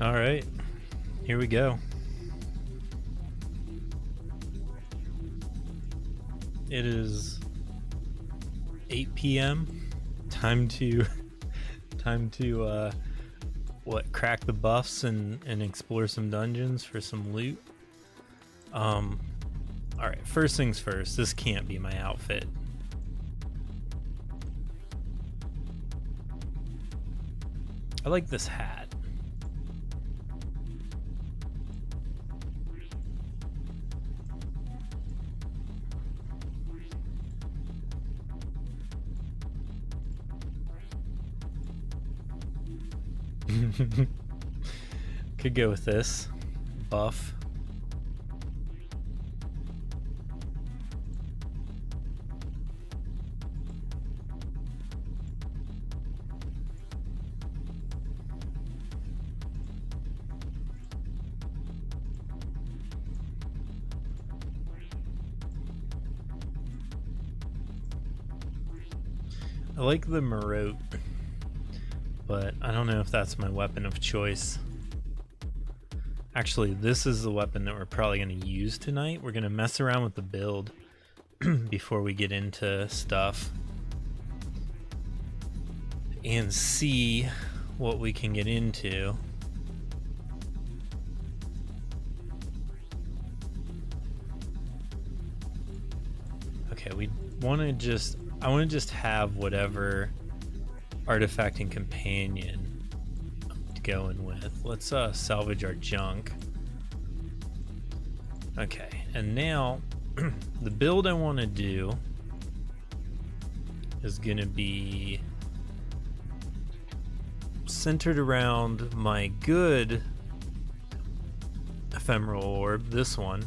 All right, here we go. It is 8 p.m. Time to crack the buffs and explore some dungeons for some loot. All right, first things first. This can't be my outfit. I like this hat. Could go with this buff. I like the Marote, but I don't know if that's my weapon of choice. Actually, this is the weapon that we're probably going to use tonight. We're going to mess around with the build before we get into stuff and see what we can get into. Okay, I want to just have whatever artifact and companion I'm going with. Let's salvage our junk. Okay, and now the build I want to do is going to be centered around my good ephemeral orb, this one.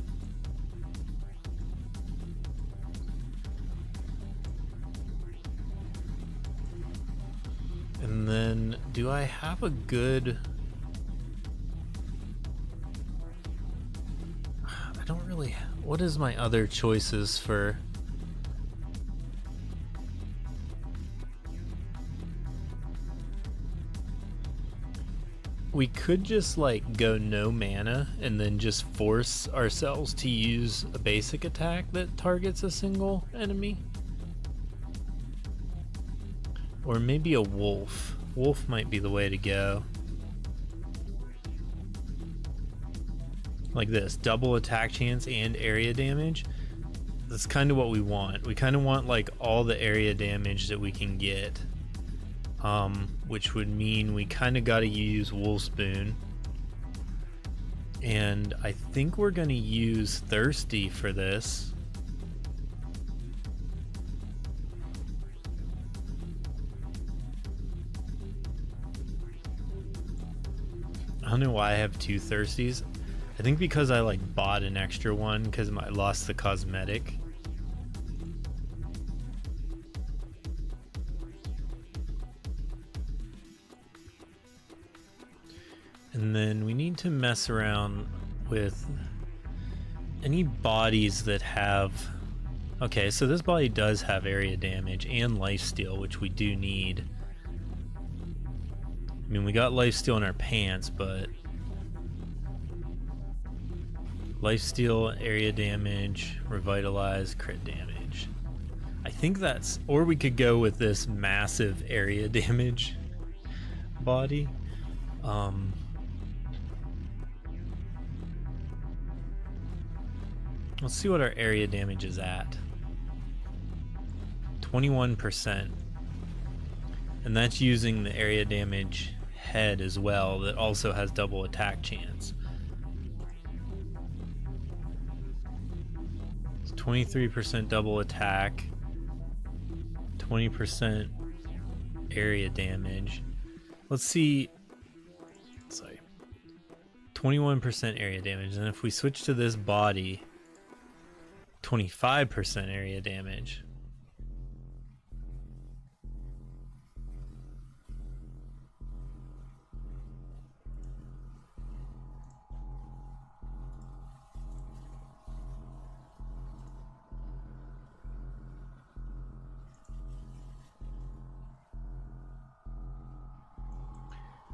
And then, do I have a good... I don't really... What is my other choices for... We could just like go no mana and then just force ourselves to use a basic attack that targets a single enemy. Or maybe a wolf. Wolf might be the way to go. Like this, double attack chance and area damage. That's kind of what we want. We kind of want like all the area damage that we can get. Which would mean we kind of got to use Wolfspoon. And I think we're going to use Thirsty for this. I don't know why I have two Thirsties. I think because I like bought an extra one because I lost the cosmetic. And then we need to mess around with any bodies that have... Okay, so this body does have area damage and lifesteal, which we do need. I mean, we got lifesteal in our pants, but... Lifesteal, area damage, revitalize, crit damage. I think that's, or we could go with this massive area damage body. Let's see what our area damage is at. 21%. And that's using the area damage head as well, that also has double attack chance. It's 23% double attack, 20% area damage. Let's see. Sorry. 21% area damage. And if we switch to this body, 25% area damage.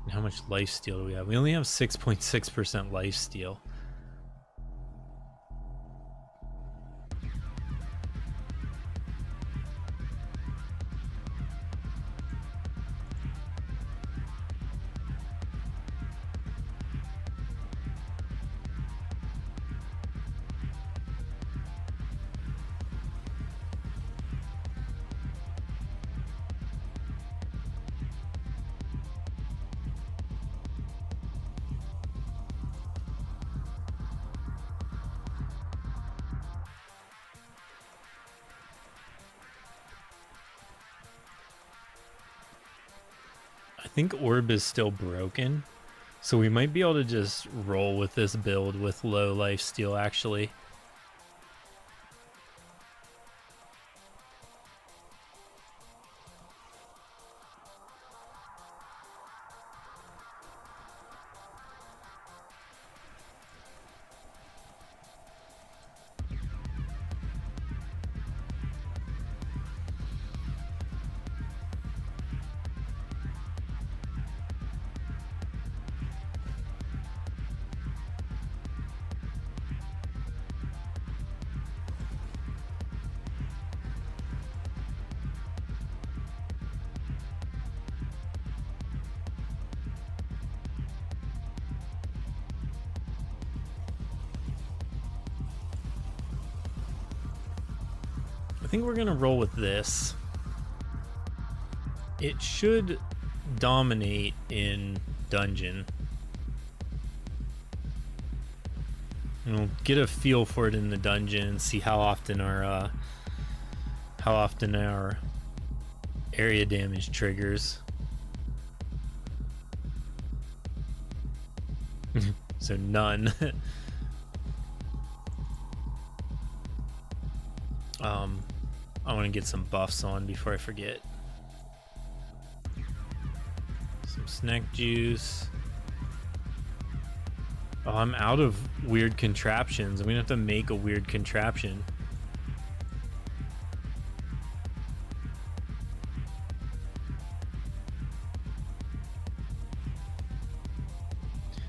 And how much lifesteal do we have? We only have 6.6% lifesteal. I think Orb is still broken, so we might be able to just roll with this build with low lifesteal actually. I think we're gonna roll with this. It should dominate in dungeon. And we'll get a feel for it in the dungeon and see how often our area damage triggers. So none. I want to get some buffs on before I forget. Some snack juice. Oh, I'm out of weird contraptions. I'm gonna have to make a weird contraption.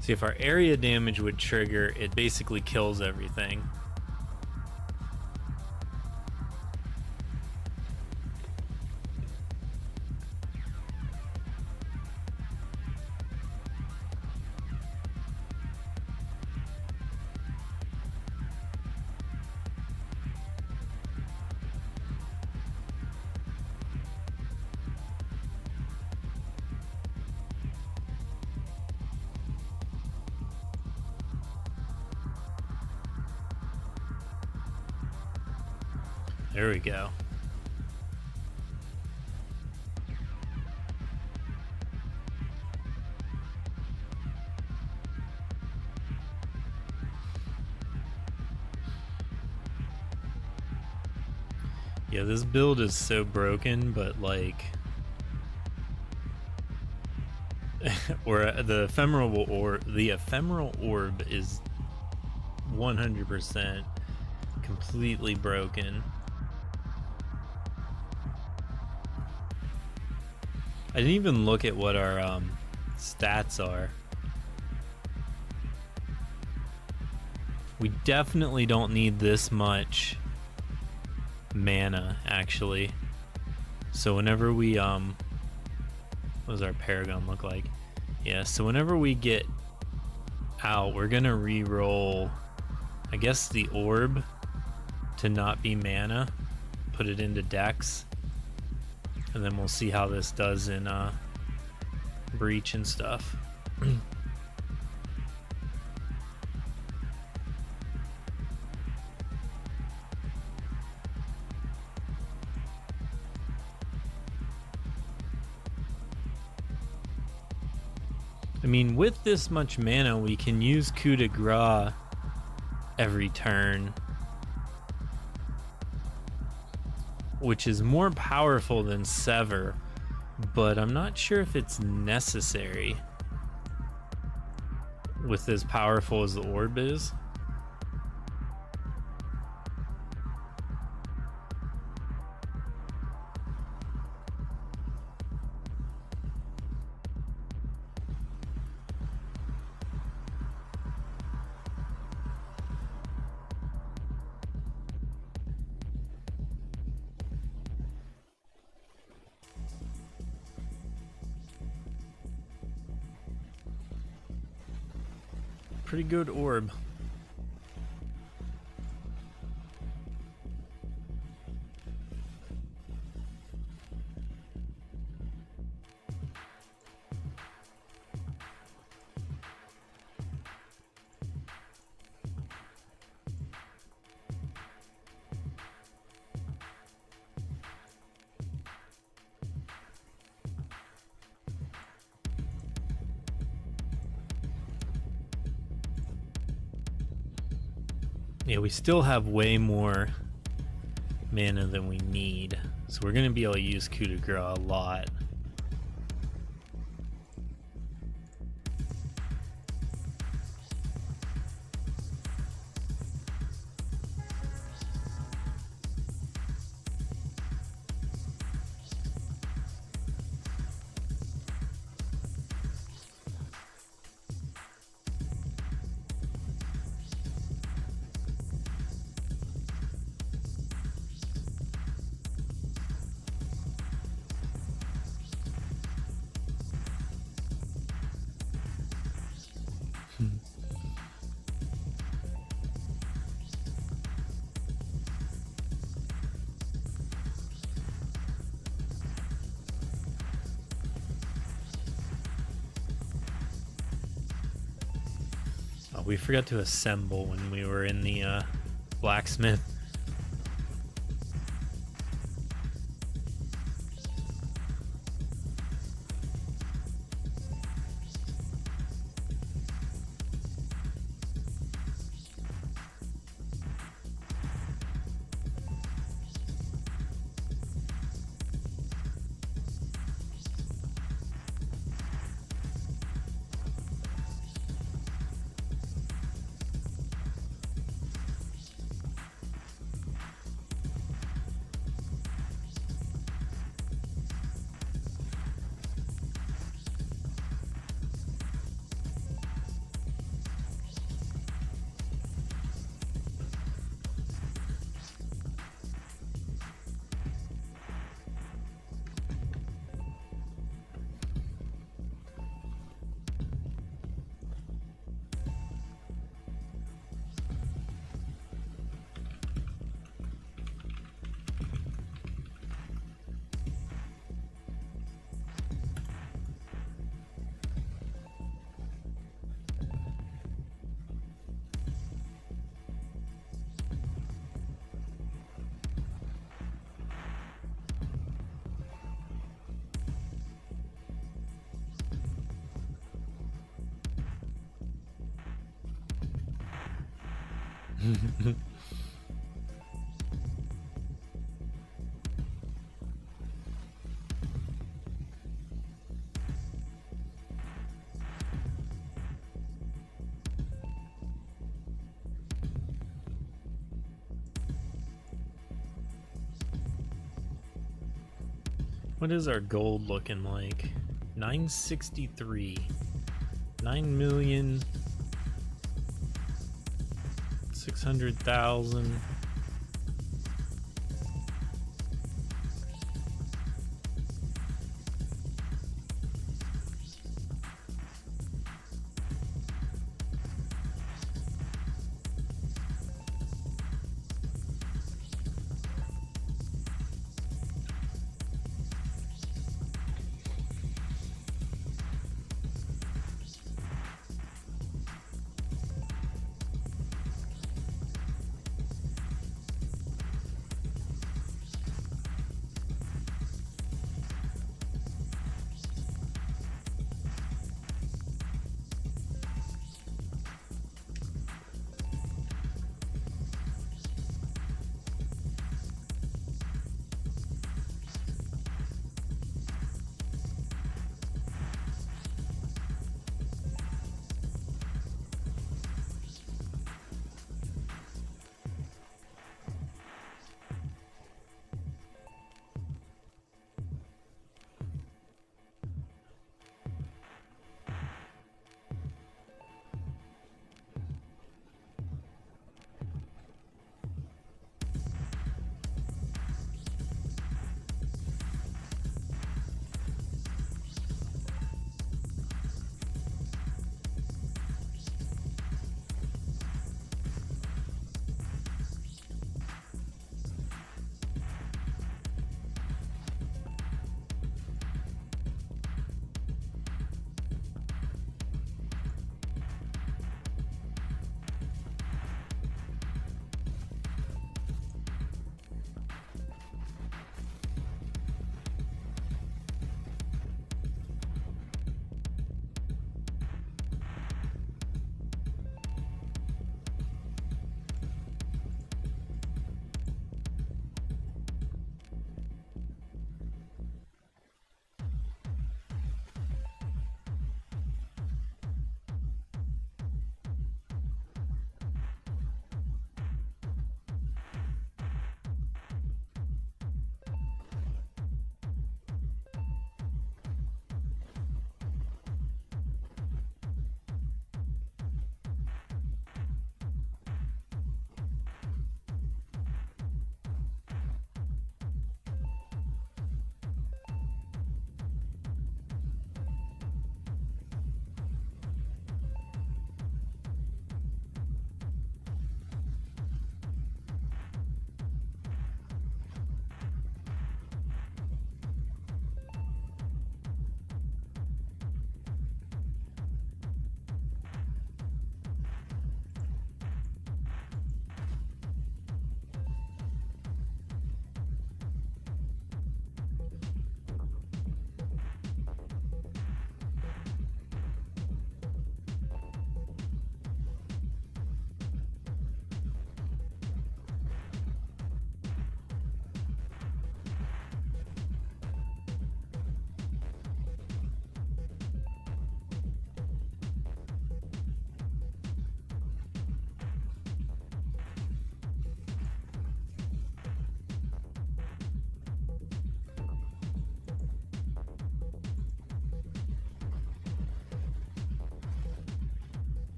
See, if our area damage would trigger, it basically kills everything. There we go. Yeah, this build is so broken, but like or the ephemeral orb is 100% completely broken. I didn't even look at what our stats are. We definitely don't need this much mana, actually. So whenever we, what does our Paragon look like? Yeah, so whenever we get out, we're gonna re-roll, I guess, the orb to not be mana, put it into Dex, and then we'll see how this does in Breach and stuff. I mean, with this much mana, we can use Coup de Grace every turn, which is more powerful than Sever, but I'm not sure if it's necessary with as powerful as the orb is. Pretty good orb. Yeah, we still have way more mana than we need, so we're gonna be able to use Coup de Grace a lot. Oh, we forgot to assemble when we were in the blacksmith. What is our gold looking like? 963. 9,600,000. 600,000.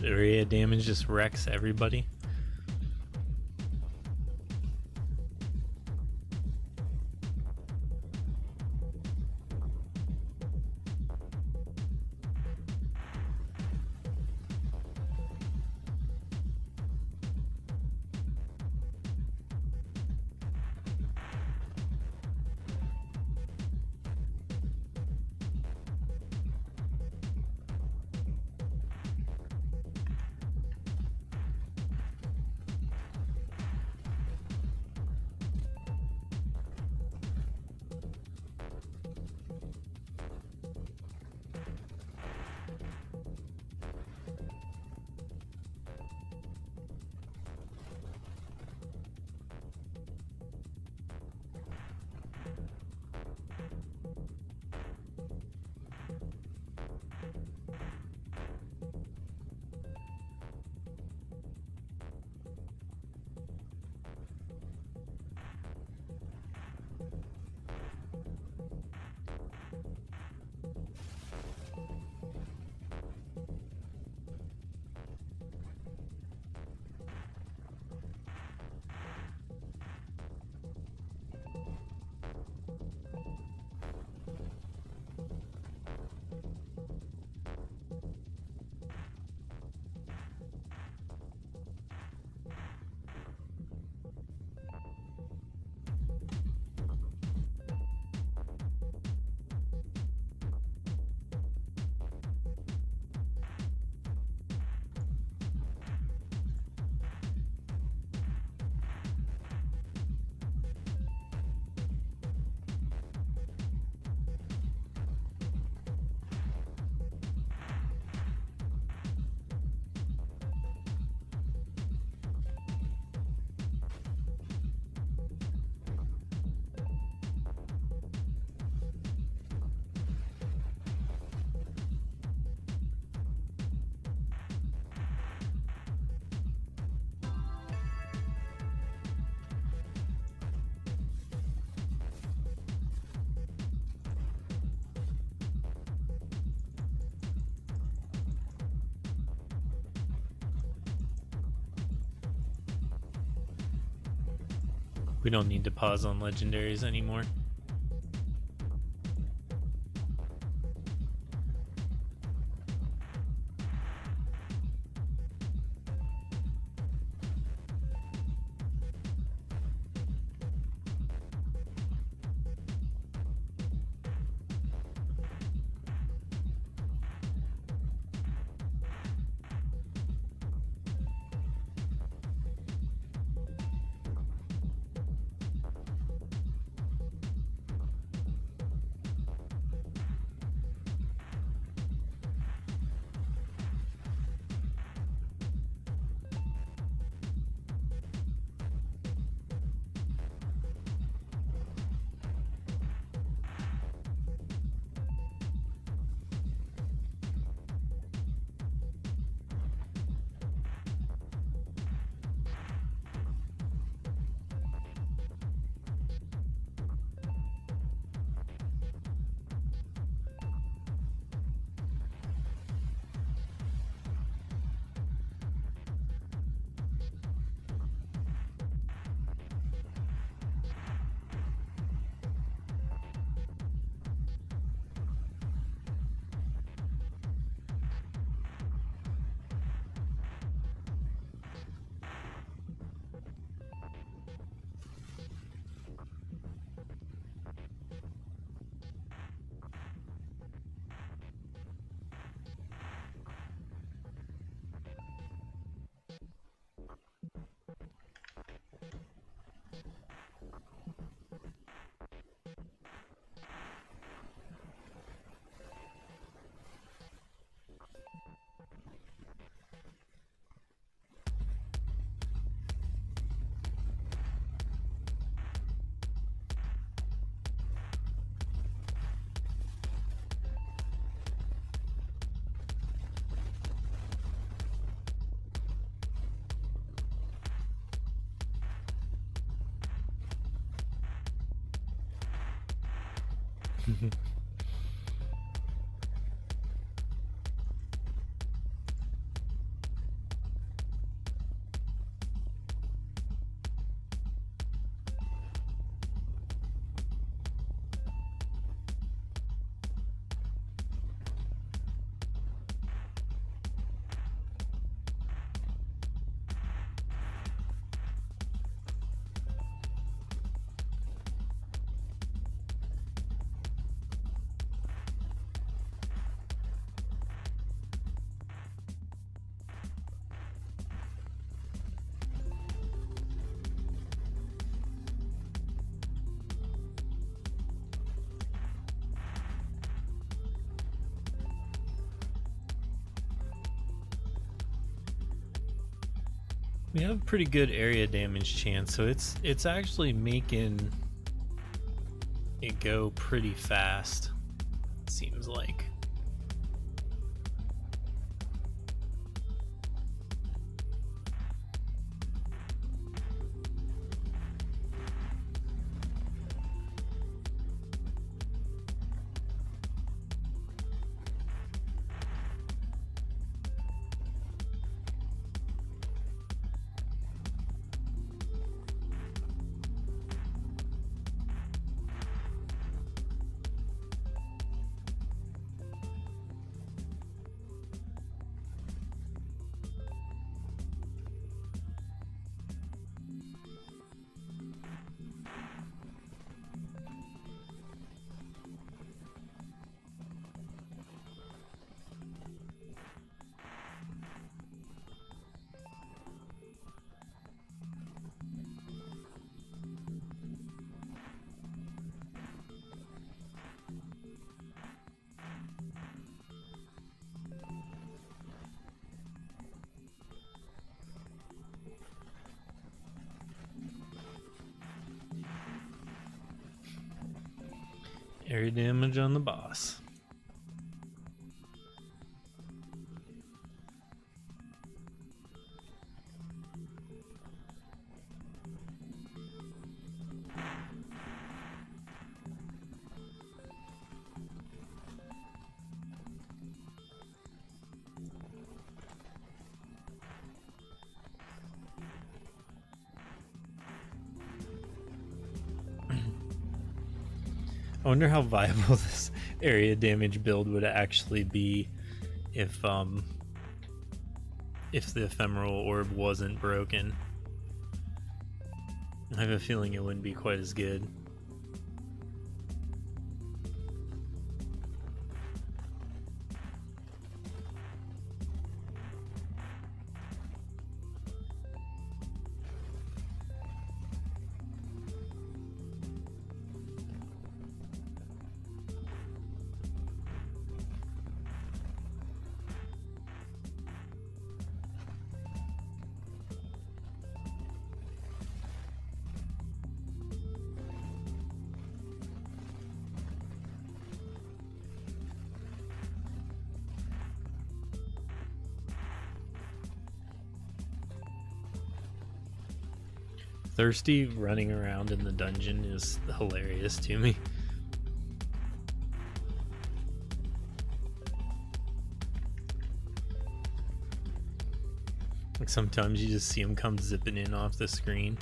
Area damage just wrecks everybody. We don't need to pause on legendaries anymore. We have a pretty good area damage chance, so it's actually making it go pretty fast, seems like. Area damage on the boss. I wonder how viable this area damage build would actually be if the ephemeral orb wasn't broken. I have a feeling it wouldn't be quite as good. Thirsty running around in the dungeon is hilarious to me. Like sometimes you just see him come zipping in off the screen.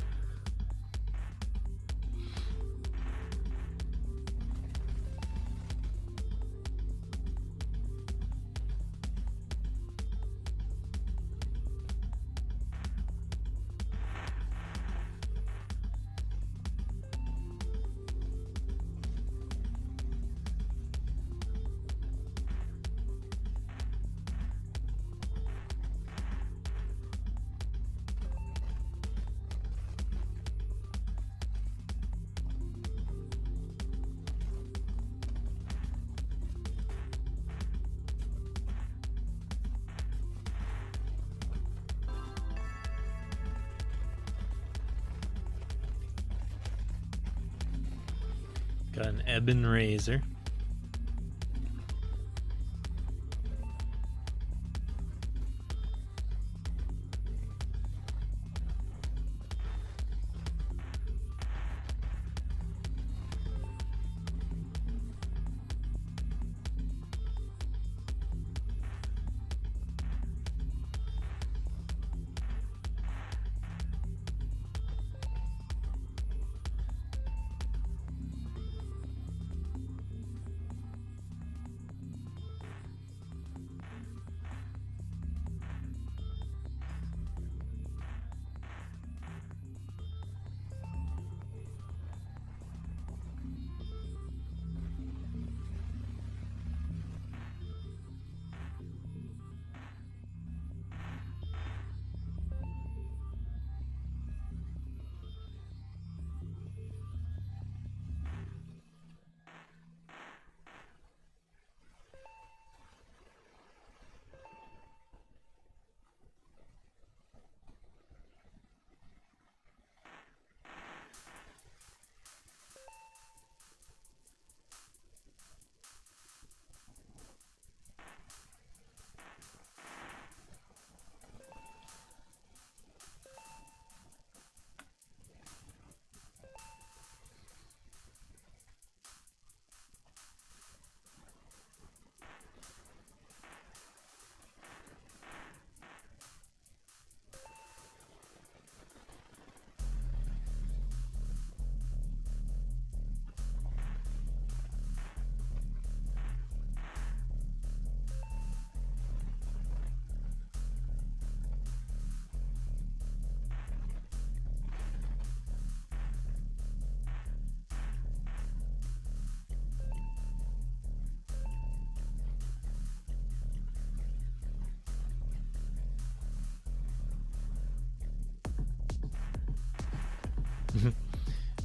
Got an ebon razor.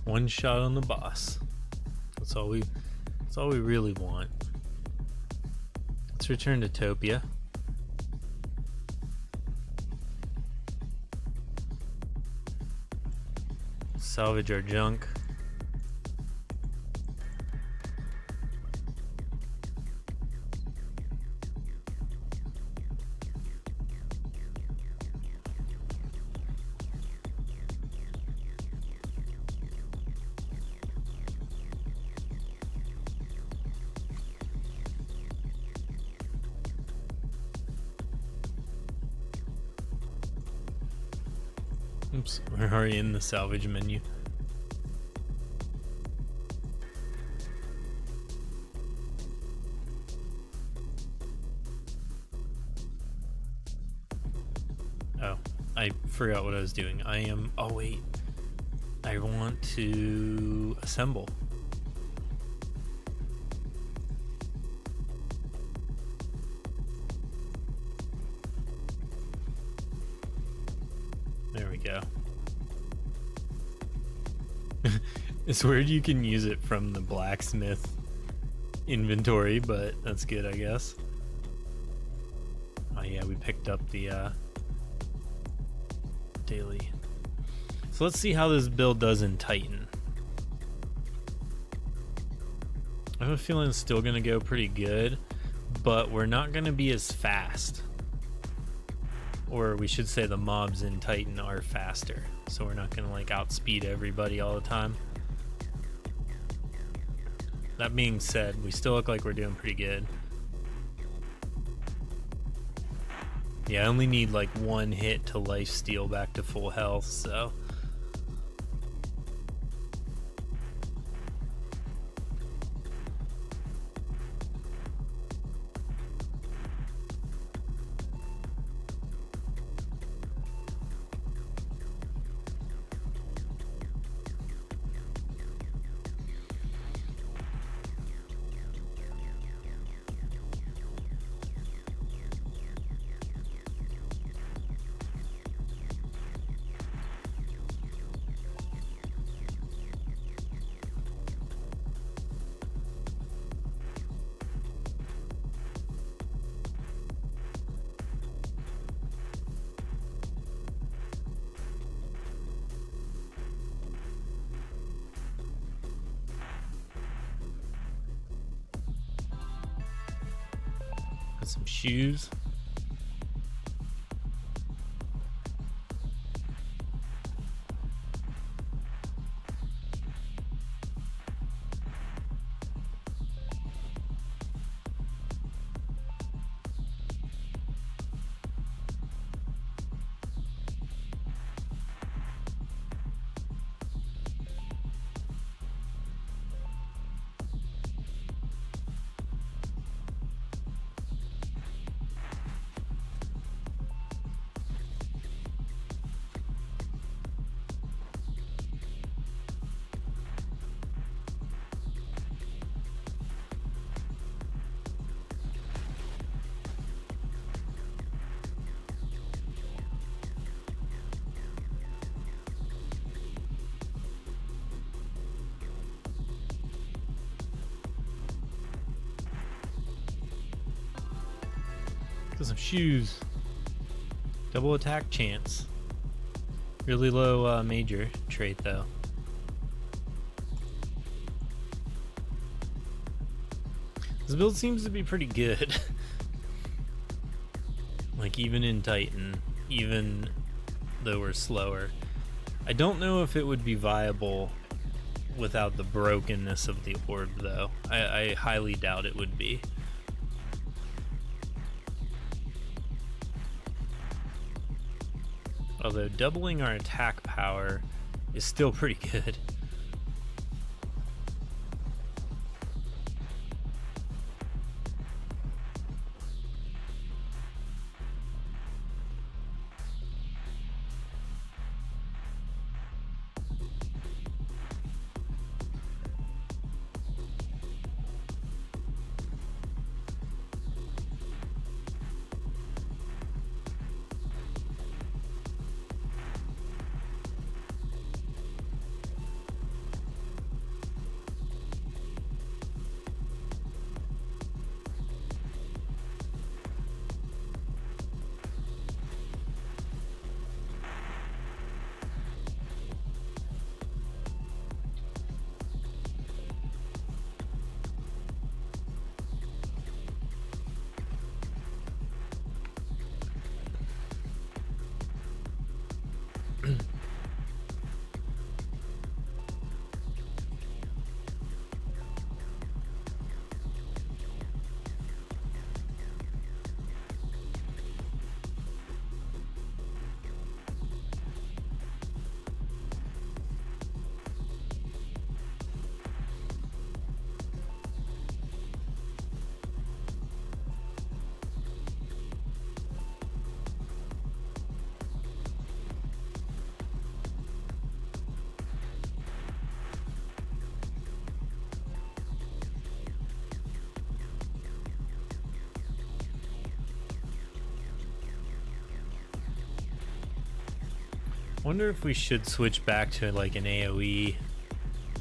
One shot on the boss. That's all we really want. Let's return to Topia. Salvage our junk. Oops, we're already in the salvage menu. I forgot what I was doing. I am... Oh, wait. I want to assemble. There we go. It's weird you can use it from the blacksmith inventory, but that's good, I guess. Oh yeah, we picked up the daily. So let's see how this build does in Titan. I have a feeling it's still gonna go pretty good, but we're not gonna be as fast. Or we should say the mobs in Titan are faster, so we're not gonna like outspeed everybody all the time. That being said, we still look like we're doing pretty good. Yeah, I only need like one hit to lifesteal back to full health, so... Some shoes. Got some shoes. Double attack chance. Really low major trait though. This build seems to be pretty good. Like even in Titan, even though we're slower. I don't know if it would be viable without the brokenness of the orb though. I highly doubt it would be. Although doubling our attack power is still pretty good. Wonder if we should switch back to like an AoE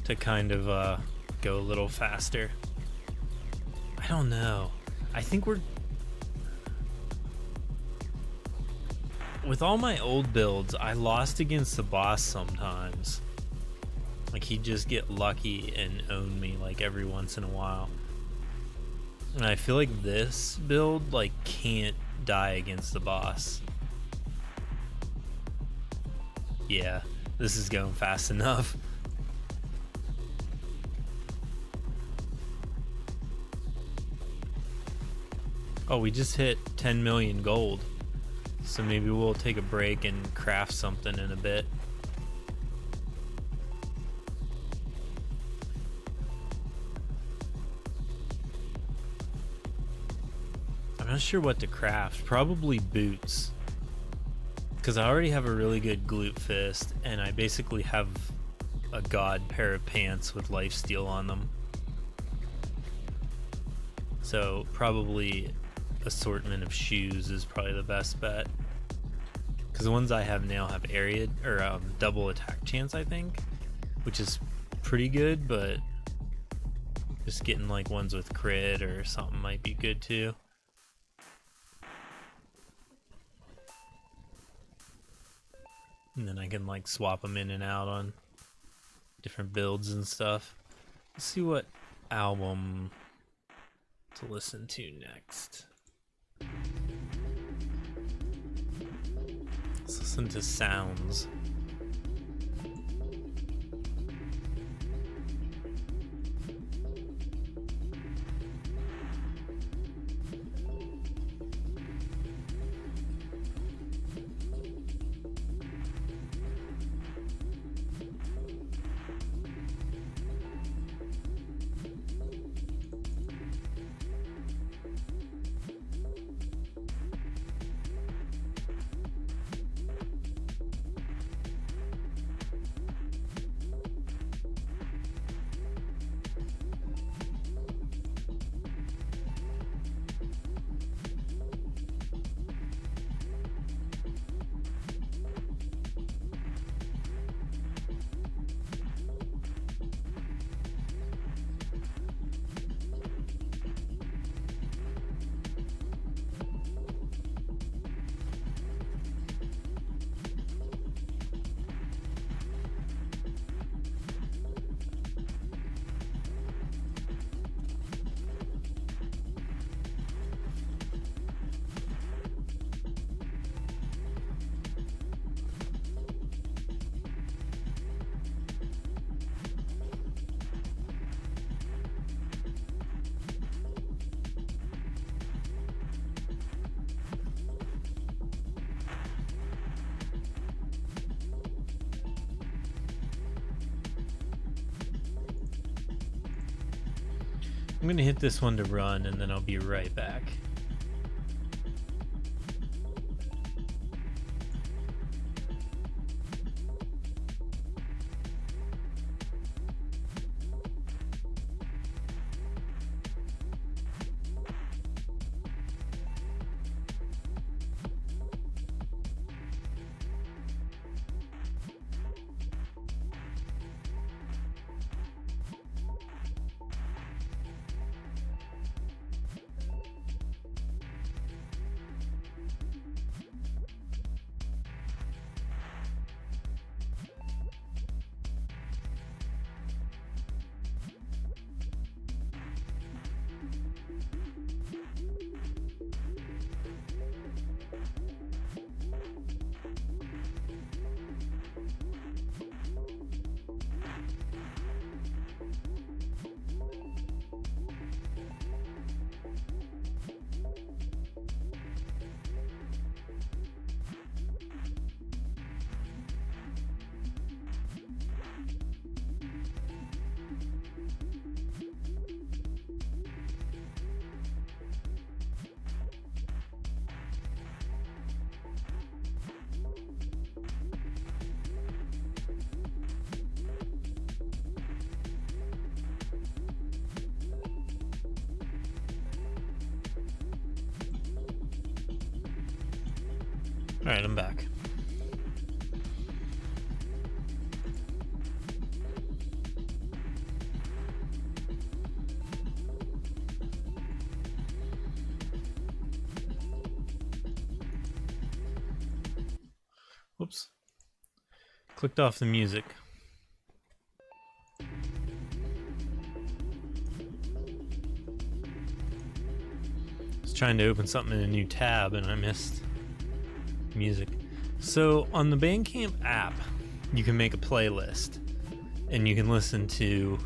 to kind of go a little faster. I don't know. I think we're... With all my old builds, I lost against the boss sometimes. Like, he'd just get lucky and own me like every once in a while. And I feel like this build like can't die against the boss. Yeah, this is going fast enough. Oh, we just hit 10 million gold. So maybe we'll take a break and craft something in a bit. I'm not sure what to craft. Probably boots. Because I already have a really good glute fist, and I basically have a god pair of pants with lifesteal on them. So probably assortment of shoes is probably the best bet. Because the ones I have now have area or double attack chance, I think, which is pretty good, but just getting like ones with crit or something might be good too. And then I can like swap them in and out on different builds and stuff. Let's see what album to listen to next. Let's listen to Sounds. I'm gonna hit this one to run and then I'll be right back. Alright, I'm back. clicked off the music. I was trying to open something in a new tab and I missed music. So on the Bandcamp app, you can make a playlist and you can listen to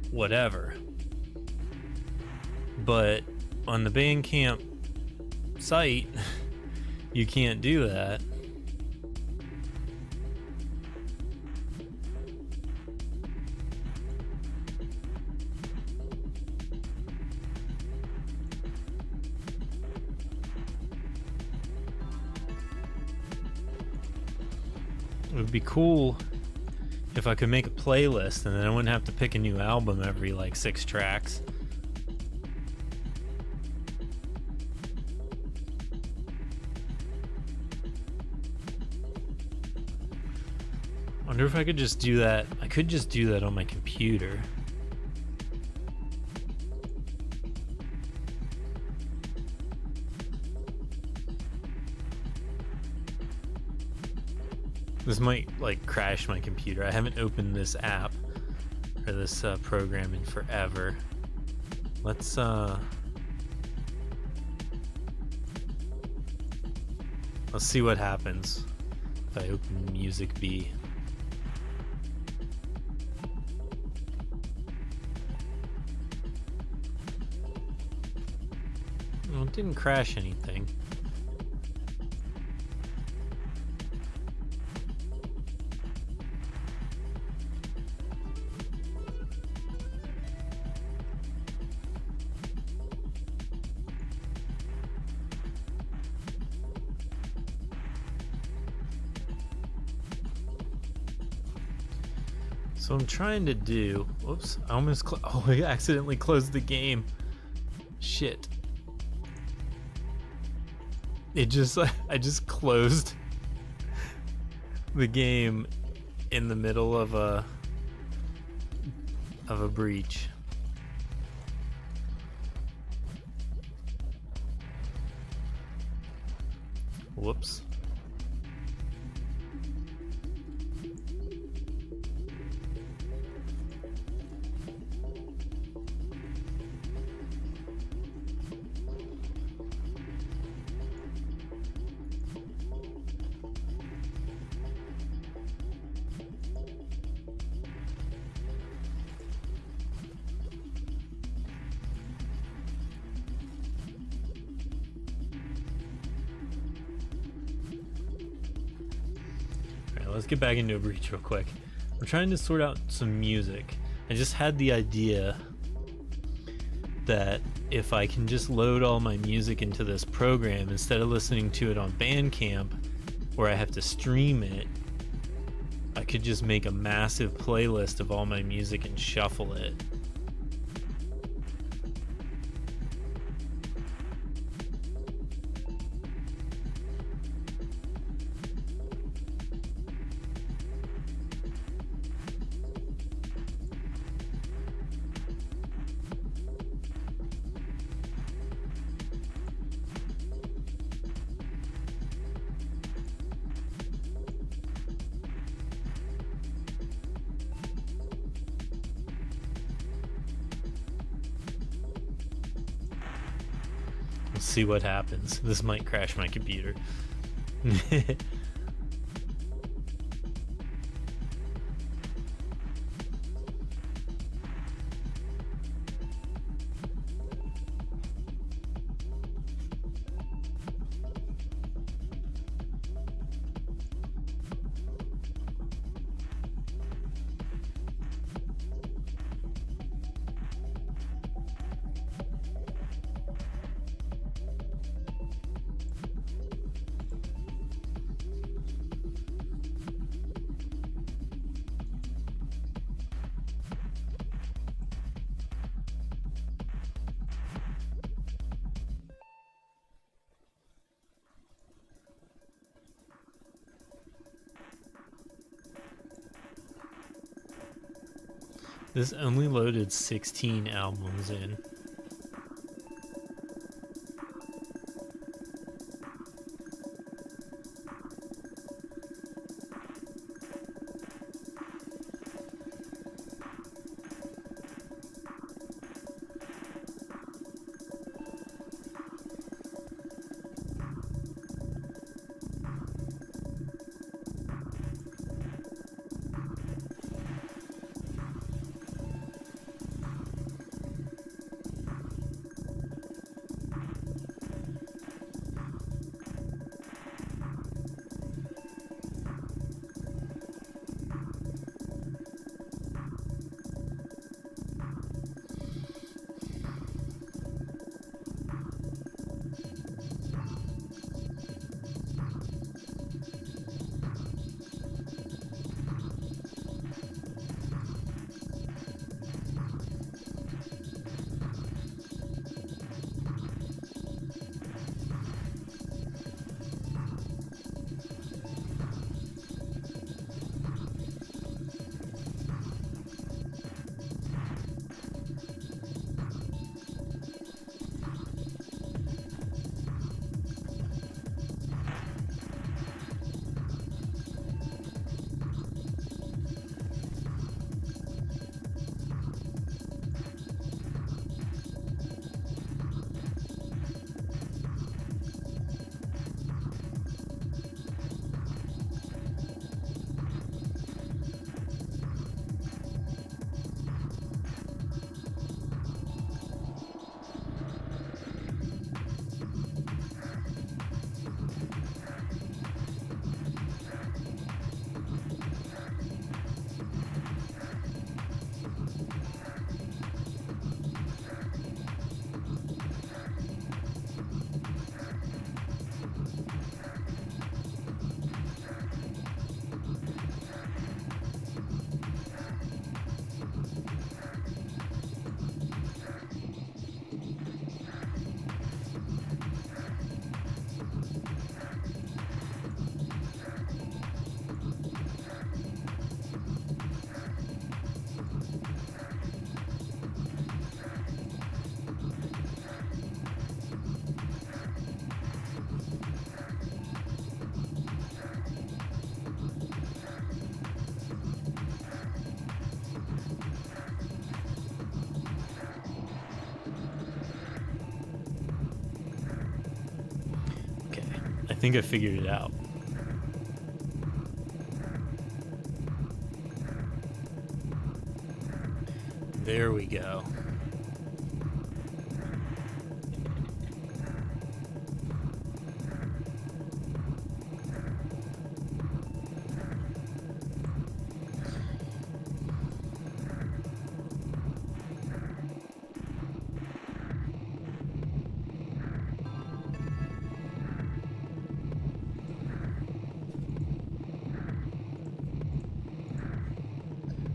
whatever. But on the Bandcamp site, you can't do that. It would be cool if I could make a playlist and then I wouldn't have to pick a new album every like 6 tracks. Wonder if I could just do that. I could just do that on my computer. This might like crash my computer. I haven't opened this app or this program in forever. Let's see what happens if I open Music B. Well, it didn't crash anything. So I'm trying to do, whoops, I almost, I accidentally closed the game. Shit. It just, I just closed the game in the middle of a breach. Whoops. Let's get back into a breach real quick. I'm trying to sort out some music. I just had the idea that if I can just load all my music into this program instead of listening to it on Bandcamp where I have to stream it, I could just make a massive playlist of all my music and shuffle it. Let's see what happens. This might crash my computer. This only loaded 16 albums in. think I figured it out. There we go.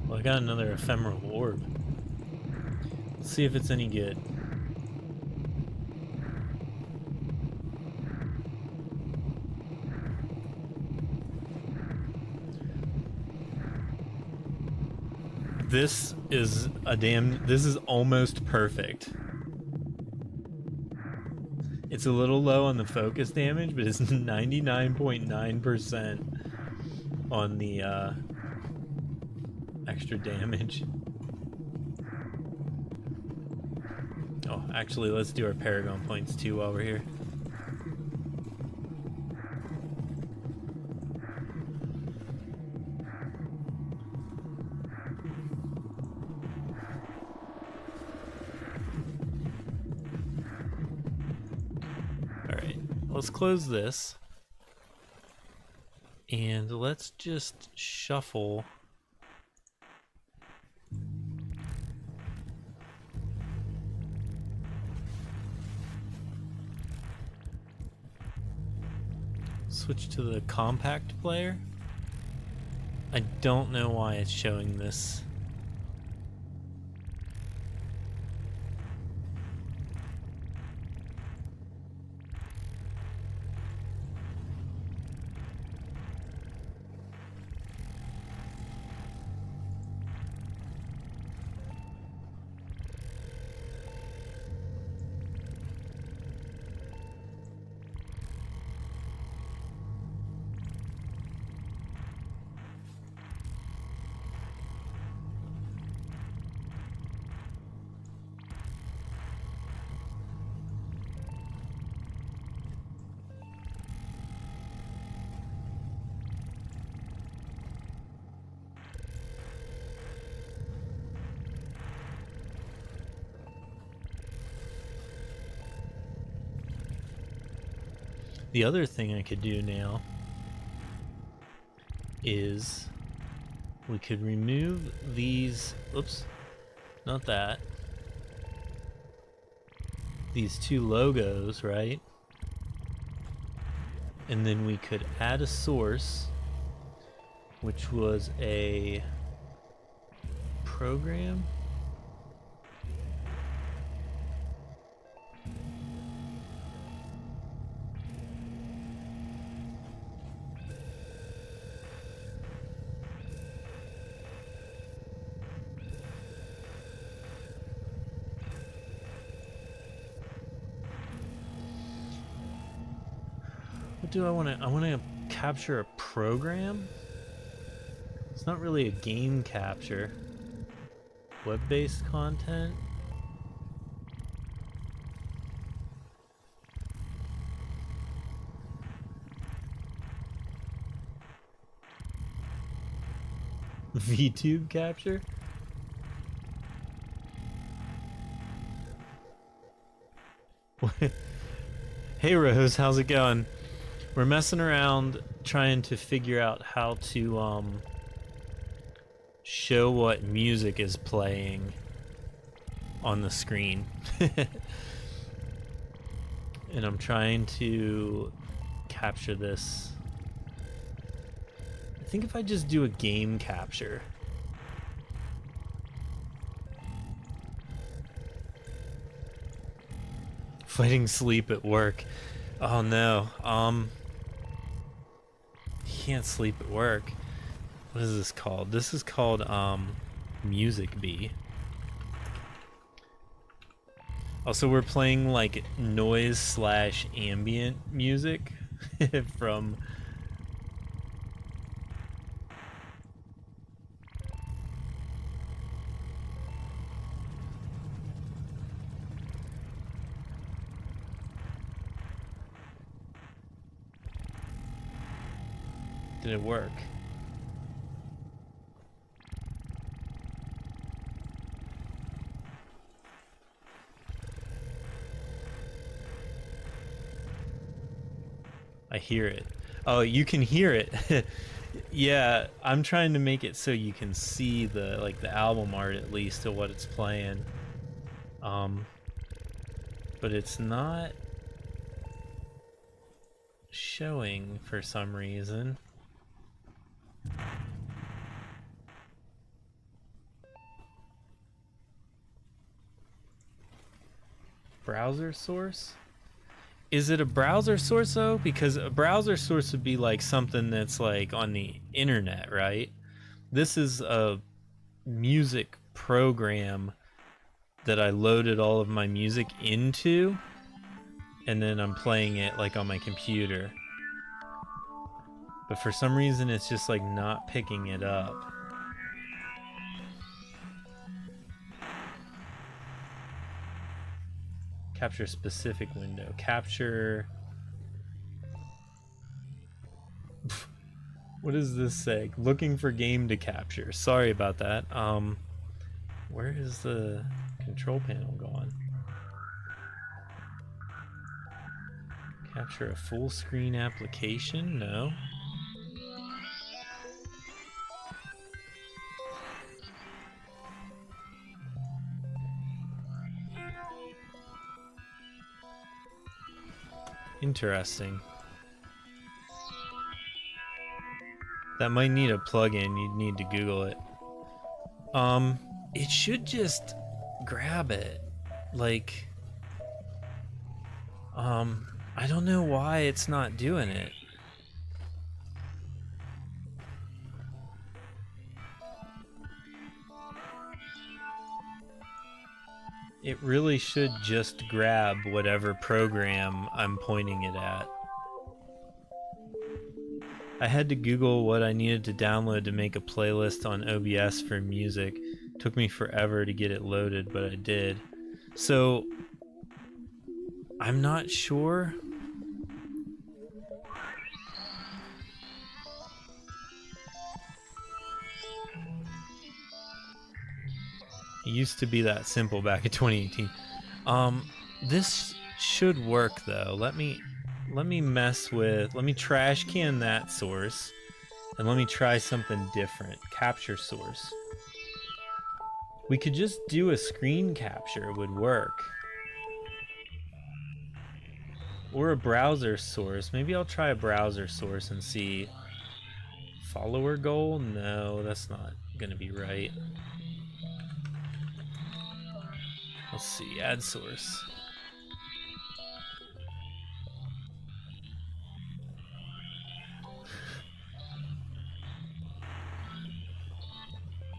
Well, I got another ephemeral orb. Let's see if it's any good. This is this is almost perfect. It's a little low on the focus damage, but it's 99.9% on the extra damage. Oh, actually, let's do our Paragon points too while we're here. Alright, let's close this. And let's just shuffle. Switch to the compact player. I don't know why it's showing this. The other thing I could do now is we could remove these, oops, not that, these two logos, right? And then we could add a source, which was a program. What do I want to? I want to capture a program. It's not really a game capture. Web-based content. VTube capture? Hey Rose, how's it going? We're messing around trying to figure out how to show what music is playing on the screen. And I'm trying to capture this. I think if I just do a game capture. Fighting sleep at work. Oh no. Can't sleep at work. What is this called? This is called Music Bee. Also, we're playing like noise / ambient music from Did it work? I hear it. Oh, you can hear it. Yeah, I'm trying to make it so you can see the the album art at least of what it's playing. But it's not showing for some reason. Browser source? Is it a browser source though? Because a browser source would be like something that's like on the internet, right? This is a music program that I loaded all of my music into, and then I'm playing it like on my computer. But for some reason it's just like not picking it up. Capture specific window. Capture... What does this say? Looking for game to capture. Sorry about that. Where is the control panel gone? Capture a full screen application? No. Interesting. That might need a plugin. You'd need to Google it. It should just grab it. Like, I don't know why it's not doing it. It really should just grab whatever program I'm pointing it at. I had to Google what I needed to download to make a playlist on OBS for music. It took me forever to get it loaded, but I did. So, I'm not sure. It used to be that simple back in 2018. This should work though. Let me trash can that source, and let me try something different. Capture source. We could just do a screen capture, it would work. Or a browser source. Maybe I'll try a browser source and see. Follower goal? No, that's not gonna be right. Let's see, add source.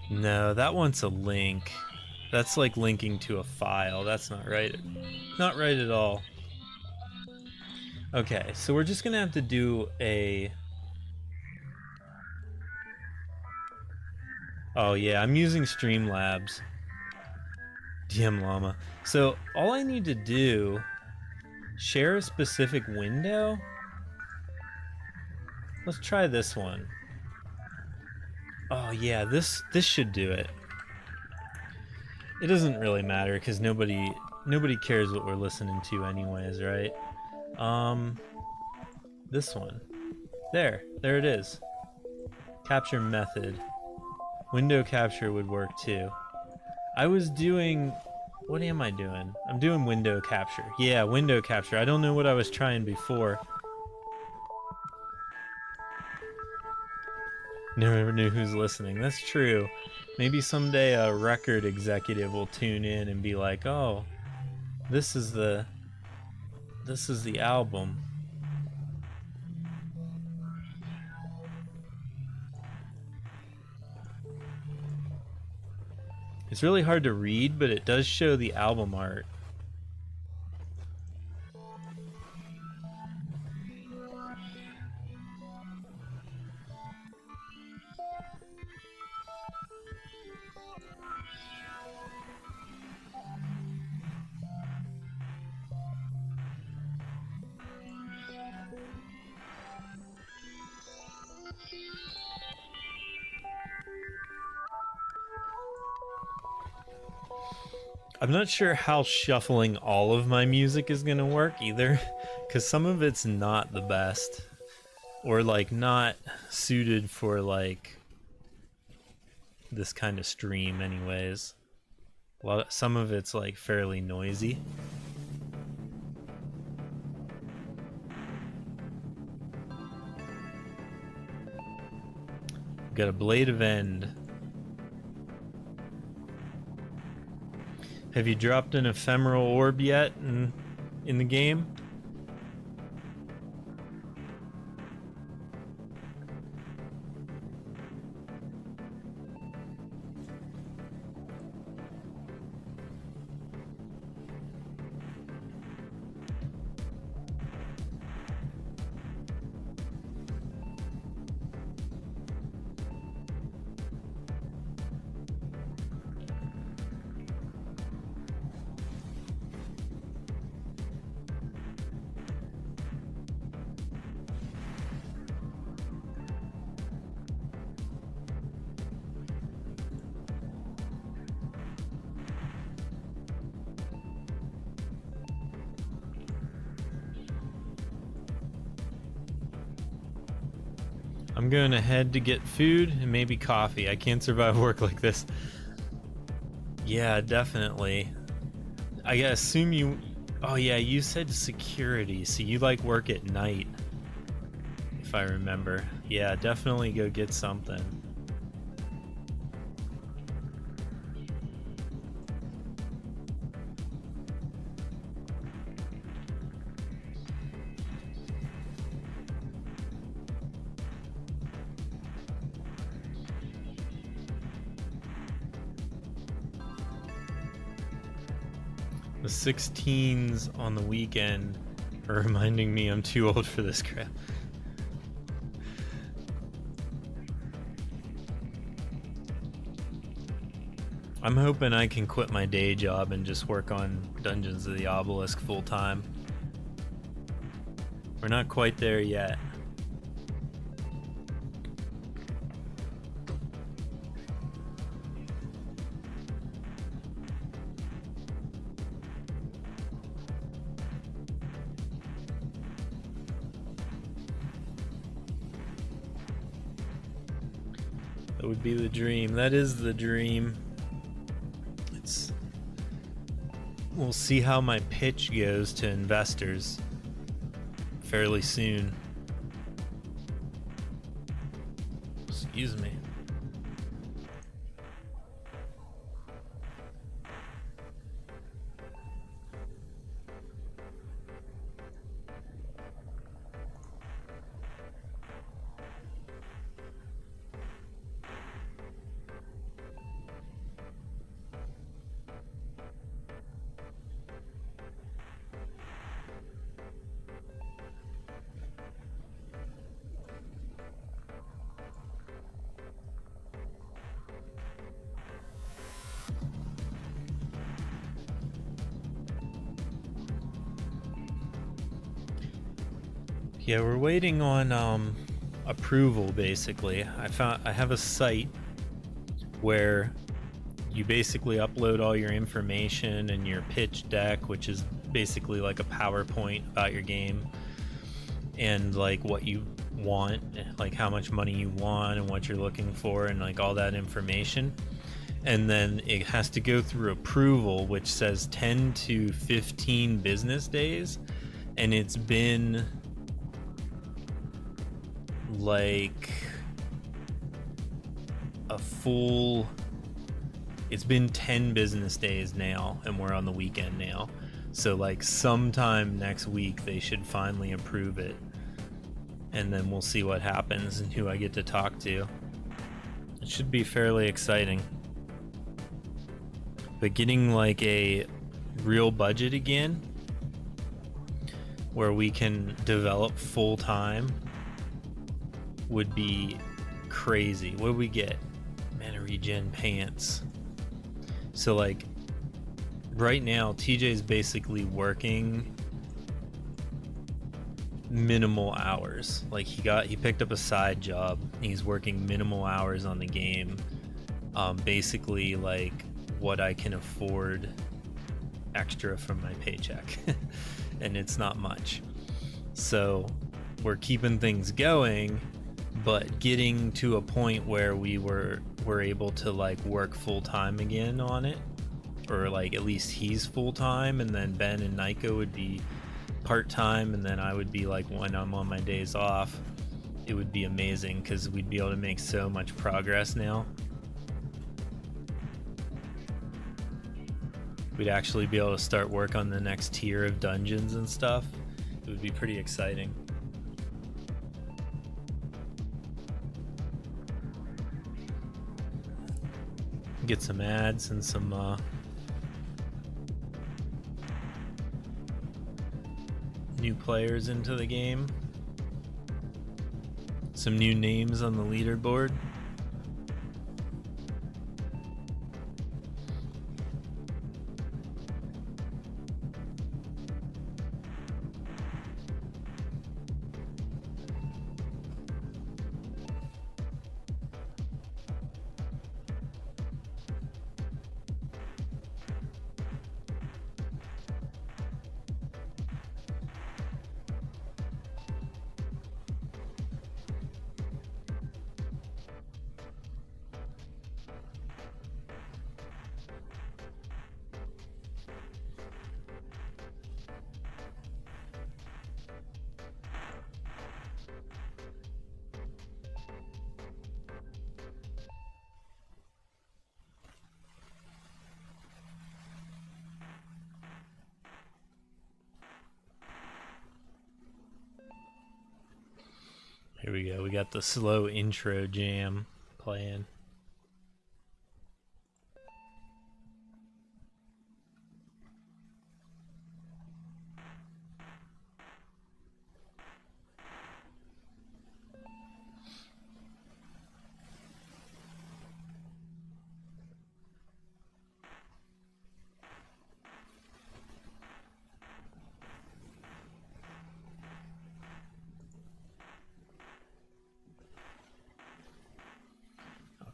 No, that wants a link. That's like linking to a file. That's not right. Not right at all. Okay, so we're just gonna have to do a... Oh yeah, I'm using Streamlabs. DM Llama. So all I need to do... Share a specific window? Let's try this one. Oh yeah, this should do it. It doesn't really matter because nobody cares what we're listening to anyways, right? This one. There it is. Capture method. Window capture would work too. I was doing... What am I doing? I'm doing window capture. Yeah, window capture. I don't know what I was trying before. Never knew who's listening. That's true. Maybe someday a record executive will tune in and be like, oh, this is the album. It's really hard to read, but it does show the album art. I'm not sure how shuffling all of my music is gonna work either, because some of it's not the best, or like not suited for like this kind of stream anyways. Some of it's like fairly noisy. Got a Blade of End. Have you dropped an ephemeral orb yet in the game? I'm going ahead to get food and maybe coffee. I can't survive work like this. Yeah, definitely. I assume you... Oh yeah, you said security, so you like work at night, if I remember. Yeah, definitely go get something. The 16s on the weekend are reminding me I'm too old for this crap. I'm hoping I can quit my day job and just work on Dungeons of the Obelisk full time. We're not quite there yet. That would be the dream. That is the dream. We'll see how my pitch goes to investors fairly soon. Excuse me. Yeah, we're waiting on approval basically. I have a site where you basically upload all your information and your pitch deck, which is basically like a PowerPoint about your game and like what you want, like how much money you want and what you're looking for and like all that information. And then it has to go through approval, which says 10 to 15 business days. And it's been like it's been 10 business days now, and we're on the weekend now. So like sometime next week they should finally approve it, and then we'll see what happens and who I get to talk to. It should be fairly exciting. But getting like a real budget again where we can develop full time would be crazy. What do we get? Mana regen pants. So like right now TJ's basically working minimal hours. Like he picked up a side job. He's working minimal hours on the game. Basically like what I can afford extra from my paycheck, and it's not much. So we're keeping things going, but getting to a point where we're able to like work full-time again on it, or like at least he's full-time, and then Ben and Nico would be part-time, and then I would be like when I'm on my days off. It would be amazing because we'd be able to make so much progress now. We'd actually be able to start work on the next tier of dungeons and stuff. It would be pretty exciting. Get some ads and some new players into the game. Some new names on the leaderboard. Here we go. We got the slow intro jam playing.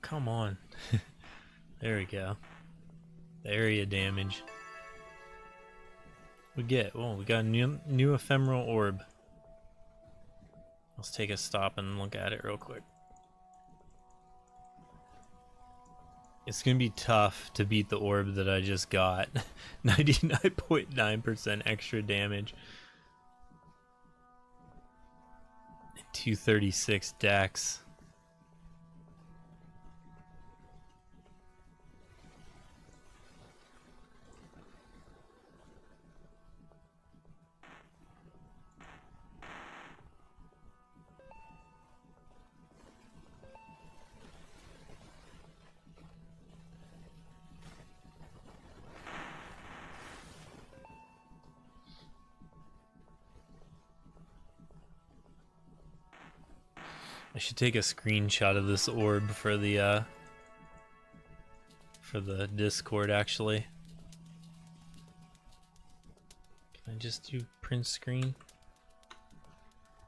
Come on. There we go. The area damage. We got a new ephemeral orb. Let's take a stop and look at it real quick. It's gonna be tough to beat the orb that I just got. 99.9% extra damage. 236 dex. I should take a screenshot of this orb for the Discord actually. Can I just do print screen?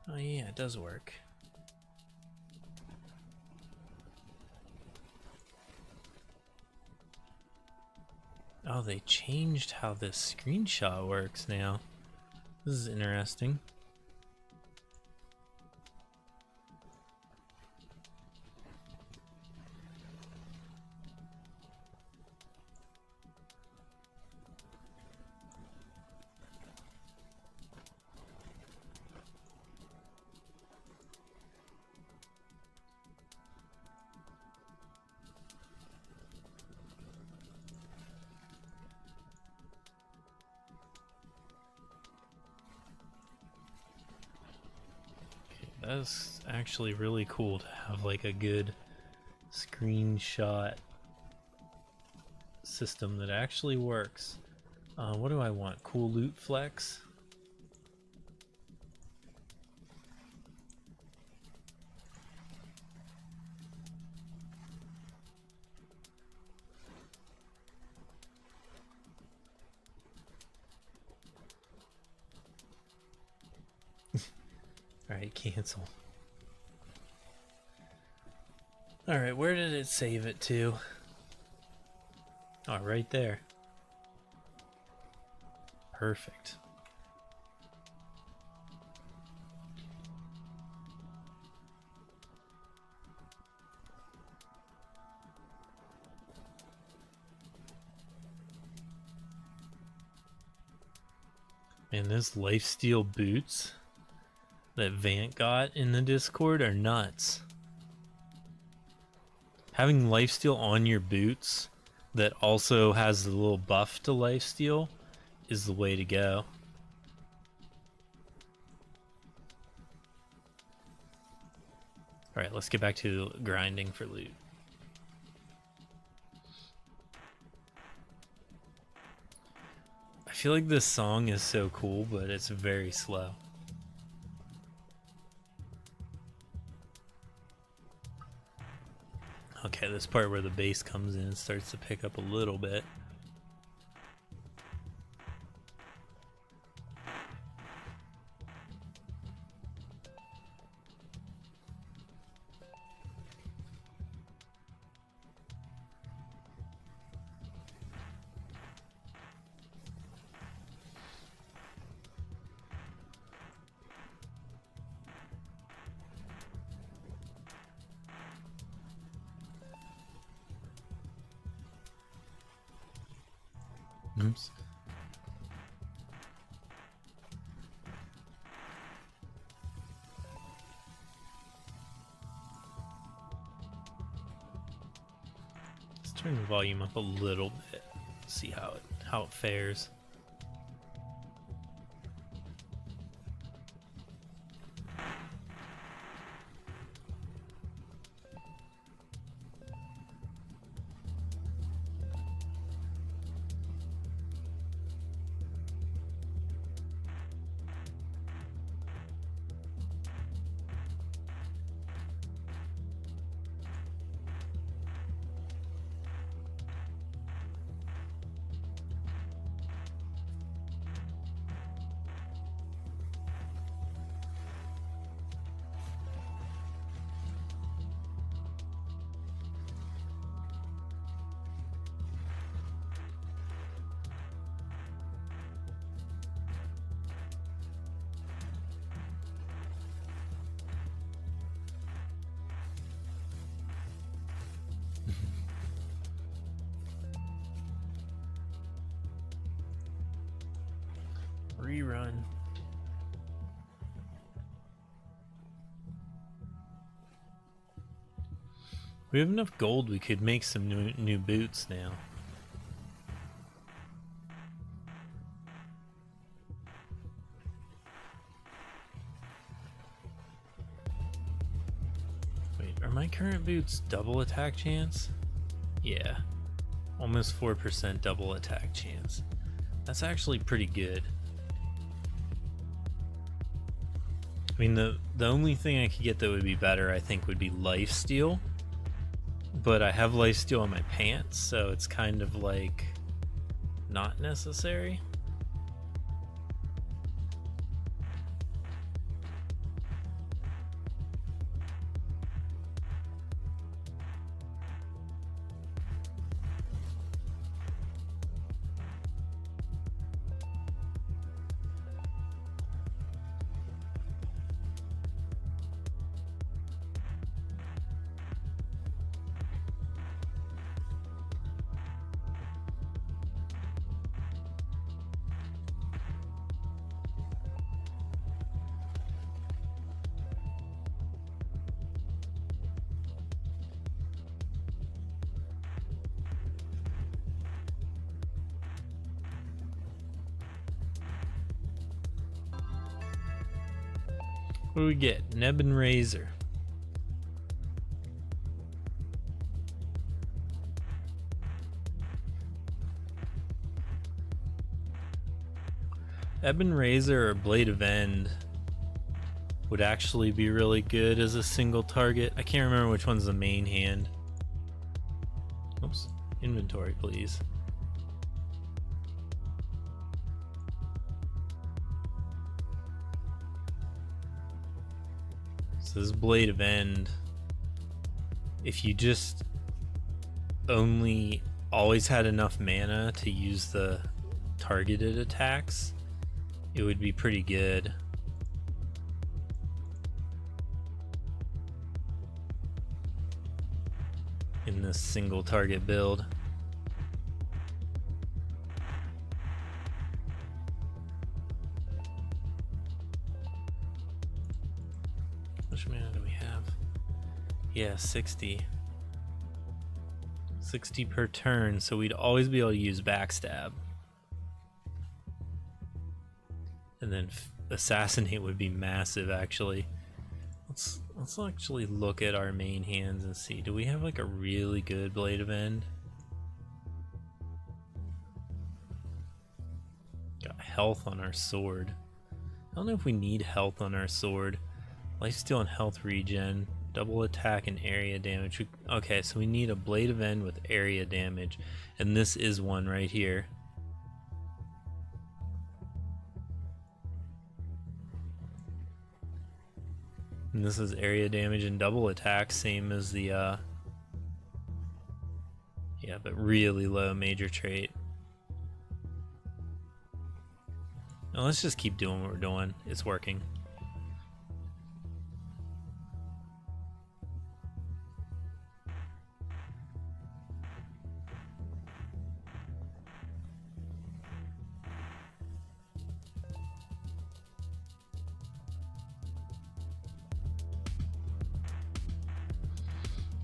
Oh yeah, it does work. Oh, they changed how this screenshot works now. This is interesting. That's actually really cool to have like a good screenshot system that actually works. What do I want? Cool loot flex? Alright, cancel. Alright, where did it save it to? Oh, right there. Perfect. Man, those lifesteal boots that Vant got in the Discord are nuts. Having lifesteal on your boots that also has the little buff to lifesteal is the way to go. Alright, let's get back to grinding for loot. I feel like this song is so cool, but it's very slow. Okay, this part where the bass comes in starts to pick up a little bit. Oops. Let's turn the volume up a little bit. See how it fares. Rerun. We have enough gold, we could make some new boots now. Wait, are my current boots double attack chance? Yeah. Almost 4% double attack chance. That's actually pretty good. I mean, the only thing I could get that would be better, I think, would be lifesteal. But I have lifesteal on my pants, so it's kind of like not necessary. What do we get? Neb and Razor. Ebon Razor or Blade of End would actually be really good as a single target. I can't remember which one's the main hand. Oops. Inventory, please. So this Blade of End, if you just only always had enough mana to use the targeted attacks, it would be pretty good. In this single target build. Which mana do we have? Yeah, 60. 60 per turn, so we'd always be able to use backstab. And then assassinate would be massive, actually. Let's actually look at our main hands and see. Do we have like a really good Blade of End? Got health on our sword. I don't know if we need health on our sword. Lifesteal and health regen, double attack and area damage. Okay, so we need a Blade of End with area damage, and this is one right here. And this is area damage and double attack, same as the yeah, but really low major trait. Now let's just keep doing what we're doing. It's working.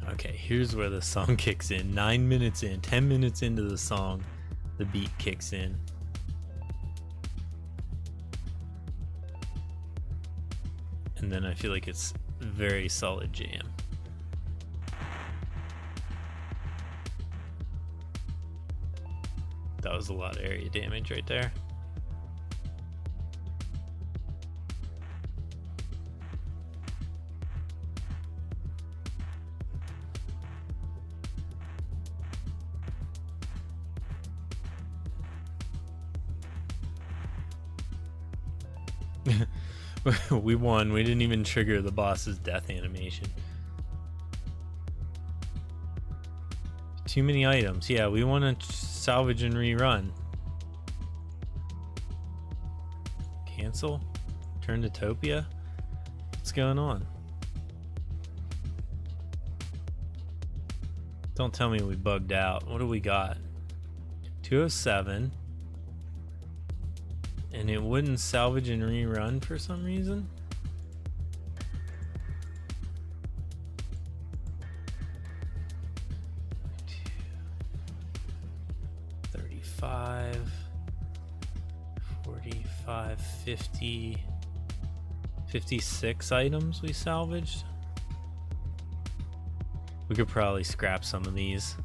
Okay, here's where the song kicks in. 9 minutes in, 10 minutes into the song, the beat kicks in. And then I feel like it's a very solid jam. That was a lot of area damage right there. We won. We didn't even trigger the boss's death animation. Too many items. Yeah, we want to salvage and rerun. Cancel? Turn to Topia? What's going on? Don't tell me we bugged out. What do we got? 207. And it wouldn't salvage and rerun for some reason? $35, $45, $50, 56 items we salvaged. We could probably scrap some of these.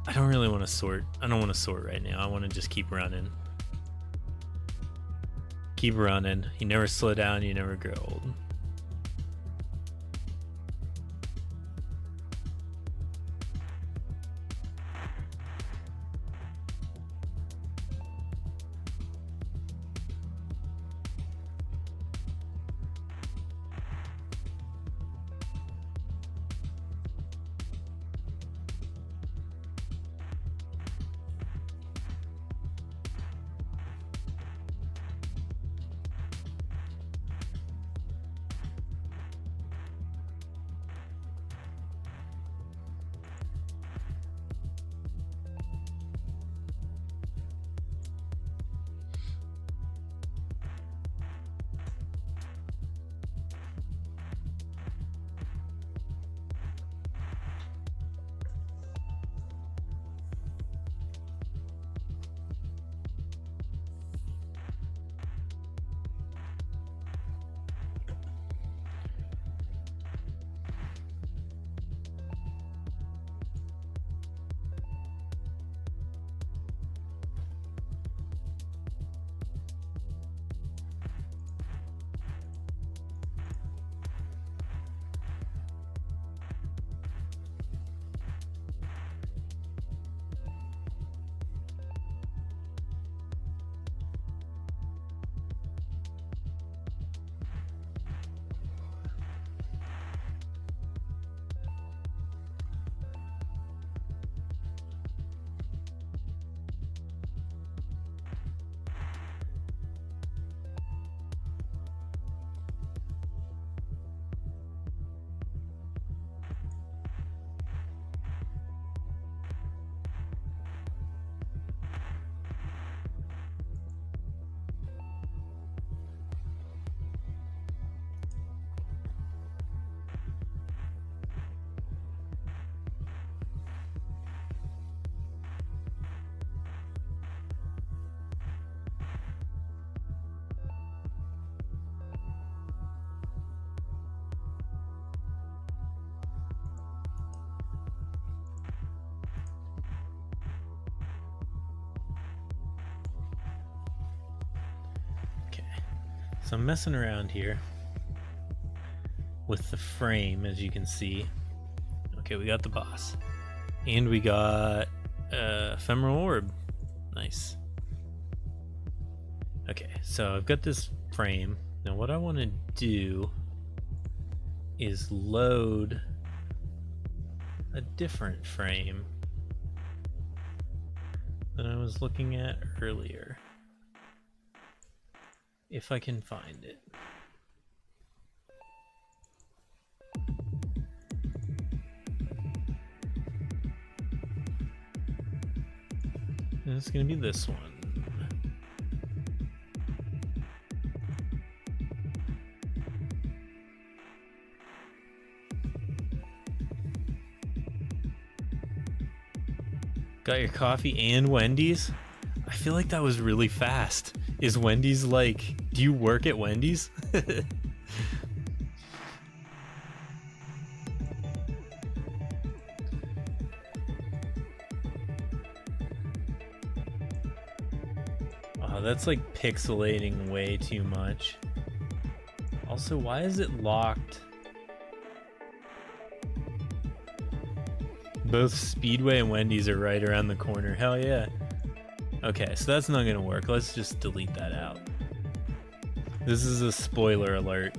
I don't really want to sort. I don't want to sort right now. I want to just keep running. Keep running. You never slow down, you never grow old. So I'm messing around here with the frame, as you can see. Okay, we got the boss. And we got ephemeral orb. Nice. Okay, so I've got this frame. Now what I want to do is load a different frame than I was looking at earlier. If I can find it. And it's gonna be this one. Got your coffee and Wendy's? I feel like that was really fast. Is Wendy's like, do you work at Wendy's? Oh, that's like pixelating way too much. Also, why is it locked? Both Speedway and Wendy's are right around the corner. Hell yeah. Okay, so that's not gonna work. Let's just delete that out. This is a spoiler alert.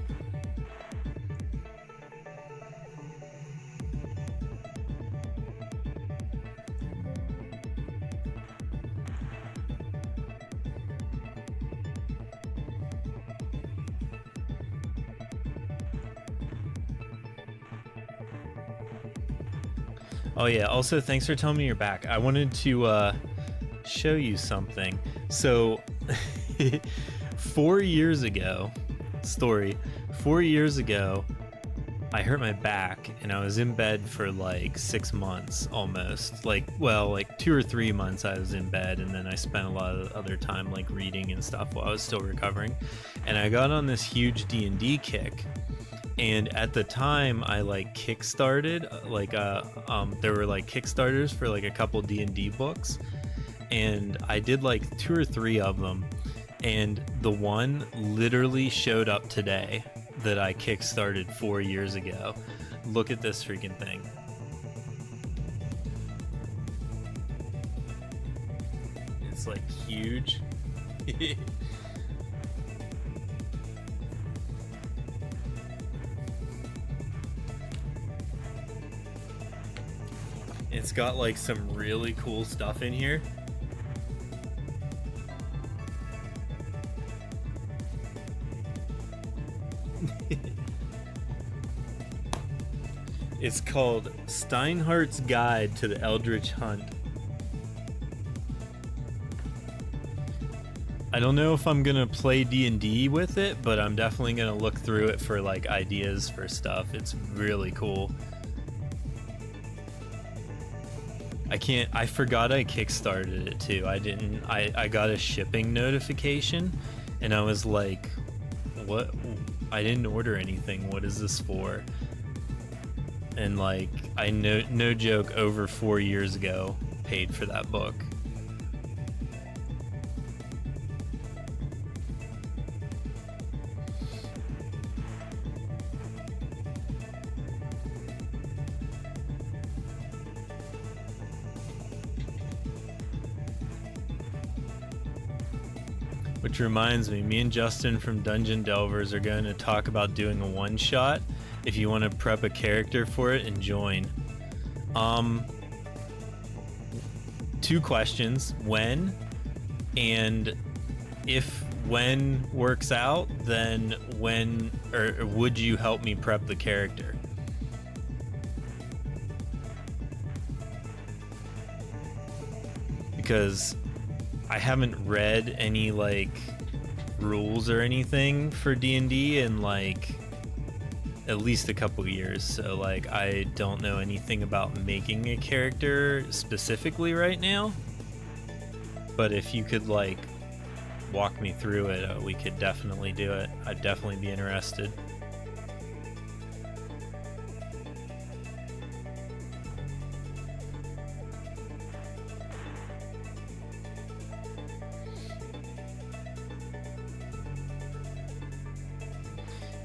Oh yeah, also thanks for telling me you're back. I wanted to show you something. So 4 years ago, 4 years ago, I hurt my back and I was in bed for like 6 months almost. Like 2 or 3 months I was in bed, and then I spent a lot of other time like reading and stuff while I was still recovering. And I got on this huge D&D kick. And at the time I like kickstarted there were like Kickstarters for like a couple D&D books, and I did like 2 or 3 of them, and the one literally showed up today that I kickstarted 4 years ago. Look at this freaking thing. It's like huge. It's got like some really cool stuff in here. It's called Steinhardt's Guide to the Eldritch Hunt. I don't know if I'm gonna play D&D with it, but I'm definitely gonna look through it for like ideas for stuff. It's really cool. I forgot I kickstarted it too. I got a shipping notification and I was like, what? I didn't order anything. What is this for? And like, I no joke, over 4 years ago, paid for that book. Which reminds me and Justin from Dungeon Delvers are going to talk about doing a one-shot. If you want to prep a character for it and join. 2 questions. When? And if when works out, then when or would you help me prep the character? Because I haven't read any like rules or anything for D&D in like at least a couple years, so like I don't know anything about making a character specifically right now. But if you could like walk me through it, we could definitely do it. I'd definitely be interested.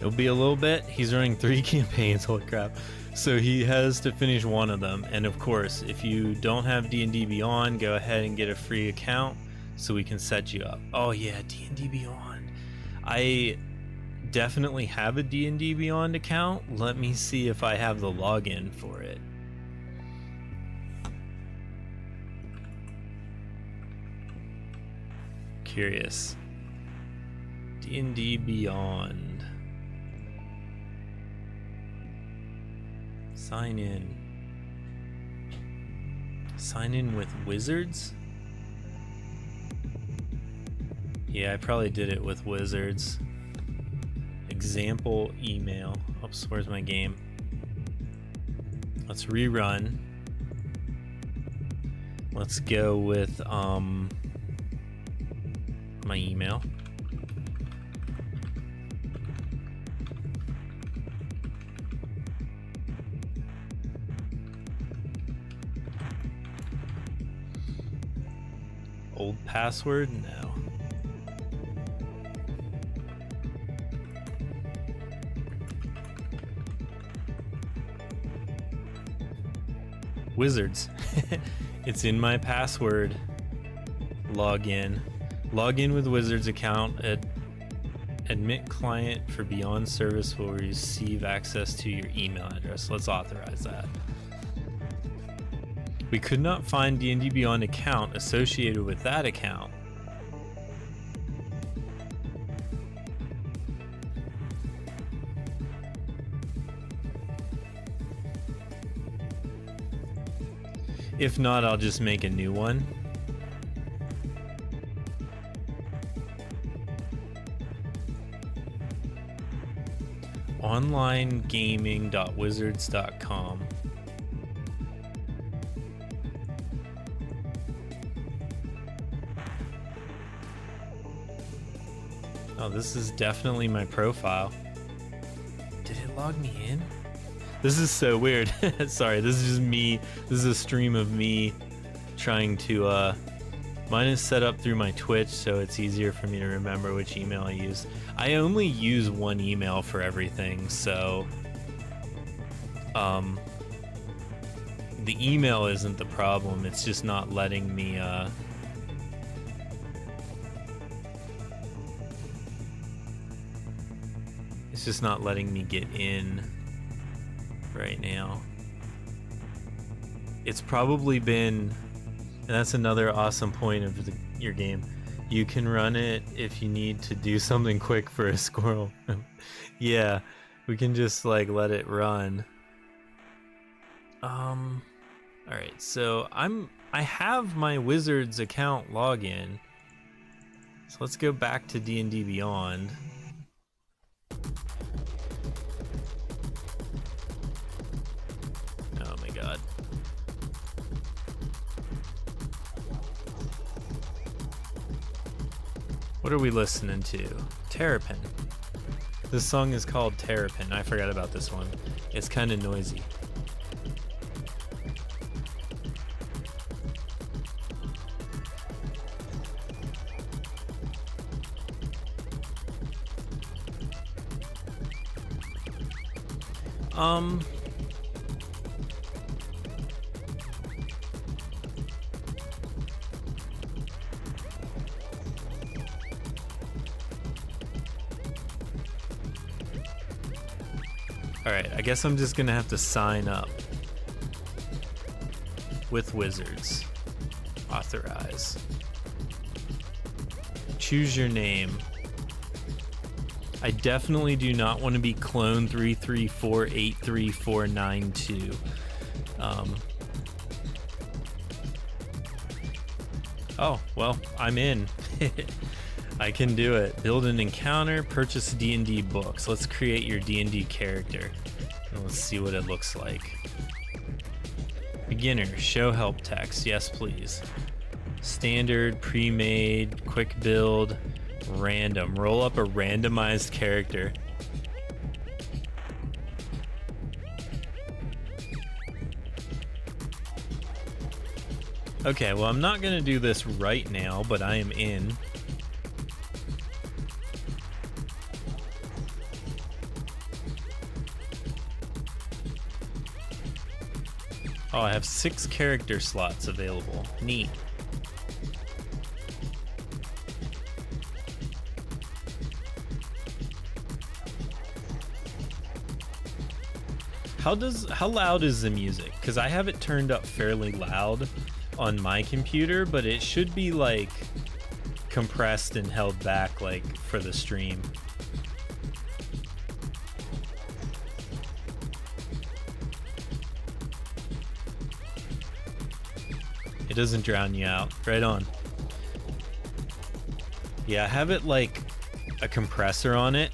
It'll be a little bit. He's running 3 campaigns, holy crap. So he has to finish one of them. And of course, if you don't have D&D Beyond, go ahead and get a free account so we can set you up. Oh yeah, D&D Beyond. I definitely have a D&D Beyond account. Let me see if I have the login for it. Curious. D&D Beyond. Sign in. Sign in with Wizards? Yeah, I probably did it with Wizards. Example email. Oops, where's my game? Let's rerun. Let's go with my email. Old password? No. Wizards. It's in my password. Login. Login with Wizards account. Admit client for Beyond service will receive access to your email address. Let's authorize that. We could not find D&D Beyond account associated with that account. If not, I'll just make a new one. onlinegaming.wizards.com. Oh, this is definitely my profile. Did it log me in? This is so weird. Sorry, this is just me. This is a stream of me trying to, mine is set up through my Twitch, so it's easier for me to remember which email I use. I only use one email for everything, so, the email isn't the problem. It's just not letting me, it's just not letting me get in right now. It's probably been, and that's another awesome point of your game. You can run it if you need to do something quick for a squirrel. Yeah, we can just like let it run. All right, so I have my Wizards account login. So let's go back to D&D Beyond. Oh my god. What are we listening to? Terrapin. This song is called Terrapin. I forgot about this one. It's kind of noisy. Alright, I guess I'm just gonna have to sign up with Wizards. Authorize. Choose your name. I definitely do not want to be clone 3348342. Oh, well, I'm in. I can do it. Build an encounter, purchase D&D books. Let's create your D&D character. And let's see what it looks like. Beginner, show help text. Yes, please. Standard, pre-made, quick build, random. Roll up a randomized character. Okay, well, I'm not going to do this right now, but I am in. Oh, I have 6 character slots available. Neat. How loud is the music? Because I have it turned up fairly loud on my computer, but it should be like compressed and held back like for the stream. It doesn't drown you out. Right on. Yeah, I have it like a compressor on it.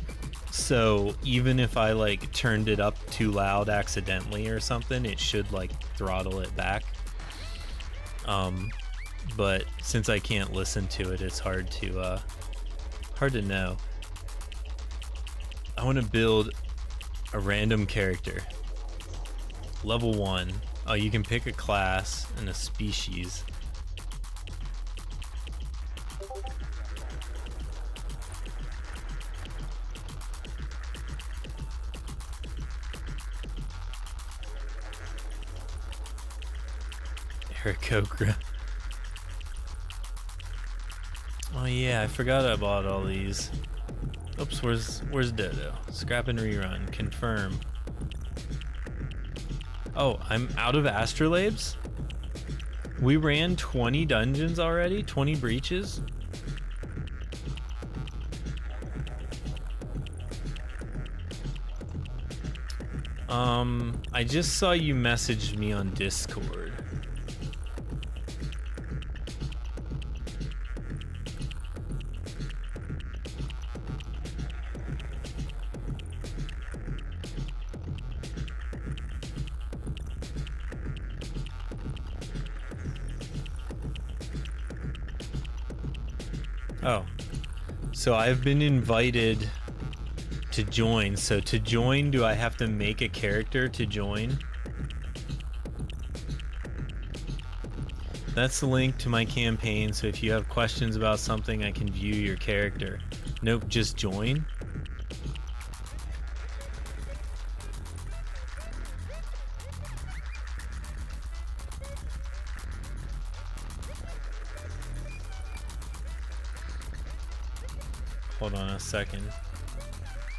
So even if I like turned it up too loud accidentally or something, it should like throttle it back. But since I can't listen to it, it's hard to know. I want to build a random character. Level 1. Oh, you can pick a class and a species. Aarakocra. Oh yeah, I forgot I bought all these. Oops, where's DotO? Scrap and rerun. Confirm. Oh, I'm out of astrolabes? We ran 20 dungeons already? 20 breaches? I just saw you messaged me on Discord. Oh, so I've been invited to join. So to join, do I have to make a character to join? That's the link to my campaign, so if you have questions about something, I can view your character. Nope, just join. Hold on a second.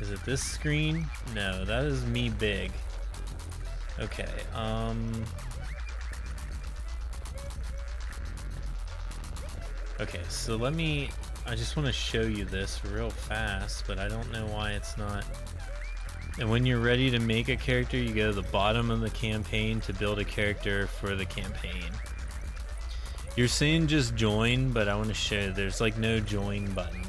Is it this screen? No, that is me big. Okay, okay, so I just want to show you this real fast, but I don't know why it's not. And when you're ready to make a character, you go to the bottom of the campaign to build a character for the campaign. You're saying just join, but I want to show you there's like no join button.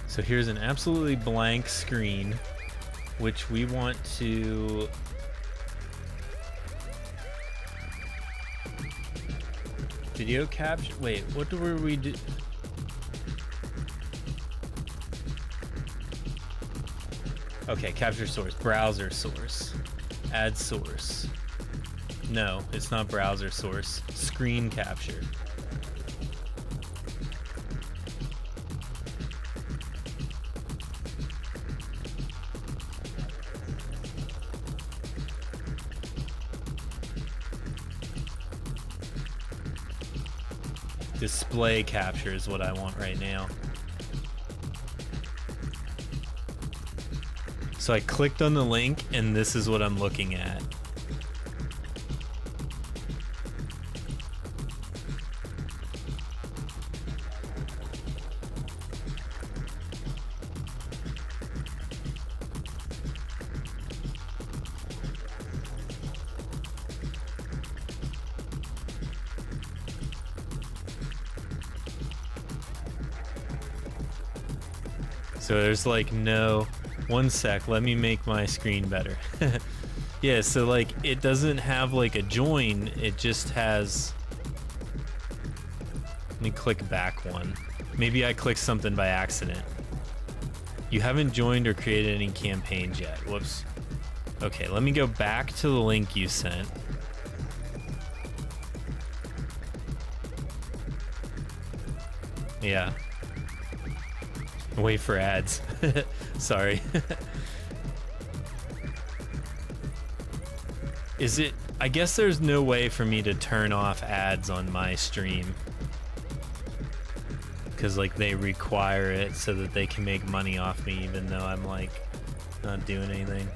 So here's an absolutely blank screen, which we want to video capture. Wait, what were we do? Okay, capture source, browser source, add source. No, it's not browser source, screen capture. Display capture is what I want right now. So I clicked on the link and this is what I'm looking at. So there's like no, one sec, let me make my screen better. Yeah, so like it doesn't have like a join, it just has, let me click back one. Maybe I clicked something by accident. You haven't joined or created any campaigns yet, whoops. Okay, let me go back to the link you sent. Yeah. Wait for ads. Sorry. Is it... I guess there's no way for me to turn off ads on my stream. Because, like, they require it so that they can make money off me even though I'm, like, not doing anything.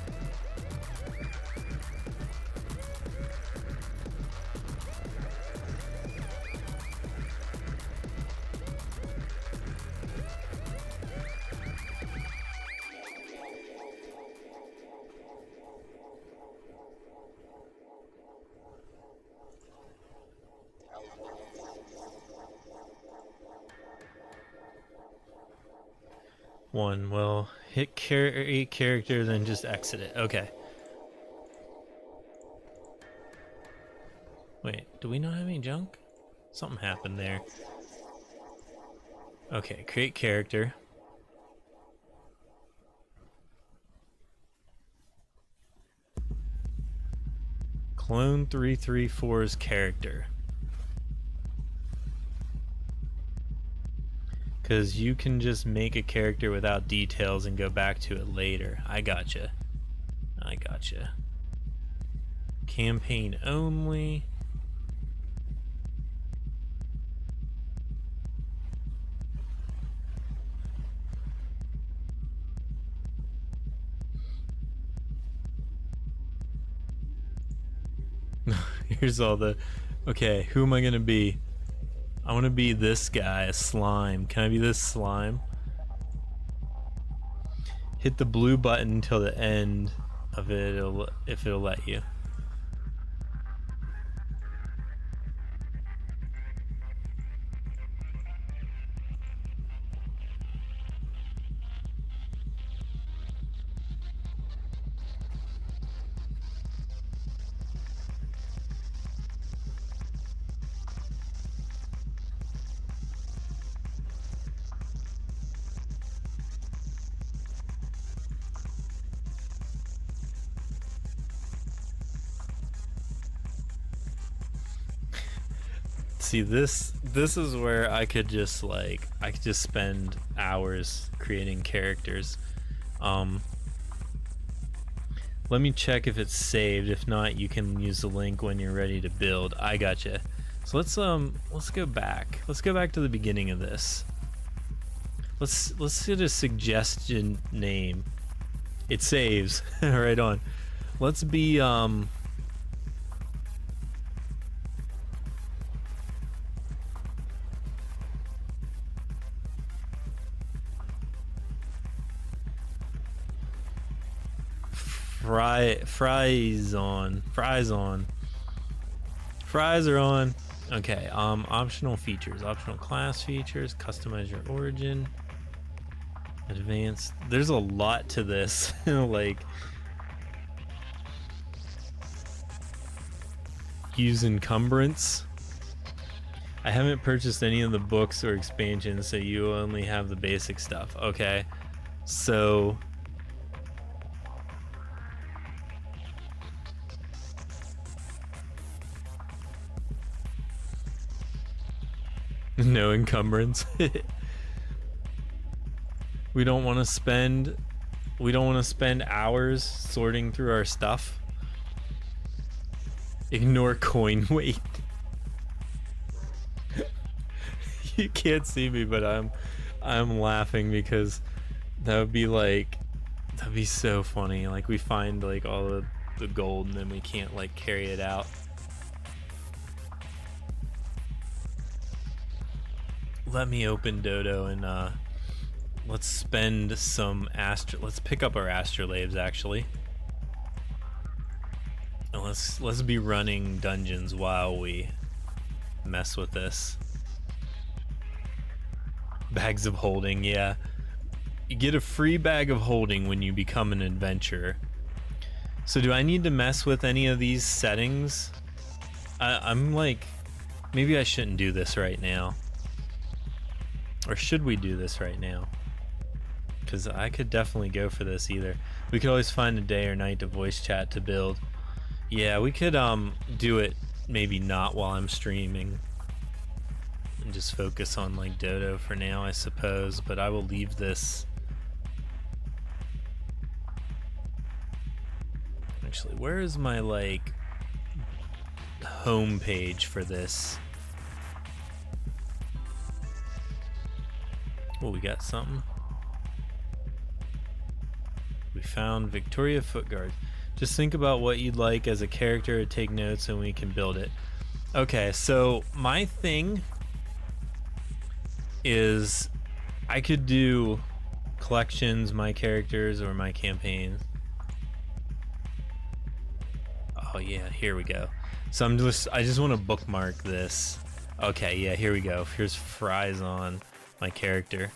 One, well, hit carry character, then just exit it. Okay. Wait, do we not have any junk? Something happened there. Okay, create character. Clone 334's character. Because you can just make a character without details and go back to it later. I gotcha. I gotcha. Campaign only. Here's all the... Okay, who am I gonna be? I want to be this guy, a slime. Can I be this slime? Hit the blue button until the end of it, if it'll let you. See, this is where I could just spend hours creating characters. Let me check if it's saved. If not, you can use the link when you're ready to build. I gotcha. So let's go back. Let's go back to the beginning of this. Let's get a suggestion name. It saves. Right on. Let's be Fries are on. Okay, optional features, optional class features, customize your origin, advanced. There's a lot to this. Like, use encumbrance. I haven't purchased any of the books or expansions, so you only have the basic stuff. Okay, so no encumbrance. We don't want to spend hours sorting through our stuff. Ignore coin weight. You can't see me, but I'm laughing because that'd be so funny. Like, we find like all the gold and then we can't like carry it out. Let me open DotO and let's spend some let's pick up our astrolabes actually. And let's be running dungeons while we mess with this. Bags of holding, yeah. You get a free bag of holding when you become an adventurer. So do I need to mess with any of these settings? I'm like, maybe I shouldn't do this right now. Or should we do this right now? Because I could definitely go for this either. We could always find a day or night to voice chat to build. Yeah, we could do it maybe not while I'm streaming. and just focus on like DotO for now, I suppose, but I will leave this. Actually, where is my like home page for this? Oh, we got something. We found Victoria foot guards. Just think about what you'd like as a character, take notes, and we can build it. Okay, so my thing is I could do collections, my characters, or my campaigns. Oh yeah, here we go. So I just want to bookmark this. Okay, yeah, here we go. Here's fries on my character.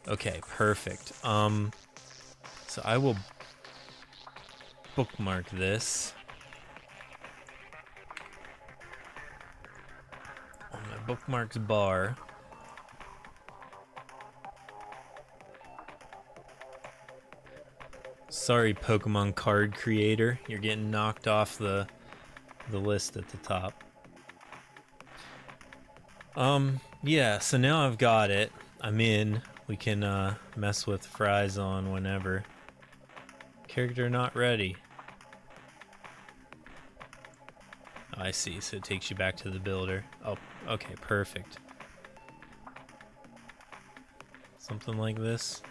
Okay, perfect. So I will bookmark this on my bookmarks bar. Sorry, Pokemon card creator, you're getting knocked off the list at the top. Yeah, so now I've got it. I'm in. We can mess with fries on whenever. Character not ready. Oh, I see, so it takes you back to the builder. Oh, okay, perfect. Something like this.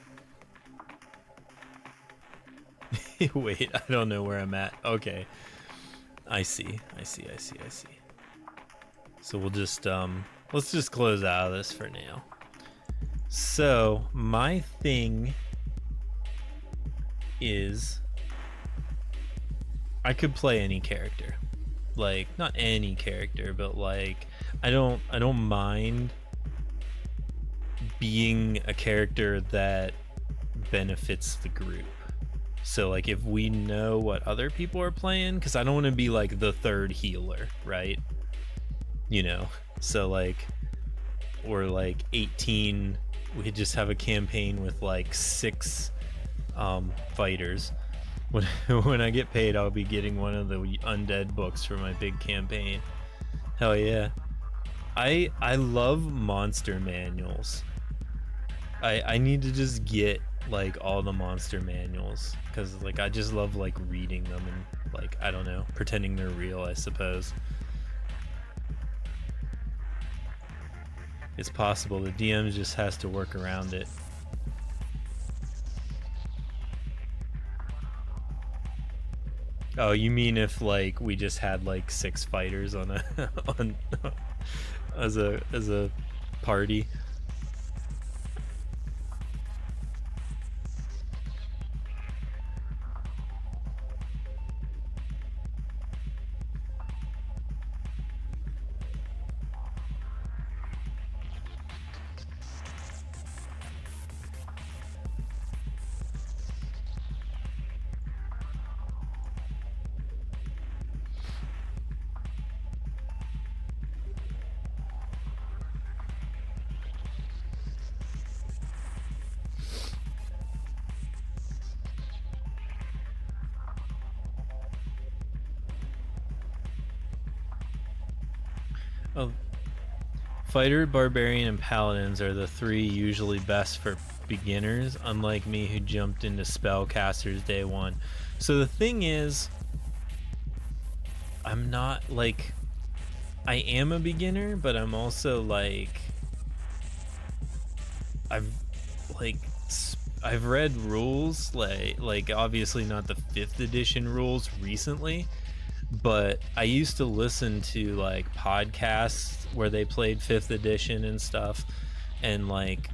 Wait, I don't know where I'm at. Okay. I see. So we'll just, let's just close out of this for now. So, my thing is I could play any character. Like, not any character, but like, I don't mind being a character that benefits the group. So like if we know what other people are playing, because I don't want to be like the third healer, right? You know, so like, or like 18, we could just have a campaign with like 6 fighters. When I get paid, I'll be getting one of the undead books for my big campaign. Hell yeah. I love monster manuals. I need to just get like all the monster manuals, because like I just love like reading them and like, I don't know, pretending they're real, I suppose. It's possible the DM just has to work around it. Oh, you mean if like we just had like 6 fighters on a as a party? Oh, fighter, barbarian, and paladins are the 3 usually best for beginners, unlike me who jumped into spellcasters day 1. So the thing is, I'm not like, I am a beginner, but I'm also like, I've read rules, like obviously not the 5th edition rules recently, but I used to listen to like podcasts where they played 5th edition and stuff, and like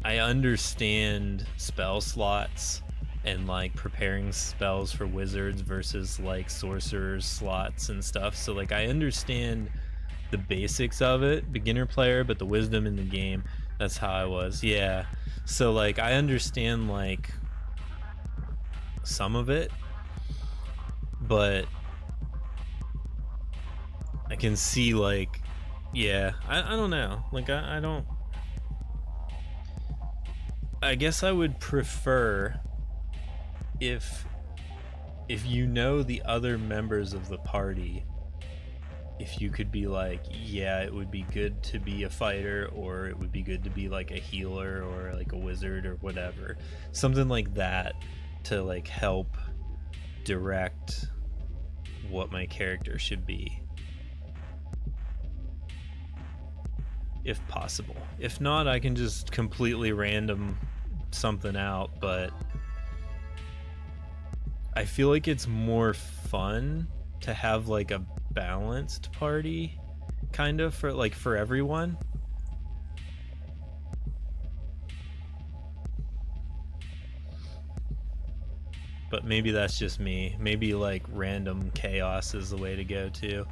I understand spell slots and like preparing spells for wizards versus like sorcerers slots and stuff. So like I understand the basics of it, beginner player, but the wisdom in the game, that's how I was. Yeah. So like I understand like some of it, but I can see like, yeah, I don't know. Like I don't, I guess I would prefer if you know the other members of the party if you could be like, yeah, it would be good to be a fighter, or it would be good to be like a healer or like a wizard or whatever, something like that, to like help direct what my character should be, if possible. If not, I can just completely random something out, but I feel like it's more fun to have like a balanced party, kind of, for everyone. But maybe that's just me. Maybe like random chaos is the way to go too.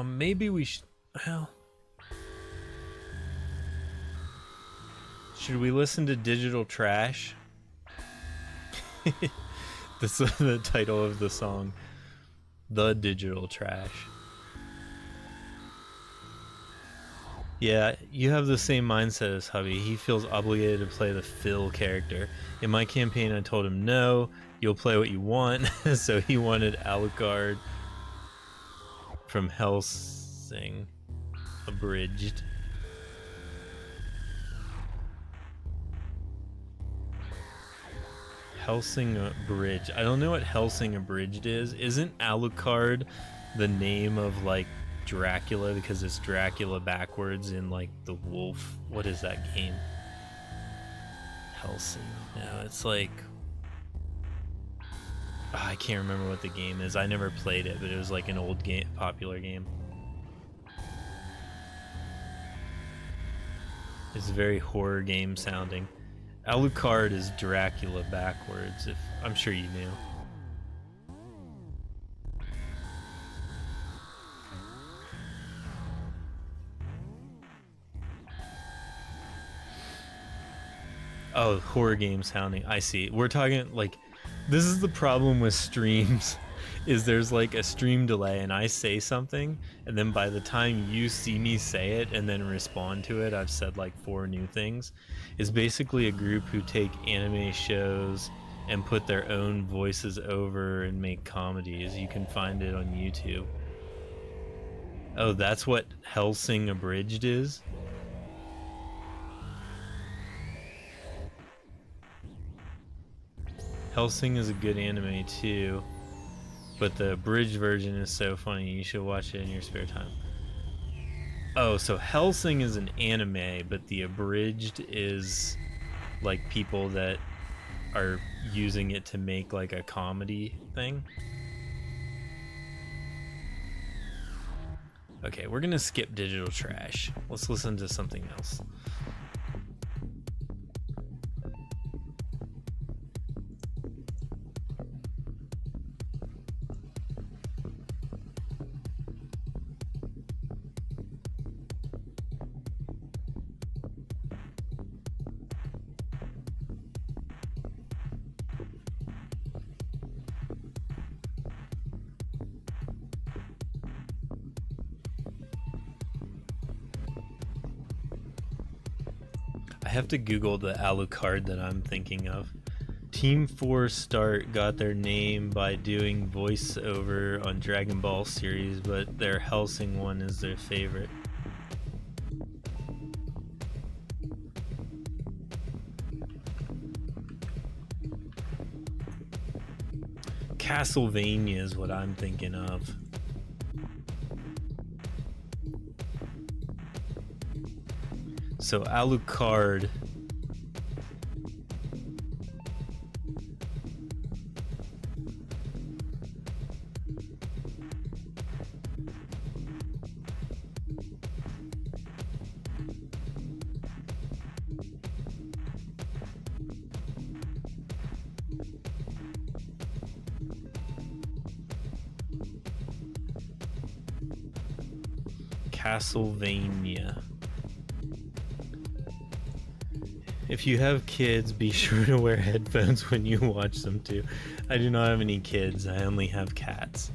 Maybe we should. Well, should we listen to Digital Trash? This is the title of the song. The Digital Trash. Yeah, you have the same mindset as Hubby. He feels obligated to play the Phil character. In my campaign, I told him, no, you'll play what you want. So he wanted Alucard from Hellsing Abridged. Hellsing Abridged. I don't know what Hellsing Abridged is. Isn't Alucard the name of like Dracula, because it's Dracula backwards in like the Wolf? What is that game? Hellsing. No, it's like, I can't remember what the game is. I never played it, but it was like an old game, popular game. It's very horror game sounding. Alucard is Dracula backwards, if I'm sure you knew. Oh, horror game sounding. I see. We're talking like, this is the problem with streams, is there's like a stream delay and I say something, and then by the time you see me say it and then respond to it, I've said like 4 new things. It's basically a group who take anime shows and put their own voices over and make comedies. You can find it on YouTube. Oh, that's what Hellsing Abridged is? Hellsing is a good anime too, but the abridged version is so funny, you should watch it in your spare time. Oh, so Hellsing is an anime, but the abridged is like people that are using it to make like a comedy thing. Okay, we're gonna skip Digital Trash. Let's listen to something else. I have to Google the Alucard that I'm thinking of. Team 4 Start got their name by doing voiceover on Dragon Ball series, but their Hellsing one is their favorite. Castlevania is what I'm thinking of. So Alucard Castlevania. If you have kids, be sure to wear headphones when you watch them too. I do not have any kids, I only have cats.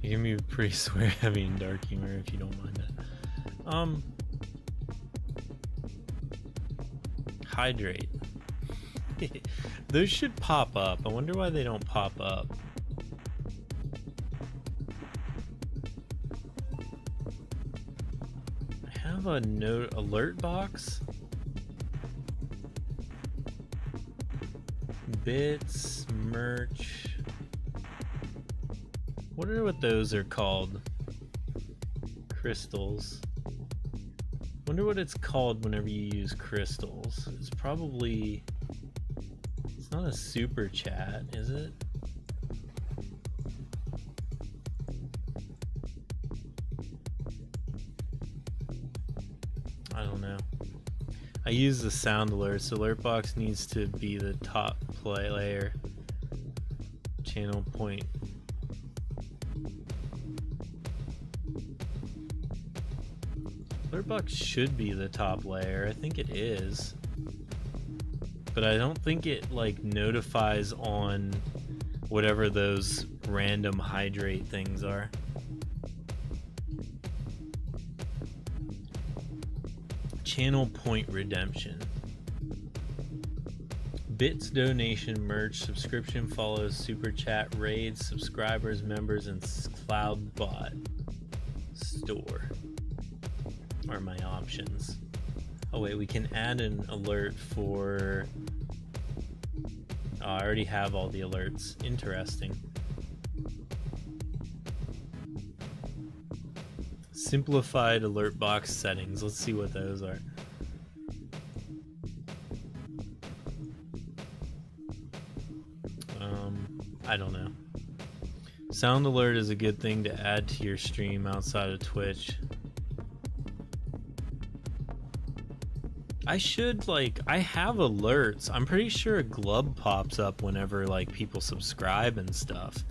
You can be pretty swear heavy in dark humor if you don't mind that. Hydrate. Those should pop up. I wonder why they don't pop up. I have a note alert box. Bits, merch. Wonder what those are called. Crystals. Wonder what it's called whenever you use crystals. It's probably... It's not a super chat, is it? I don't know. I use the sound alerts. Alert box needs to be the top play layer. Channel point. Alert box should be the top layer. I think it is. But I don't think it like notifies on whatever those random hydrate things are. Channel point redemption. Bits, donation, merch, subscription, follows, super chat, raids, subscribers, members, and cloud bot store are my options. Oh wait, we can add an alert for... Oh, I already have all the alerts. Interesting. Simplified alert box settings. Let's see what those are. I don't know. Sound alert is a good thing to add to your stream outside of Twitch. I should, like, I have alerts. I'm pretty sure a glub pops up whenever, like, people subscribe and stuff.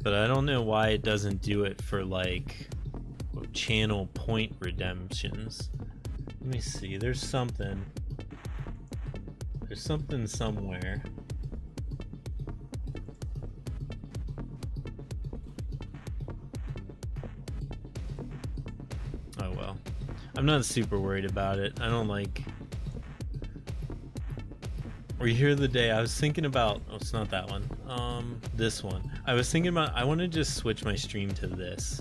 But I don't know why it doesn't do it for, like, channel point redemptions. Let me see. There's something. There's something somewhere. Oh well. I'm not super worried about it. I don't like... Were you here the day I was thinking about... Oh, it's not that one. This one. I was thinking about... I want to just switch my stream to this.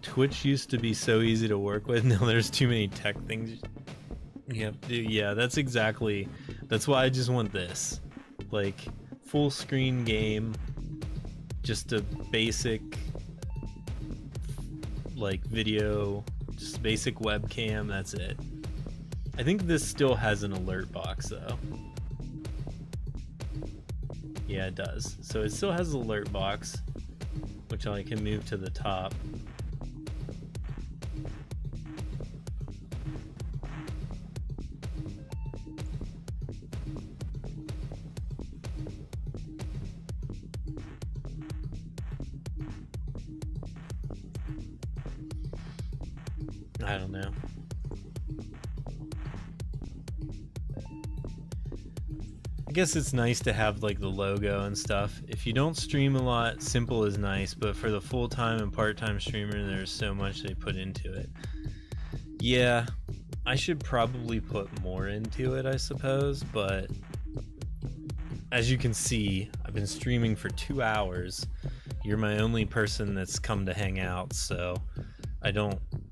Twitch used to be so easy to work with. Now there's too many tech things you have to do. Yeah, that's exactly... That's why I just want this. Like, full screen game. Just a basic... like, video... Just basic webcam, that's it. I think this still has an alert box though. Yeah, it does. So it still has an alert box, which I can move to the top. I don't know. I guess it's nice to have like the logo and stuff. If you don't stream a lot, simple is nice, but for the full-time and part-time streamer, there's so much they put into it. Yeah, I should probably put more into it, I suppose, but as you can see, I've been streaming for 2 hours. You're my only person that's come to hang out, so I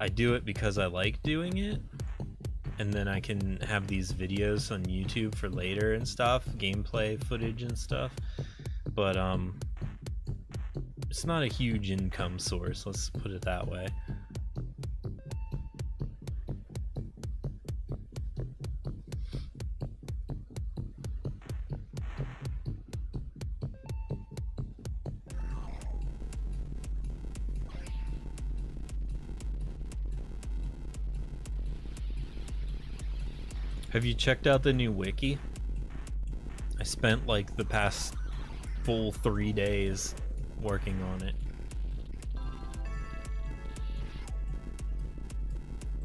do it because I like doing it, and then I can have these videos on YouTube for later and stuff, gameplay footage and stuff, but it's not a huge income source, let's put it that way. Have you checked out the new wiki? I spent like the past full 3 days working on it.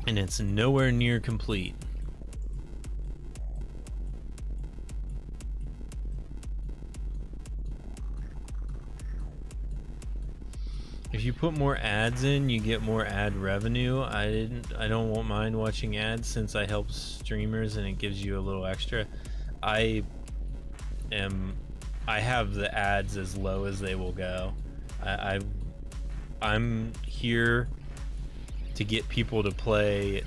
And it's nowhere near complete. If you put more ads in, you get more ad revenue. I don't mind watching ads since I help streamers and it gives you a little extra. I have the ads as low as they will go. I'm here to get people to play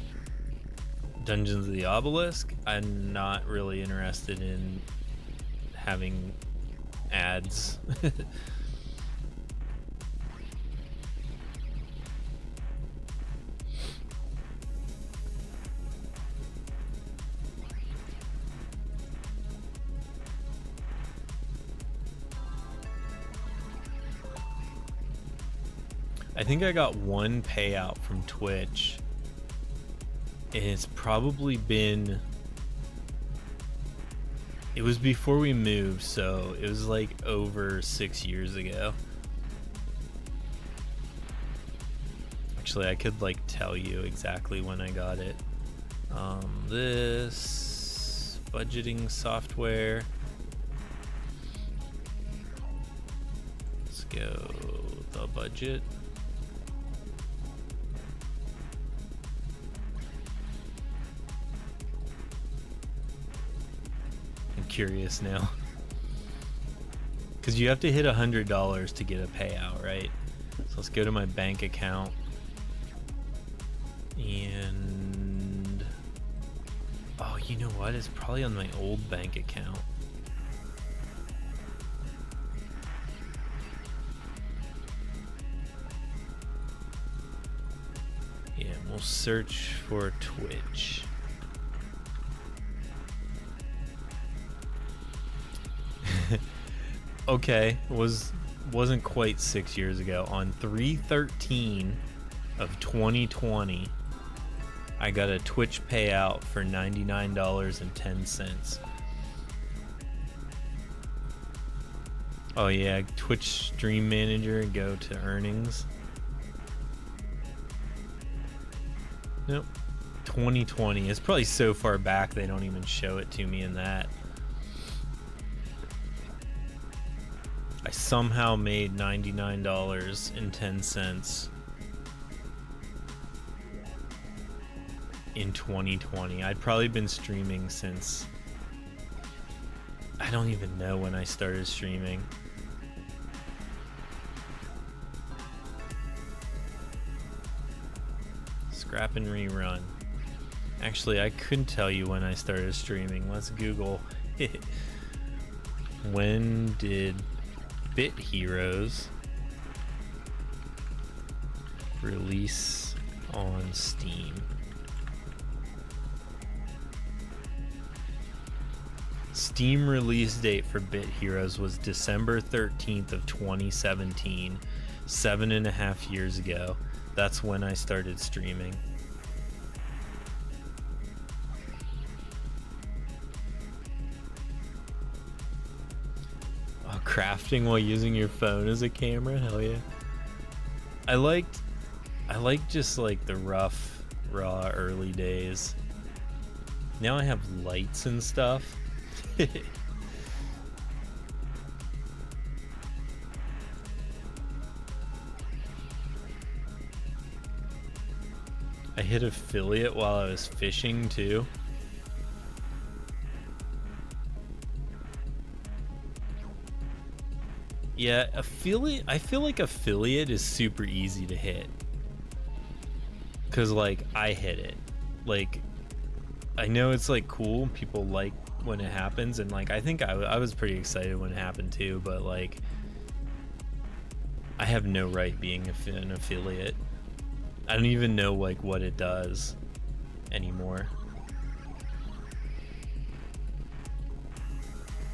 Dungeons of the Obelisk. I'm not really interested in having ads. I think I got one payout from Twitch, and it's probably been, it was before we moved, so it was like over 6 years ago. Actually, I could like tell you exactly when I got it. This budgeting software. Let's go the budget. Curious now, because you have to hit $100 to get a payout, right? So let's go to my bank account, and oh, you know what? It's probably on my old bank account. Yeah, we'll search for Twitch. Okay, wasn't quite 6 years ago. On 3/13 of 2020, I got a Twitch payout for $99.10. Oh yeah, Twitch Stream Manager, go to earnings. Nope, 2020. It's probably so far back they don't even show it to me in that. I somehow made $99.10 in 2020. I'd probably been streaming since, I don't even know when I started streaming. Scrap and rerun. Actually, I couldn't tell you when I started streaming. Let's Google. When did Bit Heroes release on Steam? Steam release date for Bit Heroes was December 13th of 2017, 7.5 years ago. That's when I started streaming. Crafting while using your phone as a camera, hell yeah. I liked just like the rough, raw early days. Now I have lights and stuff. I hit affiliate while I was fishing too. Yeah, affiliate, I feel like affiliate is super easy to hit. Cause like I hit it. Like I know it's like cool, people like when it happens, and like I think I was pretty excited when it happened too, but like I have no right being an affiliate. I don't even know like what it does anymore.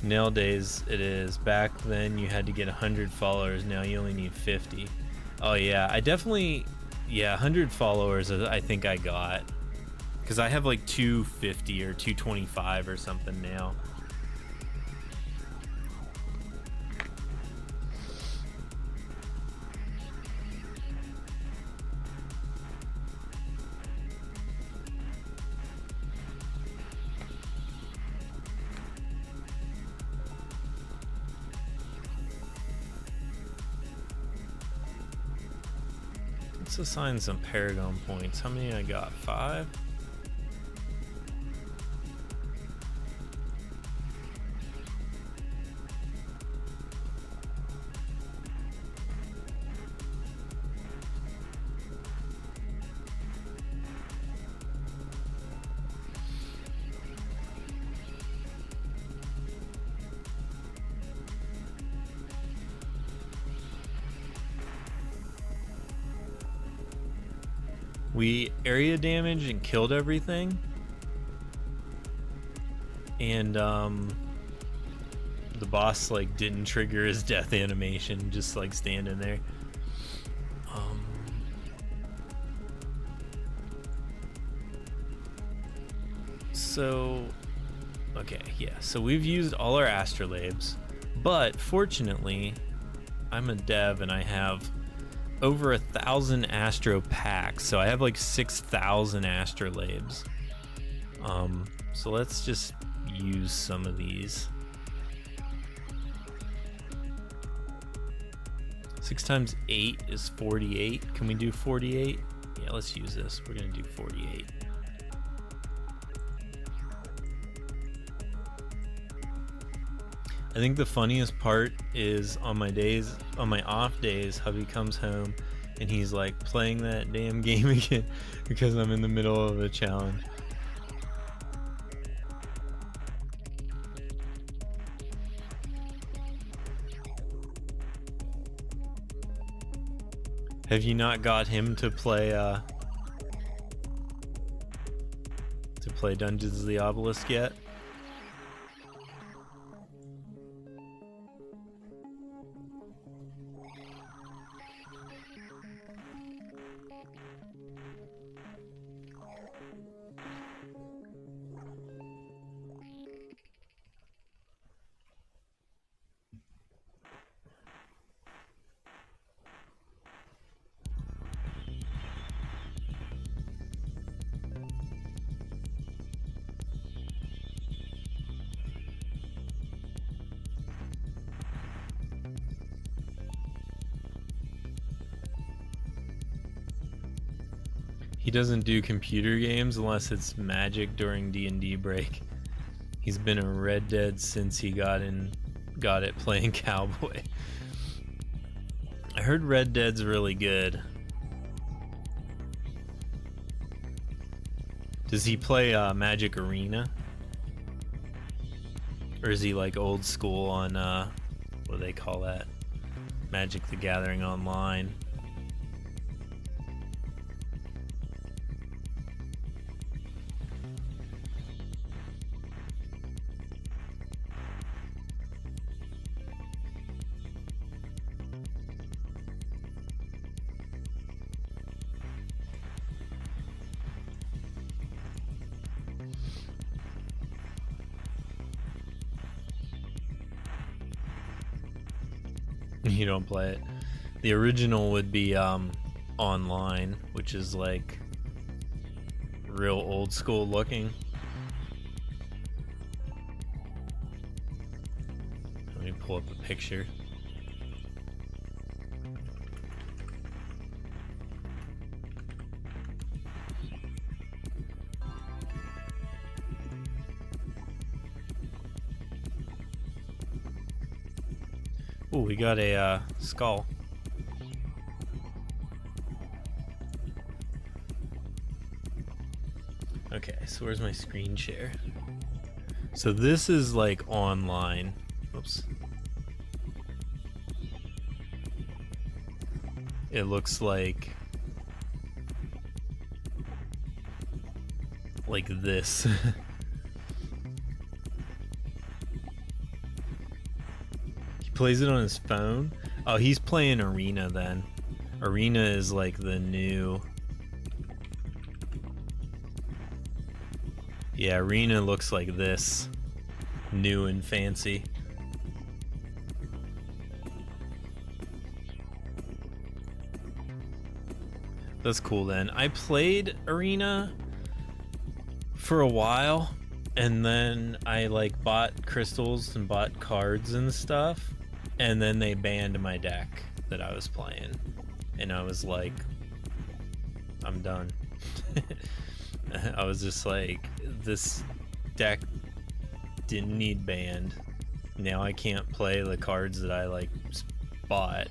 Nowadays it is. Back then you had to get 100 followers, now you only need 50. Oh yeah, I definitely, yeah, 100 followers I think I got. Because I have like 250 or 225 or something now. let's assign some Paragon points. How many I got? 5? We area damaged and killed everything, and the boss like didn't trigger his death animation, just like standing there. So okay, yeah, so we've used all our astrolabes, but fortunately I'm a dev and I have over 1,000 astro packs, so I have like 6,000 astrolabes. So let's just use some of these. 6 times 8 is 48. Can we do 48? Yeah, let's use this. We're gonna do 48. I think the funniest part is on my off days, hubby comes home and he's like playing that damn game again because I'm in the middle of a challenge. Have you not got him to play Dungeons of the Obelisk yet? He doesn't do computer games unless it's Magic during D&D break. He's been a Red Dead since he got it playing Cowboy. I heard Red Dead's really good. Does he play Magic Arena? Or is he like old school on what do they call that? Magic the Gathering Online? You don't play it. The original would be online, which is like real old school looking. Let me pull up a picture. Oh, we got a skull. Okay, so where's my screen share? So this is like online. Oops. It looks like this. Plays it on his phone. Oh, he's playing Arena then. Arena is like the new. Yeah, Arena looks like this. New and fancy. That's cool then. I played Arena for a while and then I like bought crystals and bought cards and stuff. And then they banned my deck that I was playing. And I was like, I'm done. I was just like, this deck didn't need banned. Now I can't play the cards that I like bought,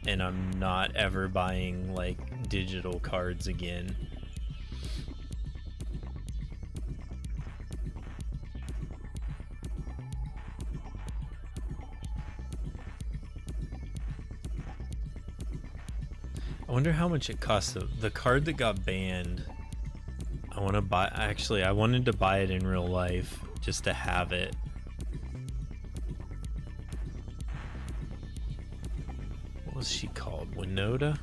and I'm not ever buying like digital cards again. I wonder how much it costs. The card that got banned, I want to buy. Actually, I wanted to buy it in real life just to have it. What was she called? Winota?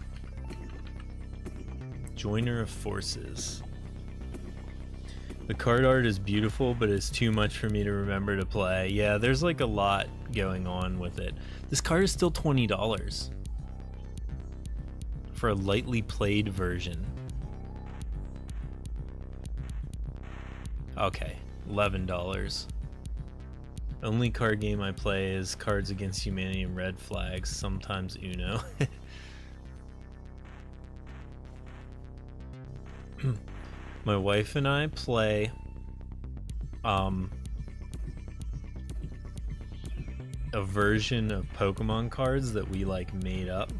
Joiner of Forces. The card art is beautiful, but it's too much for me to remember to play. Yeah, there's like a lot going on with it. This card is still $20 for a lightly played version. Okay, $11. Only card game I play is Cards Against Humanity and Red Flags, sometimes Uno. My wife and I play a version of Pokemon cards that we like made up.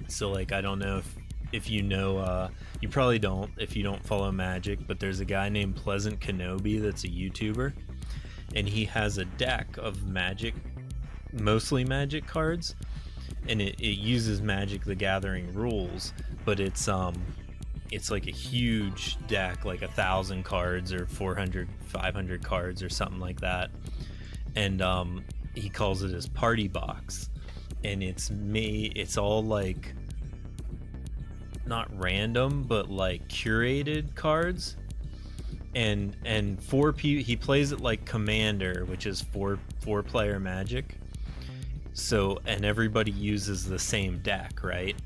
So like, I don't know if you know, you probably don't if you don't follow Magic, but there's a guy named Pleasant Kenobi that's a YouTuber, and he has a deck of Magic, mostly Magic cards, and it uses Magic the Gathering rules, but it's like a huge deck, like 1,000 cards or 400, 500 cards or something like that, and he calls it his party box, and it's all like not random but like curated cards, and he plays it like Commander, which is four player Magic, so, and everybody uses the same deck, right?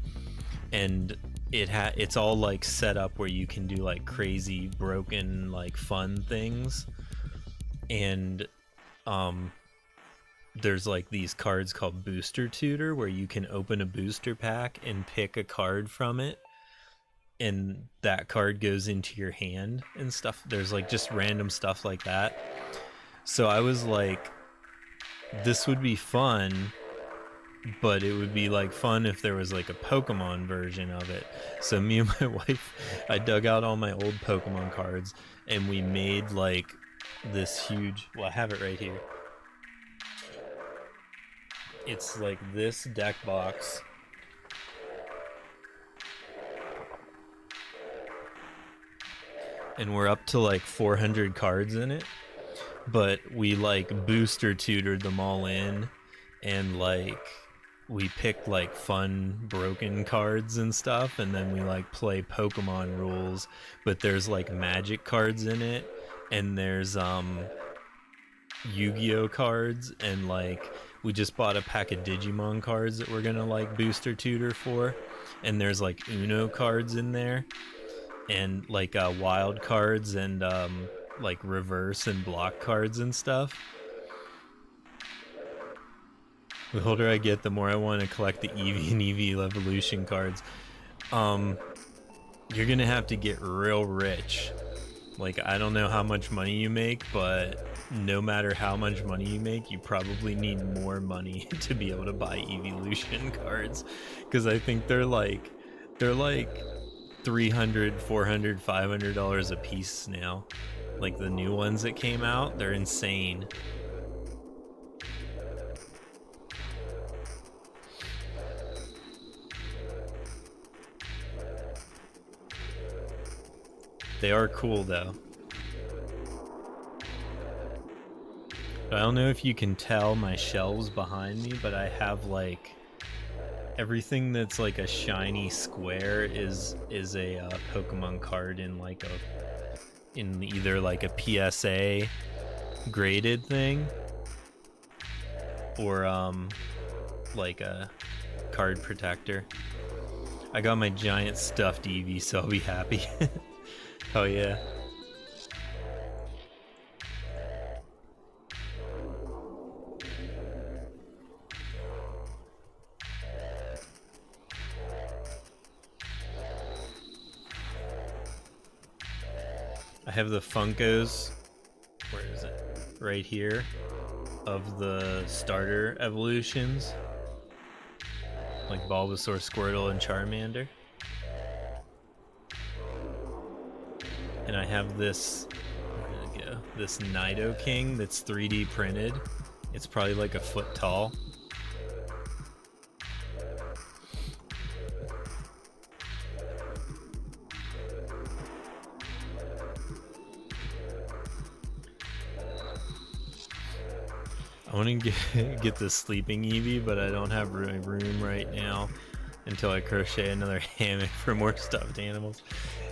And it's all like set up where you can do like crazy broken like fun things, and there's like these cards called Booster Tutor where you can open a booster pack and pick a card from it, and that card goes into your hand and stuff. There's like just random stuff like that. So I was like, this would be fun, but it would be like fun if there was like a Pokemon version of it. So me and my wife, I dug out all my old Pokemon cards and we made like this huge, well, I have it right here. It's like this deck box. And we're up to like 400 cards in it, but we like booster tutored them all in, and like we picked like fun broken cards and stuff, and then we like play Pokemon rules, but there's like Magic cards in it, and there's Yu-Gi-Oh cards, and like we just bought a pack of Digimon cards that we're gonna like booster tutor for, and there's like Uno cards in there, and like wild cards, and like reverse and block cards and stuff. The older I get, the more I want to collect the Eevee and Eevee Evolution cards. You're gonna have to get real rich. Like, I don't know how much money you make, but no matter how much money you make, you probably need more money to be able to buy Evolution cards, because I think they're like $300, $400, $500 a piece now. Like the new ones that came out, they're insane. They are cool though. I don't know if you can tell my shelves behind me, but I have like everything that's like a shiny square is a Pokemon card in like in either like a PSA graded thing, or like a card protector. I got my giant stuffed Eevee, so I'll be happy. Oh yeah. I have the Funkos, where is it? Right here, of the starter evolutions, like Bulbasaur, Squirtle, and Charmander. And I have this, where did it go? This Nidoking that's 3D printed. It's probably like a foot tall. I want to get the sleeping Eevee, but I don't have room right now until I crochet another hammock for more stuffed animals.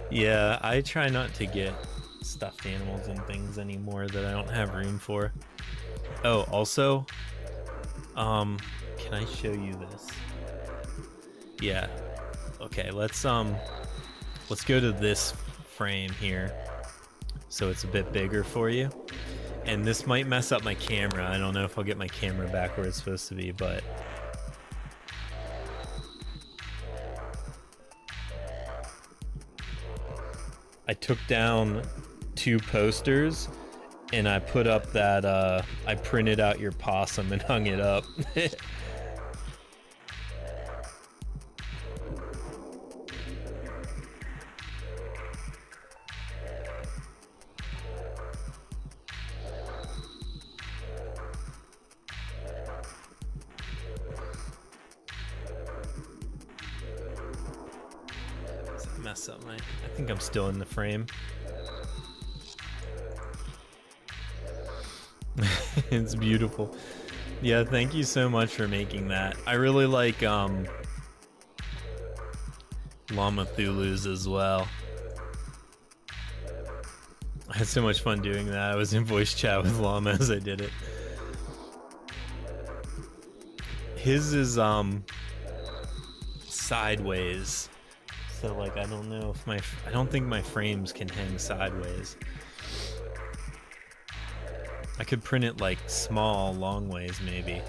Yeah, I try not to get stuffed animals and things anymore that I don't have room for. Oh, also, can I show you this? Yeah. Okay, let's go to this frame here so it's a bit bigger for you. And this might mess up my camera. I don't know if I'll get my camera back where it's supposed to be, but I took down 2 posters and I put up that I printed out your possum and hung it up. Mess up my, I think I'm still in the frame. It's beautiful. Yeah, thank you so much for making that. I really like Llama Thulus as well. I had so much fun doing that. I was in voice chat with Llama as I did it. His is sideways. So like I don't know if I don't think my frames can hang sideways. I could print it like small, long ways maybe.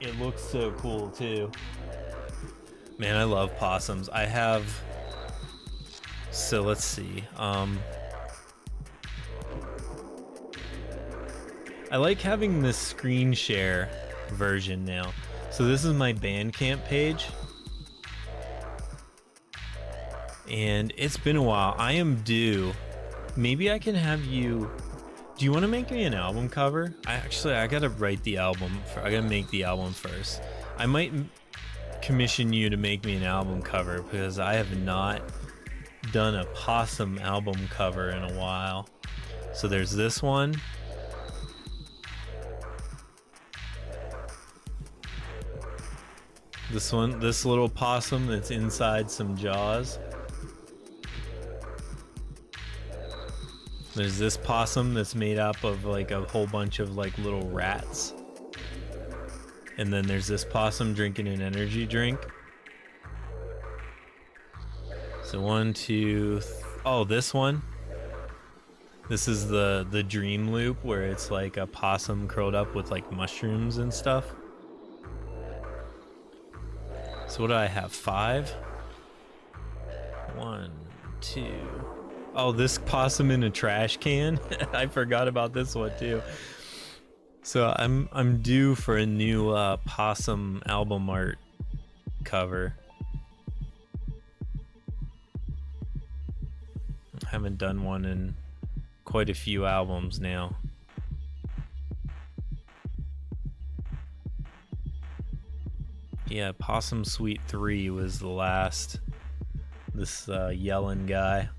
It looks so cool too. Man, I love possums. I have, so let's see. I like having this screen share version now. So this is my Bandcamp page. And it's been a while. I am due. Maybe I can have you, do you want to make me an album cover? I gotta write the album. I gotta make the album first. I might commission you to make me an album cover because I have not done a possum album cover in a while. So there's this one. This one, this little possum that's inside some jaws. There's this possum that's made up of like a whole bunch of like little rats. And then there's this possum drinking an energy drink. So 1, 2, oh, this one. This is the dream loop where it's like a possum curled up with like mushrooms and stuff. So what do I have? 5? 1, 2. Oh, this possum in a trash can. I forgot about this one too. So I'm due for a new possum album art cover. I haven't done one in quite a few albums now. Yeah, Possum Suite 3 was the last. This yelling guy.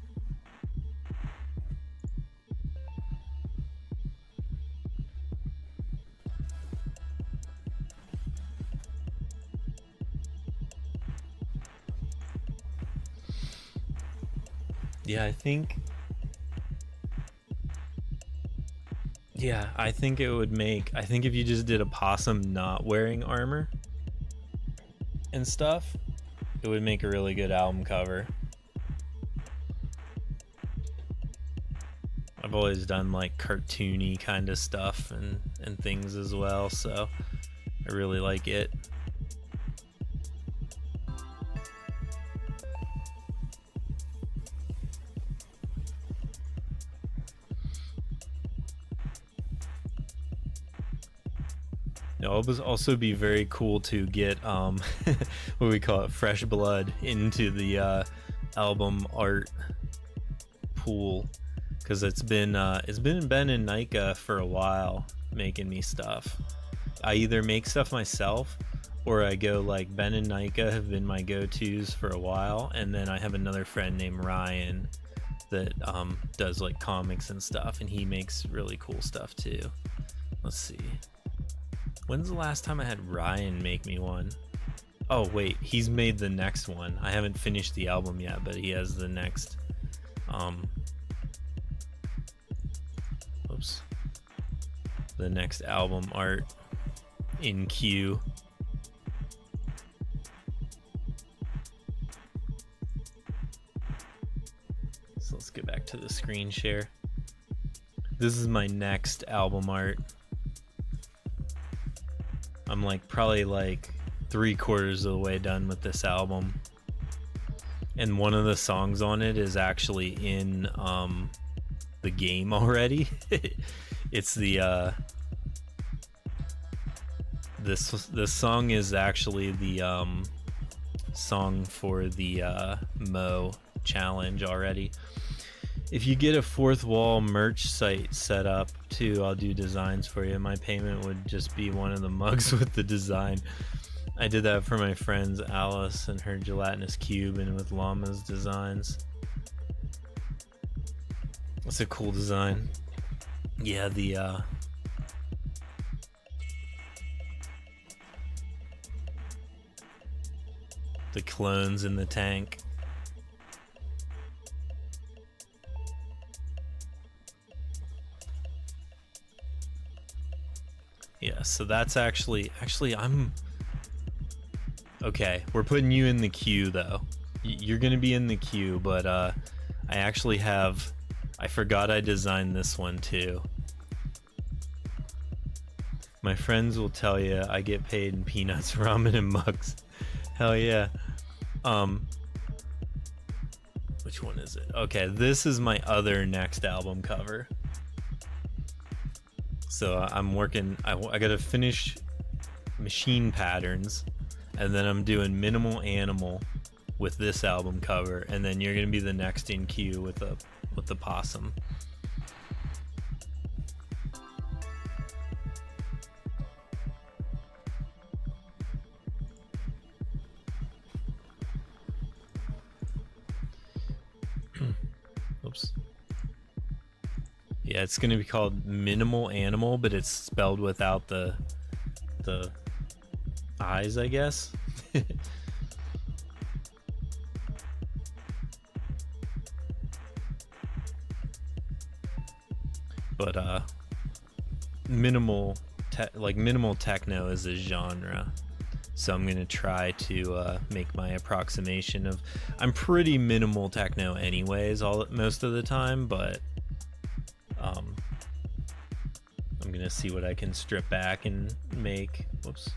Yeah, I think it would make, I think if you just did a possum not wearing armor and stuff, it would make a really good album cover. I've always done like cartoony kind of stuff and things as well, so I really like it. No, it would also be very cool to get what we call it, fresh blood into the album art pool, because it's been Ben and Nika for a while making me stuff. I either make stuff myself or I go like Ben and Nika have been my go-tos for a while, and then I have another friend named Ryan that does like comics and stuff, and he makes really cool stuff too. Let's see. When's the last time I had Ryan make me one? Oh wait, he's made the next one. I haven't finished the album yet, but he has the next the next album art in queue. So let's get back to the screen share. This is my next album art. I'm probably 3/4 of the way done with this album, and one of the songs on it is actually in the game already. It's the this song is actually the song for the Mo challenge already. If you get a Fourth Wall merch site set up too, I'll do designs for you. My payment would just be one of the mugs with the design. I did that for my friends Alice and her gelatinous cube, and with llamas designs. That's a cool design. Yeah, the clones in the tank. Yeah, so that's actually I'm okay. We're putting you in the queue though. You're gonna be in the queue, but I actually have. I forgot I designed this one too. My friends will tell you I get paid in peanuts, ramen, and mugs. Hell yeah. Which one is it? Okay, this is my other next album cover. So I'm working, I gotta finish Machine Patterns, and then I'm doing Minimal Animal with this album cover, and then you're gonna be the next in queue with the possum. Oops. Yeah, it's gonna be called Minimal Animal, but it's spelled without the eyes, I guess. But minimal techno is a genre, so I'm gonna try to make my approximation of. I'm pretty minimal techno anyways, most of the time, but I'm gonna see what I can strip back and make. Whoops.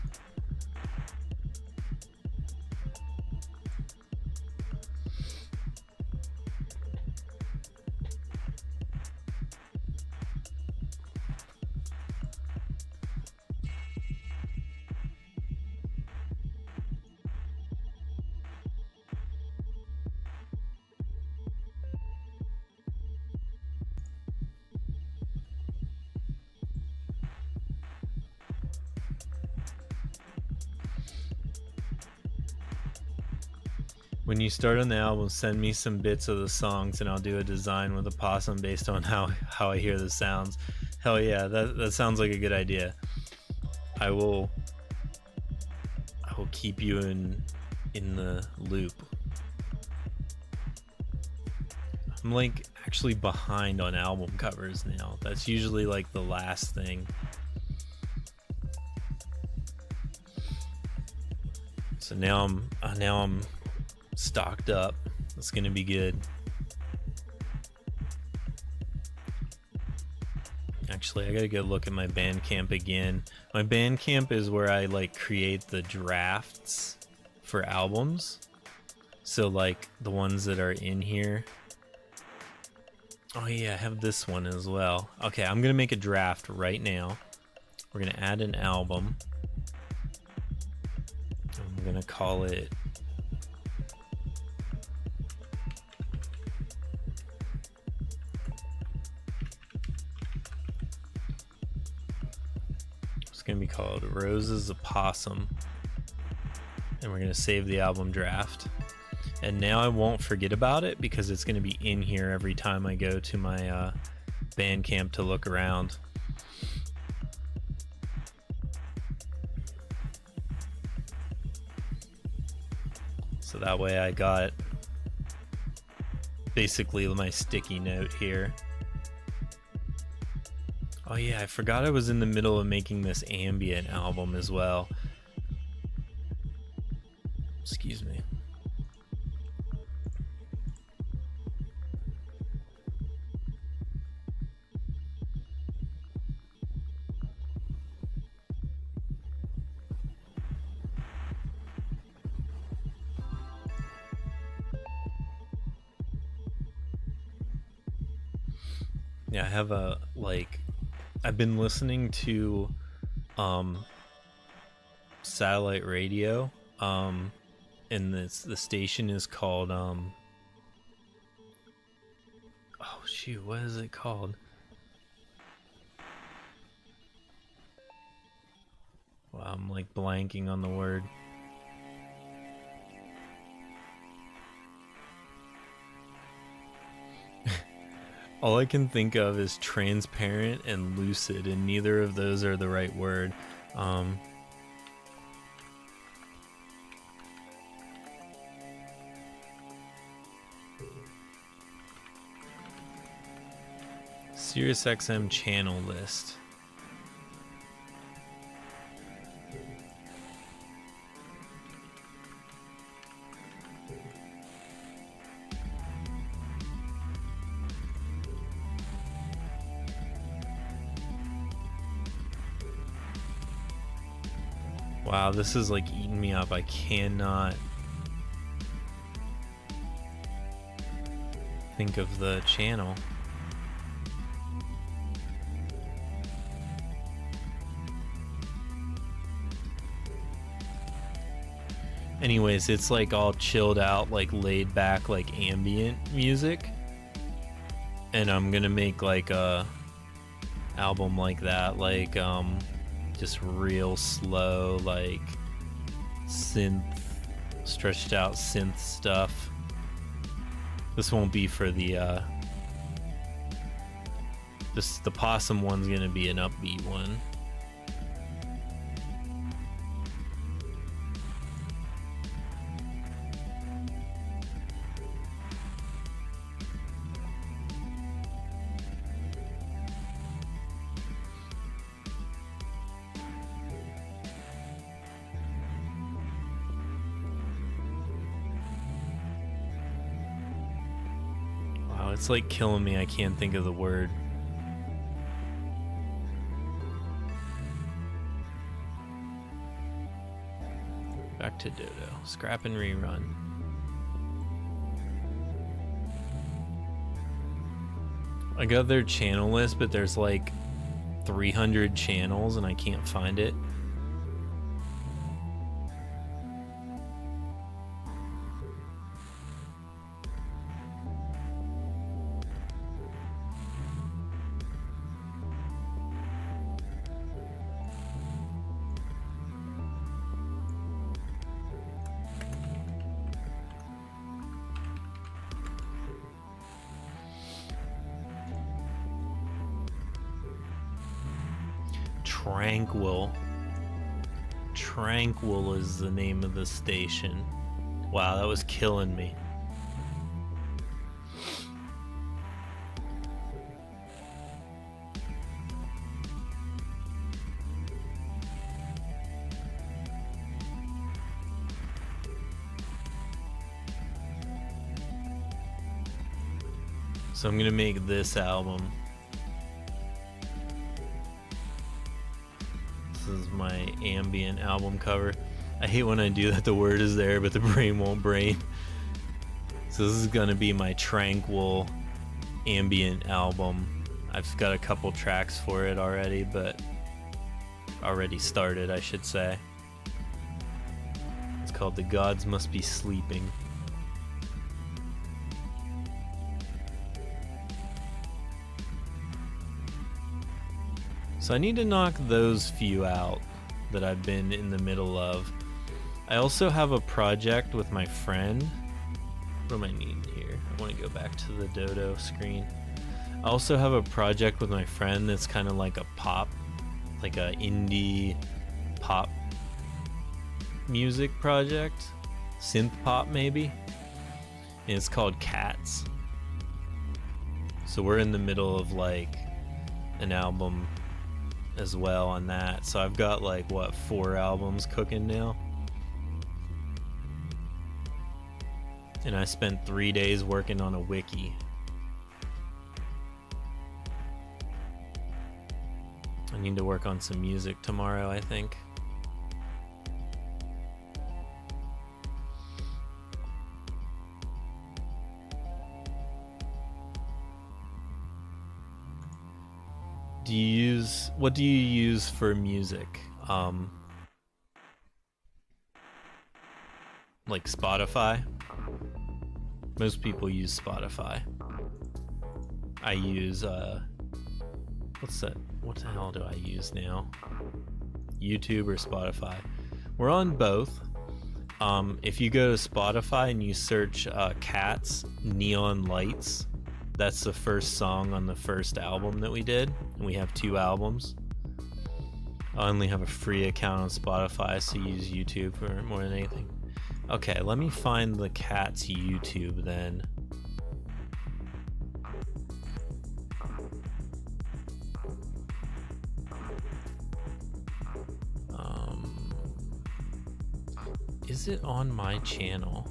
When you start on the album, send me some bits of the songs and I'll do a design with a possum based on how I hear the sounds. Hell yeah, that sounds like a good idea. I will keep you in the loop. I'm actually behind on album covers now. That's usually the last thing. So now I'm stocked up. It's gonna be good. Actually, I gotta go look at my Bandcamp again. My Bandcamp is where I create the drafts for albums. So the ones that are in here. Oh yeah, I have this one as well. Okay, I'm gonna make a draft right now. We're gonna add an album. I'm gonna call it it's gonna be called Roses a Possum, and we're gonna save the album draft. And now I won't forget about it because it's gonna be in here every time I go to my Bandcamp to look around. So that way I got basically my sticky note here. Oh yeah, I forgot I was in the middle of making this ambient album as well. Excuse me. Yeah, I have a, like, I've been listening to satellite radio, and the station is called oh shoot, what is it called? Wow, I'm like blanking on the word. All I can think of is transparent and lucid, and neither of those are the right word. SiriusXM channel list. Wow, this is like eating me up. I cannot think of the channel. Anyways, it's like all chilled out, like laid back, like ambient music. And I'm gonna make like a album like that, like just real slow, like synth, stretched out synth stuff. This won't be for the the possum one's gonna be an upbeat one. It's like killing me. I can't think of the word. Back to DotO. Scrap and rerun. I got their channel list, but there's like 300 channels and I can't find it. Tranquil is the name of the station. Wow, that was killing me. So I'm gonna make this album. This is my ambient album cover. I hate when I do that, the word is there but the brain won't brain. So this is gonna be my tranquil ambient album. I've got a couple tracks for it already, but already started, I should say. It's called The Gods Must Be Sleeping. So I need to knock those few out that I've been in the middle of. I also have a project with my friend. What am I needing here? I want to go back to the DotO screen. I also have a project with my friend that's kind of like a pop, like a indie pop music project, synth pop maybe, and it's called Cats. So we're in the middle of like an album as well on that. So I've got like what, 4 albums cooking now. And I spent 3 days working on a wiki. I need to work on some music tomorrow, I think. What do you use for music? Like Spotify? Most people use Spotify. I use what's that? What the hell do I use now? YouTube or Spotify? We're on both. If you go to Spotify and you search Cats Neon Lights, that's the first song on the first album that we did, and we have 2 albums. I only have a free account on Spotify, so use YouTube for more than anything. Okay, let me find the Cats YouTube then. Is it on my channel?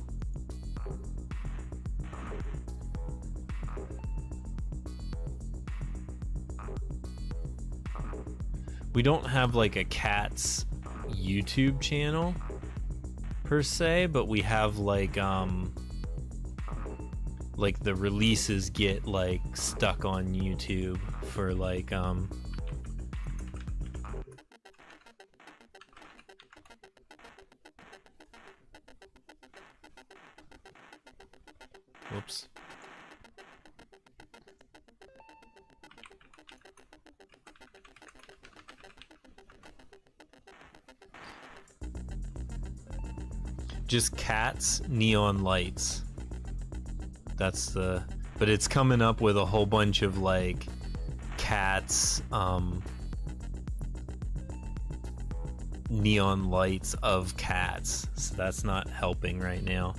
We don't have like a Cats YouTube channel per se, but we have like the releases get like stuck on YouTube for like whoops. Just Cats Neon Lights. That's the, but it's coming up with a whole bunch of like Cats neon lights of cats, so that's not helping right now.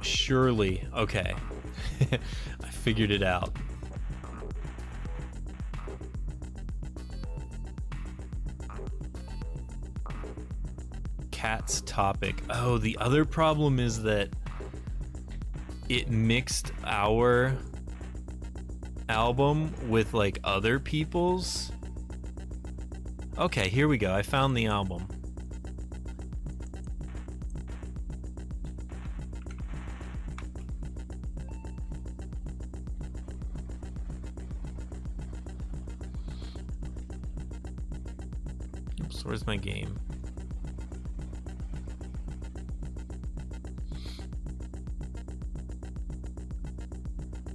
Surely, okay. I figured it out. Cats topic. Oh, the other problem is that it mixed our album with like other people's. Okay, here we go. I found the album. Oops, where's my game?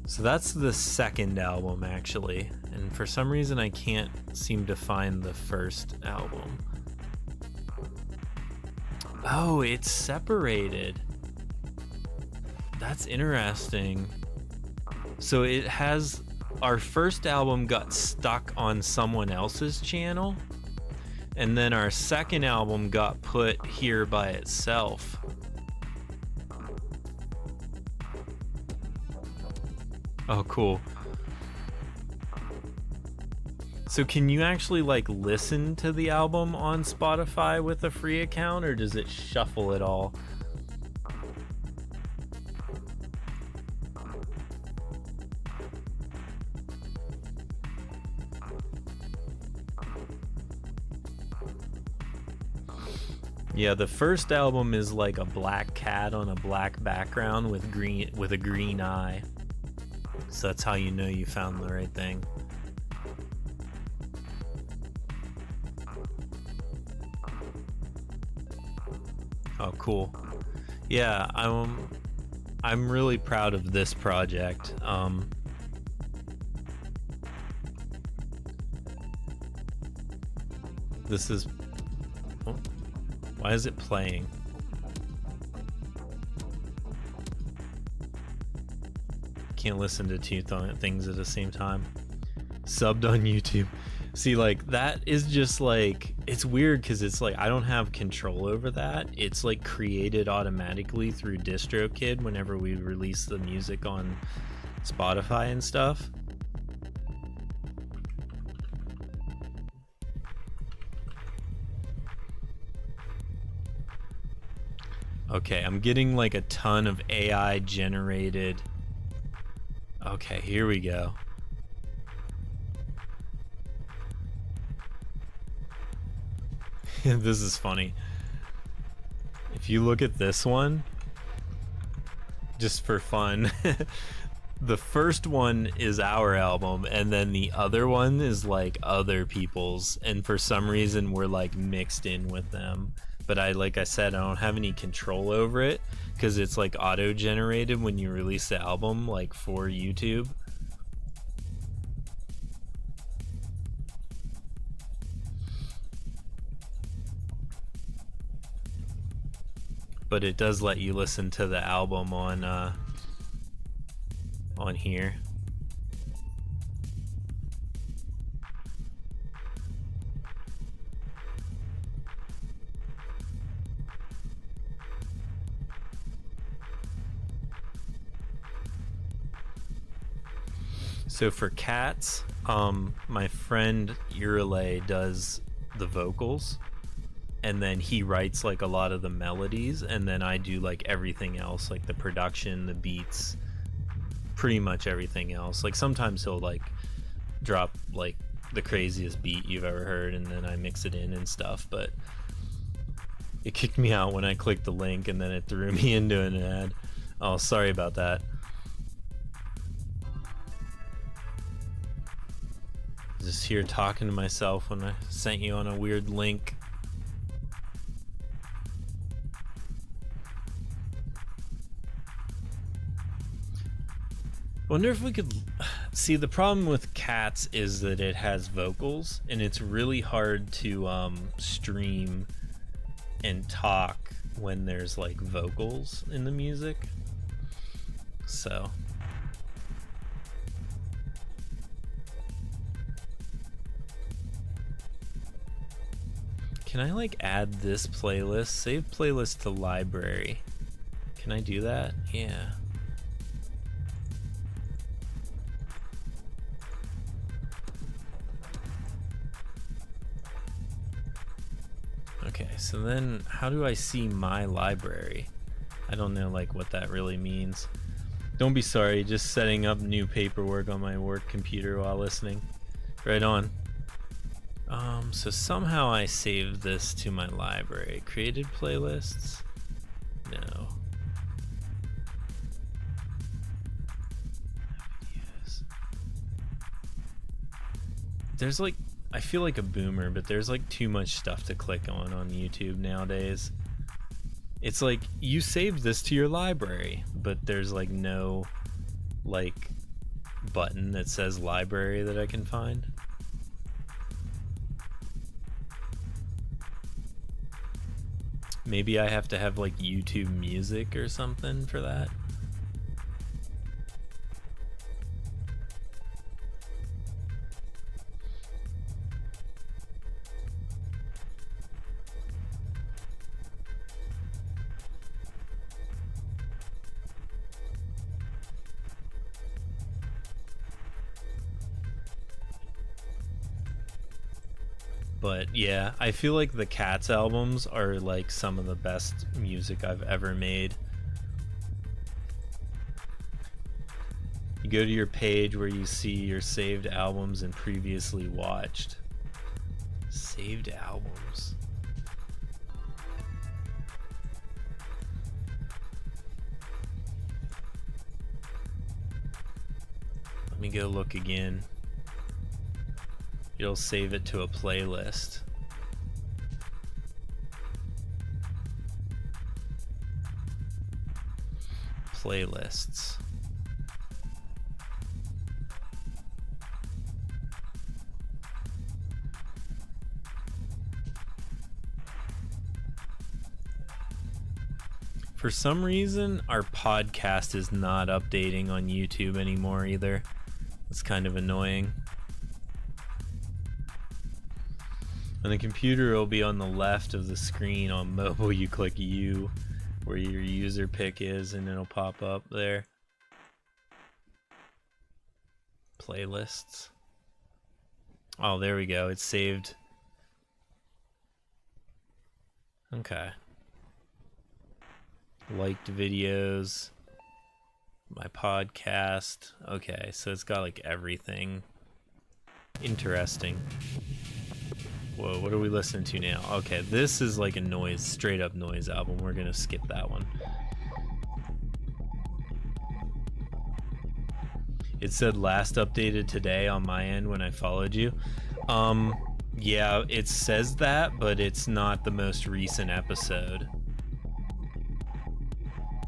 So that's the second album, actually, and for some reason I can't seem to find the first album. Oh, it's separated. That's interesting. So it has, our first album got stuck on someone else's channel, and then our second album got put here by itself. Oh, cool. So can you actually like listen to the album on Spotify with a free account, or does it shuffle it all? Yeah, the first album is like a black cat on a black background with a green eye. So that's how you know you found the right thing. Oh, cool. Yeah, I'm really proud of this project. This is... Oh, why is it playing? Can't listen to two things at the same time. Subbed on YouTube. See, like, that is just like, it's weird because it's like I don't have control over that. It's like created automatically through DistroKid whenever we release the music on Spotify and stuff. Okay, I'm getting like a ton of AI generated. Okay, here we go. This is funny. If you look at this one, just for fun, the first one is our album, and then the other one is like other people's, and for some reason we're like mixed in with them. But like I said, I don't have any control over it because it's like auto-generated when you release the album, like for YouTube. But it does let you listen to the album on here. So for Cats, my friend Urele does the vocals, and then he writes like a lot of the melodies, and then I do like everything else, like the production, the beats, pretty much everything else. Like sometimes he'll like drop like the craziest beat you've ever heard, and then I mix it in and stuff, but it kicked me out when I clicked the link and then it threw me into an ad. Oh, sorry about that. Just here talking to myself when I sent you on a weird link. Wonder if we could see, the problem with Cats is that it has vocals and it's really hard to stream and talk when there's like vocals in the music. So can I like add this playlist? Save playlist to library. Can I do that? Yeah. Okay, so then how do I see my library? I don't know like what that really means. Don't be sorry, just setting up new paperwork on my work computer while listening. Right on. So somehow I saved this to my library. Created playlists? No. Yes. There's like, I feel like a boomer, but there's like too much stuff to click on YouTube nowadays. It's like you saved this to your library, but there's like no like button that says library that I can find. Maybe I have to have like YouTube Music or something for that. But yeah, I feel like the Cats albums are like some of the best music I've ever made. You go to your page where you see your saved albums and previously watched. Saved albums. me go look again. It'll save it to a playlist. Playlists. For some reason, our podcast is not updating on YouTube anymore either. It's kind of annoying. On the computer, it'll be on the left of the screen. On mobile, you click U, where your user pick is, and it'll pop up there. Playlists. Oh, there we go. It's saved. Okay. Liked videos. My podcast. Okay, so it's got like everything. Interesting. Whoa, what are we listening to now? Okay, this is like a noise, straight up noise album. We're gonna skip that one. It said last updated today on my end when I followed you. Yeah, it says that, but it's not the most recent episode.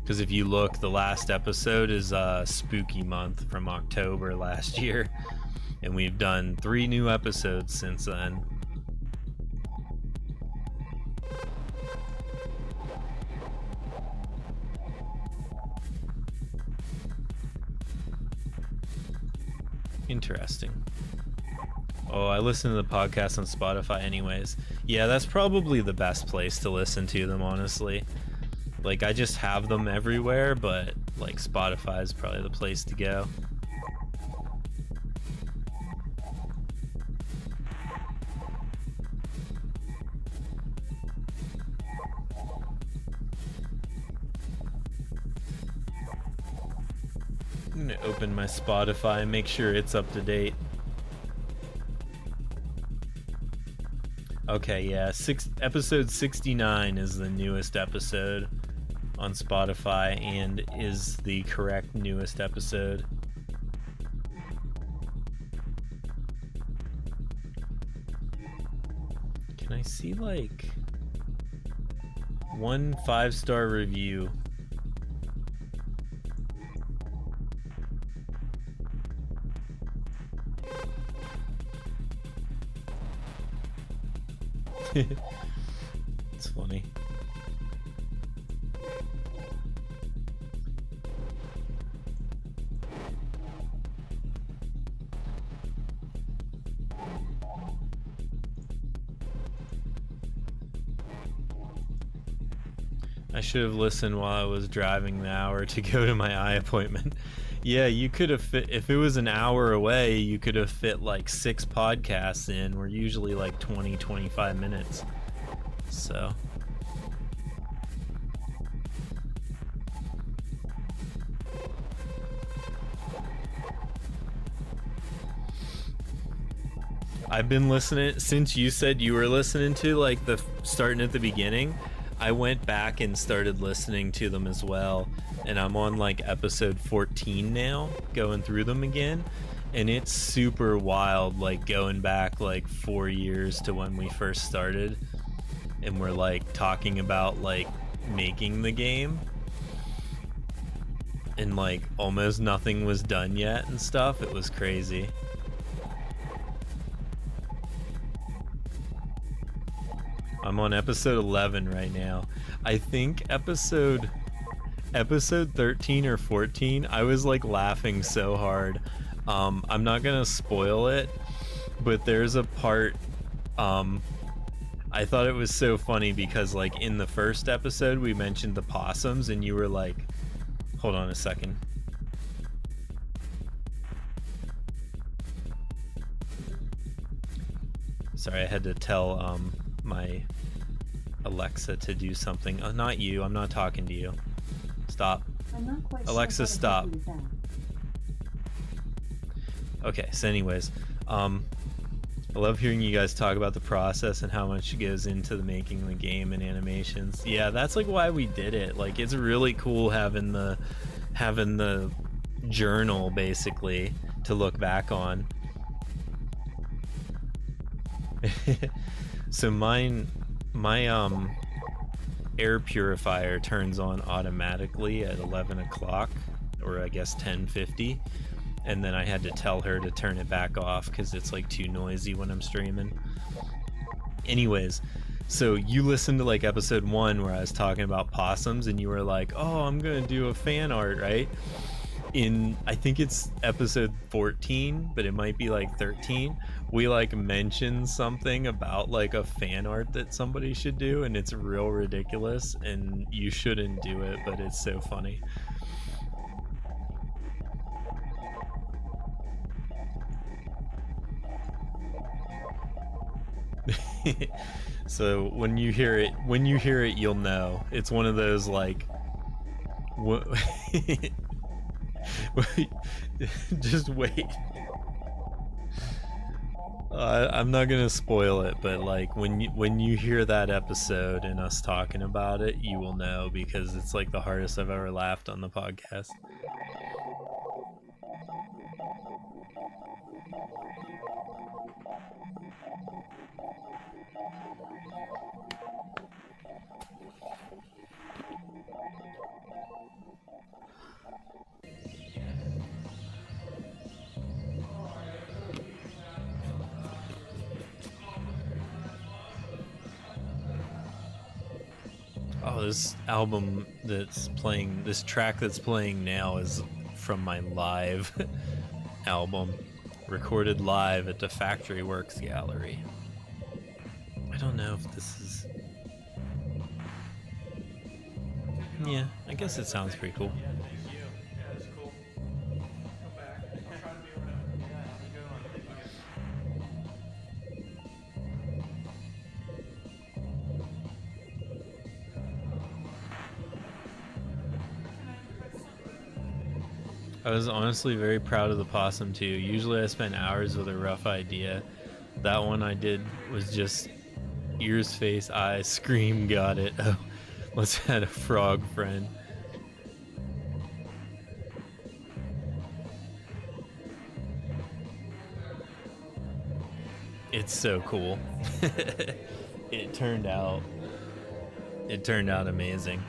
Because if you look, the last episode is Spooky Month from October last year. And we've done 3 new episodes since then. Interesting. Oh, I listen to the podcast on Spotify anyways. Yeah, that's probably the best place to listen to them, honestly. Like, I just have them everywhere, but like Spotify is probably the place to go. I'm gonna open my Spotify and make sure it's up to date. Okay, yeah, episode 69 is the newest episode on Spotify and is the correct newest episode. Can I see like 1 5-star review? It's funny. I should have listened while I was driving the hour to go to my eye appointment. Yeah, you could have fit, if it was an hour away, you could have fit like 6 podcasts in. We're usually like 20-25 minutes. So I've been listening since you said you were listening to like the starting at the beginning. I went back and started listening to them as well, and I'm on like episode 14 now, going through them again, and it's super wild, like going back like 4 years to when we first started, and we're like talking about like making the game, and like almost nothing was done yet and stuff. It was crazy. I'm on episode 11 right now. I think episode 13 or 14, I was like laughing so hard. I'm not gonna spoil it, but there's a part, I thought it was so funny because like in the first episode we mentioned the possums and you were like, hold on a second. Sorry, I had to tell my Alexa to do something. Oh, not you. I'm not talking to you. Stop. I'm not quite Alexa, sure stop. Okay, so anyways, I love hearing you guys talk about the process and how much goes into the making the game and animations. Yeah, that's like why we did it. Like, it's really cool having the journal basically to look back on. So my air purifier turns on automatically at 11 o'clock, or I guess 10:50, and then I had to tell her to turn it back off because it's like too noisy when I'm streaming. Anyways, so you listened to like episode 1 where I was talking about possums, and you were like, oh, I'm gonna do a fan art, right? In, I think it's episode 14, but it might be like 13, we like mentioned something about like a fan art that somebody should do, and it's real ridiculous, and you shouldn't do it, but it's so funny. So when you hear it, you'll know. It's one of those like wait, just wait. I'm not gonna spoil it, but like when you hear that episode and us talking about it, you will know, because it's like the hardest I've ever laughed on the podcast. Oh, this album that's playing, this track that's playing now is from my live album, recorded live at the Factory Works Gallery. I don't know if this is... Yeah, I guess it sounds pretty cool. I was honestly very proud of the possum too. Usually I spend hours with a rough idea. That one I did was just ears, face, eyes, scream, got it. Oh, let's add a frog friend. It's so cool. It turned out amazing.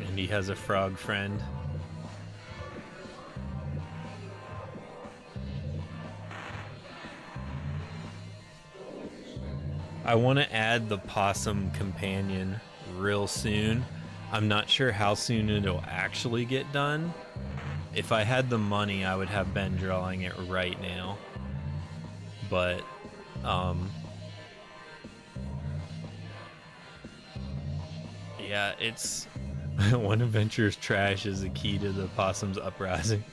And he has a frog friend. I want to add the possum companion real soon. I'm not sure how soon it'll actually get done. If I had the money, I would have Ben drawing it right now. But, yeah, it's... One adventure's trash is the key to the possum's uprising.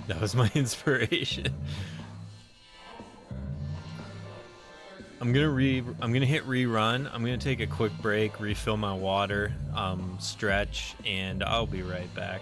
That was my inspiration. I'm gonna hit rerun. I'm gonna take a quick break, refill my water, stretch, and I'll be right back.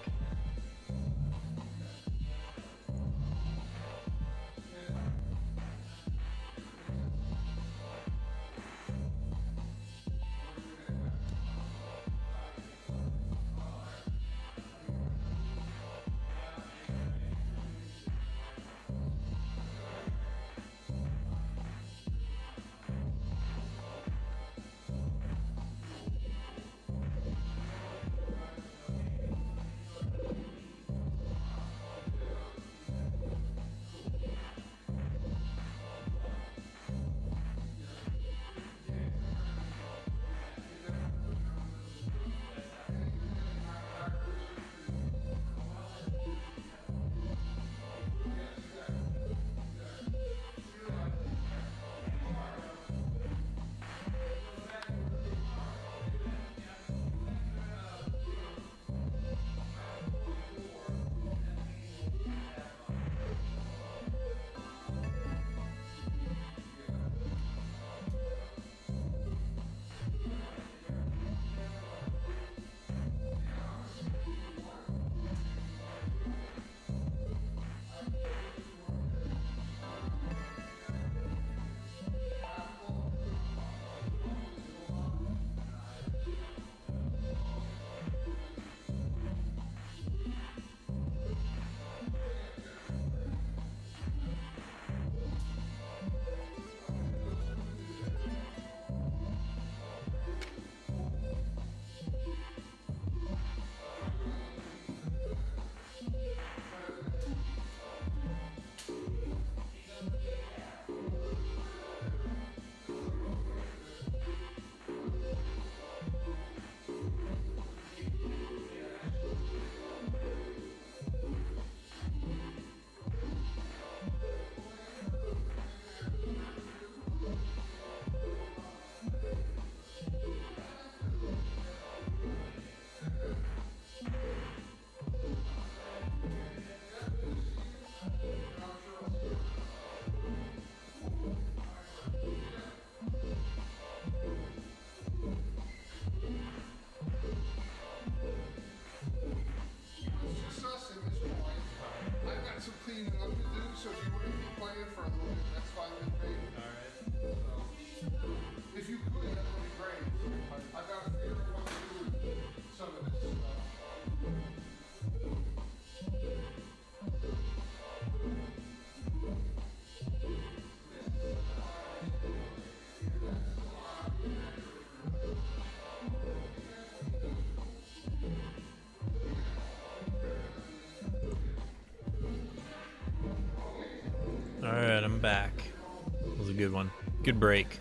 Good break.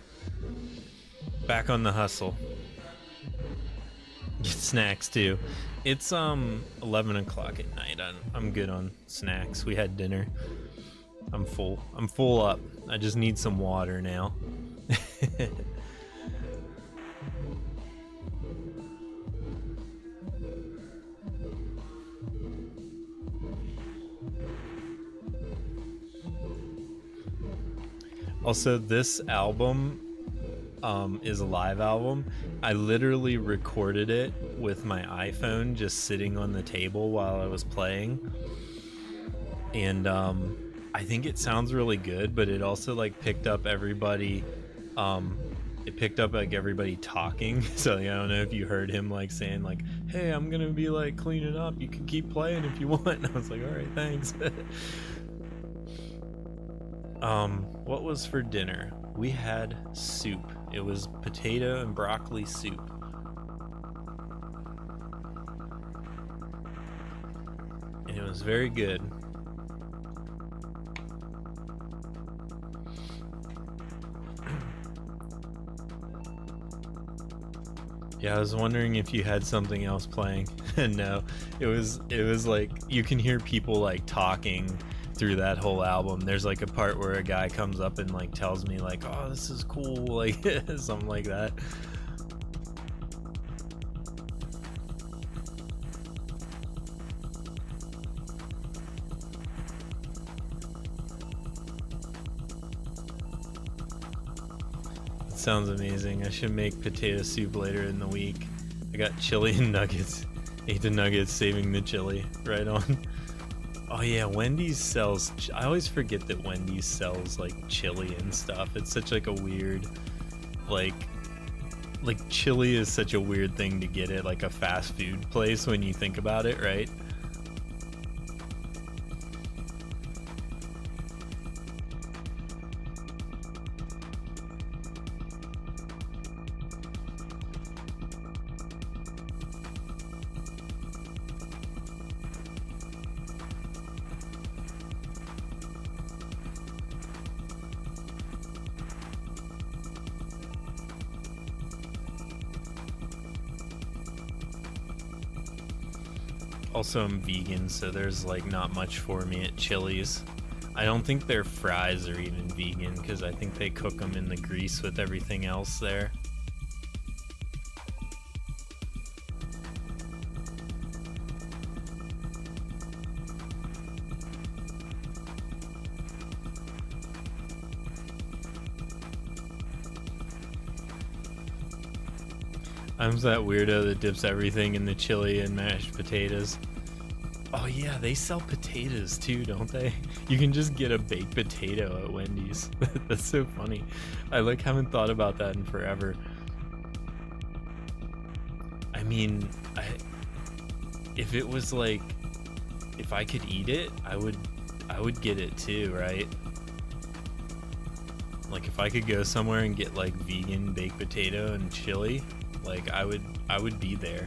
Back on the hustle. Get snacks too. It's 11 o'clock at night. I'm good on snacks. We had dinner. I'm full. I'm full up. I just need some water now. Also, this album is a live album. I literally recorded it with my iPhone just sitting on the table while I was playing. And I think it sounds really good, but it also like picked up everybody everybody talking. So I don't know if you heard him like saying like, hey, I'm gonna be like cleaning up, you can keep playing if you want. And I was like, all right, thanks. What was for dinner? We had soup. It was potato and broccoli soup. And it was very good. Yeah, I was wondering if you had something else playing. No, it was like you can hear people like talking through that whole album. There's like a part where a guy comes up and like tells me like, oh, this is cool, like something like that. It sounds amazing. I should make potato soup later in the week. I got chili and nuggets. Ate the nuggets, saving the chili. Right on. Oh yeah, Wendy's sells. I always forget that Wendy's sells like chili and stuff. It's such like a weird, like chili is such a weird thing to get at like a fast food place when you think about it, right? Also, I'm vegan, so there's like not much for me at Chili's. I don't think their fries are even vegan because I think they cook them in the grease with everything else there. I'm that weirdo that dips everything in the chili and mashed potatoes. Oh yeah, they sell potatoes too, don't they? You can just get a baked potato at Wendy's. That's so funny. I like haven't thought about that in forever. I mean, if it was like, if I could eat it, I would get it too, right? Like if I could go somewhere and get like vegan baked potato and chili, like I would be there.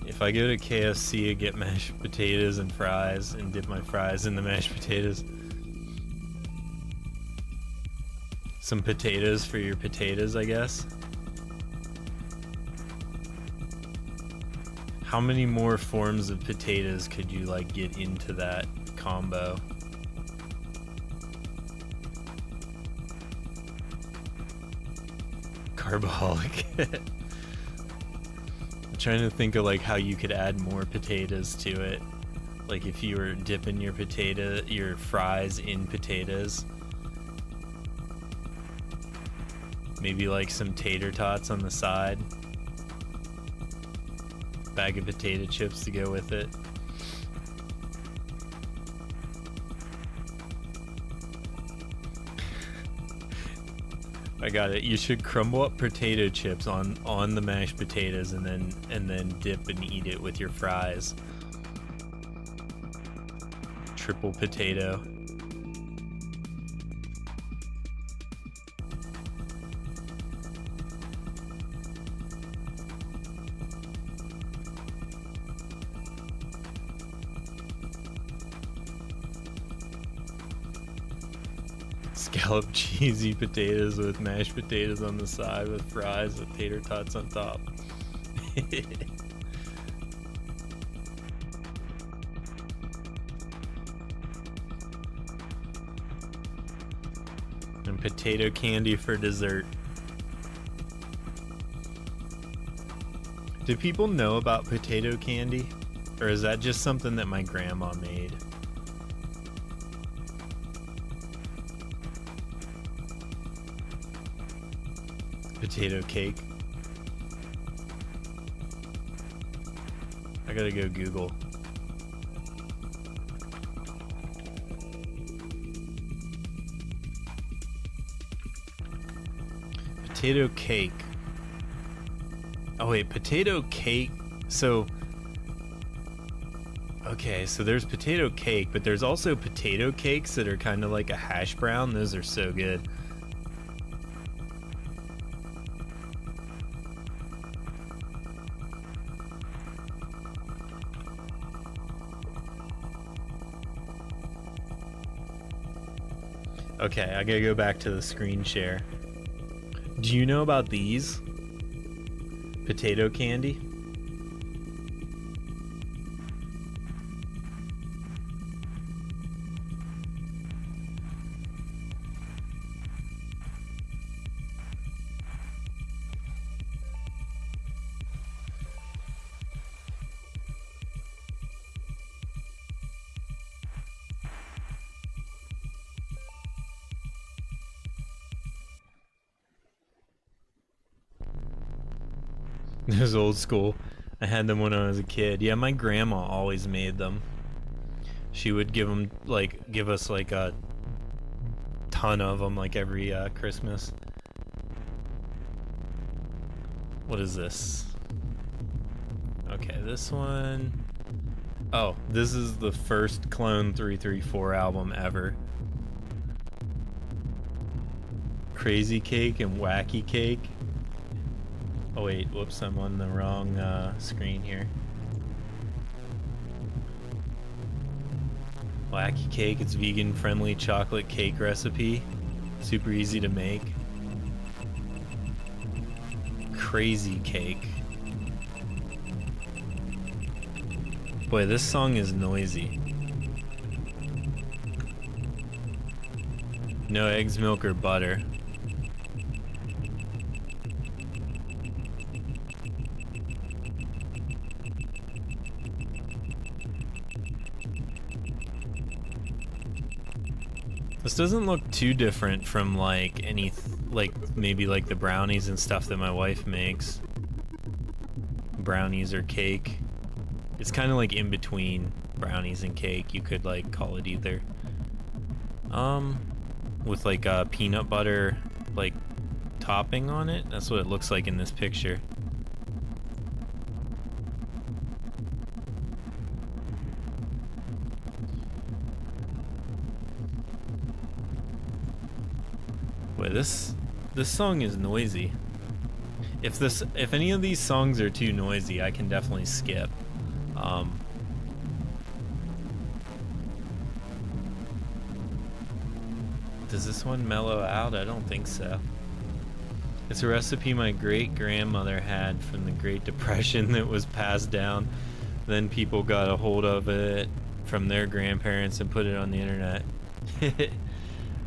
If I go to KFC and get mashed potatoes and fries and dip my fries in the mashed potatoes. Some potatoes for your potatoes, I guess. How many more forms of potatoes could you like get into that combo? Carbaholic. I'm trying to think of like how you could add more potatoes to it. Like if you were dipping your fries in potatoes. Maybe like some tater tots on the side. Bag of potato chips to go with it. I got it. You should crumble up potato chips on the mashed potatoes and then dip and eat it with your fries. Triple potato. Scalloped cheesy potatoes with mashed potatoes on the side with fries with tater tots on top. And potato candy for dessert. Do people know about potato candy? Or is that just something that my grandma made? Potato cake. I gotta go Google. Potato cake. Oh wait, potato cake. So, okay, so there's potato cake, but there's also potato cakes that are kind of like a hash brown. Those are so good. Okay, I gotta go back to the screen share. Do you know about these? Potato candy? It was old school. I had them when I was a kid. Yeah, my grandma always made them. She would give us like a ton of them like every Christmas. What is this? Okay, this one. Oh, this is the first Clone 334 album ever. Crazy Cake and Wacky Cake. Oh wait, whoops, I'm on the wrong screen here. Wacky Cake, it's vegan-friendly chocolate cake recipe. Super easy to make. Crazy Cake. Boy, this song is noisy. No eggs, milk, or butter. This doesn't look too different from like maybe like the brownies and stuff that my wife makes. Brownies or cake. It's kind of like in between brownies and cake. You could like call it either. With like a peanut butter like topping on it. That's what it looks like in this picture. Boy, this song is noisy. If any of these songs are too noisy, I can definitely skip. Does this one mellow out? I don't think so. It's a recipe my great-grandmother had from the Great Depression that was passed down. Then people got a hold of it from their grandparents and put it on the internet.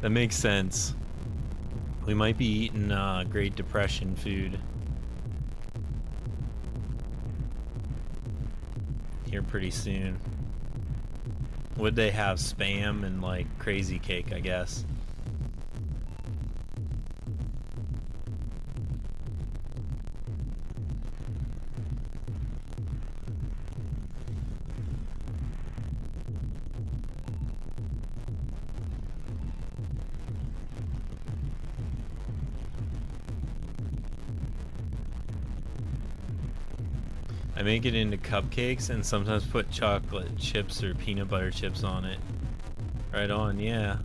That makes sense. We might be eating Great Depression food here pretty soon. Would they have Spam and like Crazy Cake, I guess. I make it into cupcakes and sometimes put chocolate chips or peanut butter chips on it. Right on, yeah.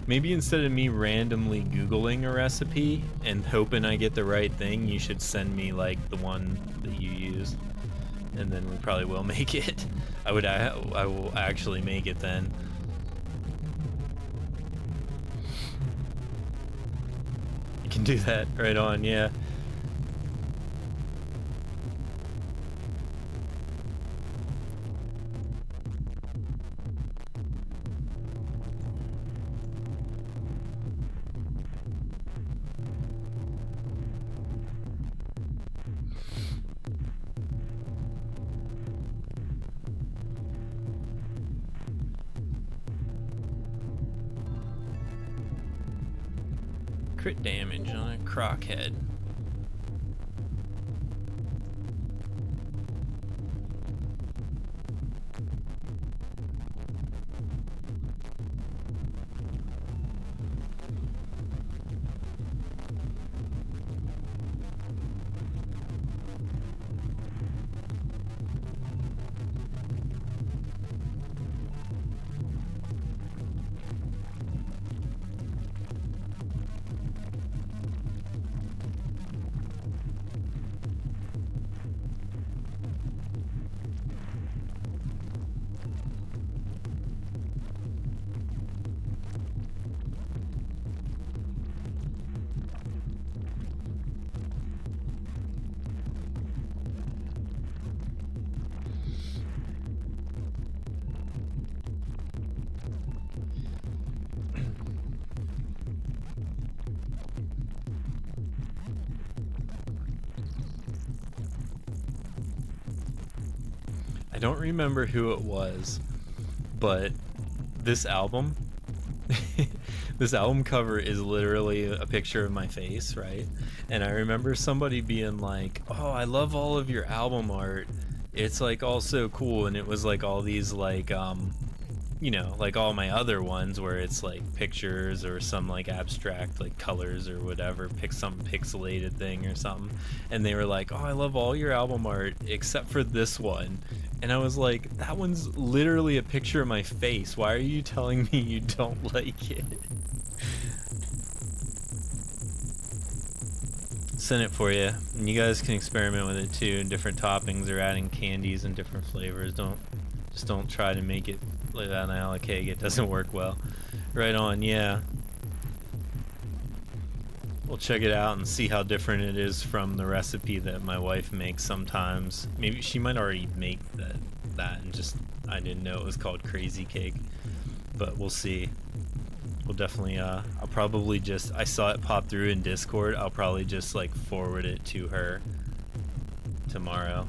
Maybe instead of me randomly Googling a recipe and hoping I get the right thing, you should send me like the one that you use. And then we probably will make it. I will actually make it then. can do that. Right on, yeah. Crit damage on a croc head. I don't remember who it was, but this album, this album cover is literally a picture of my face, right? And I remember somebody being like, "Oh, I love all of your album art. It's like all so cool." And it was like all these like you know, like all my other ones where it's like pictures or some like abstract like colors or whatever, pick some pixelated thing or something. And they were like, "Oh, I love all your album art except for this one." And I was like, "That one's literally a picture of my face. Why are you telling me you don't like it?" Send it for you. And you guys can experiment with it too, in different toppings or adding candies and different flavors. Don't try to make it like that vanilla cake. It doesn't work well. Right on, yeah. We'll check it out and see how different it is from the recipe that my wife makes sometimes. Maybe she might already make that and just I didn't know it was called crazy cake. But we'll see. We'll definitely I'll probably just I saw it pop through in Discord. I'll probably just like forward it to her tomorrow.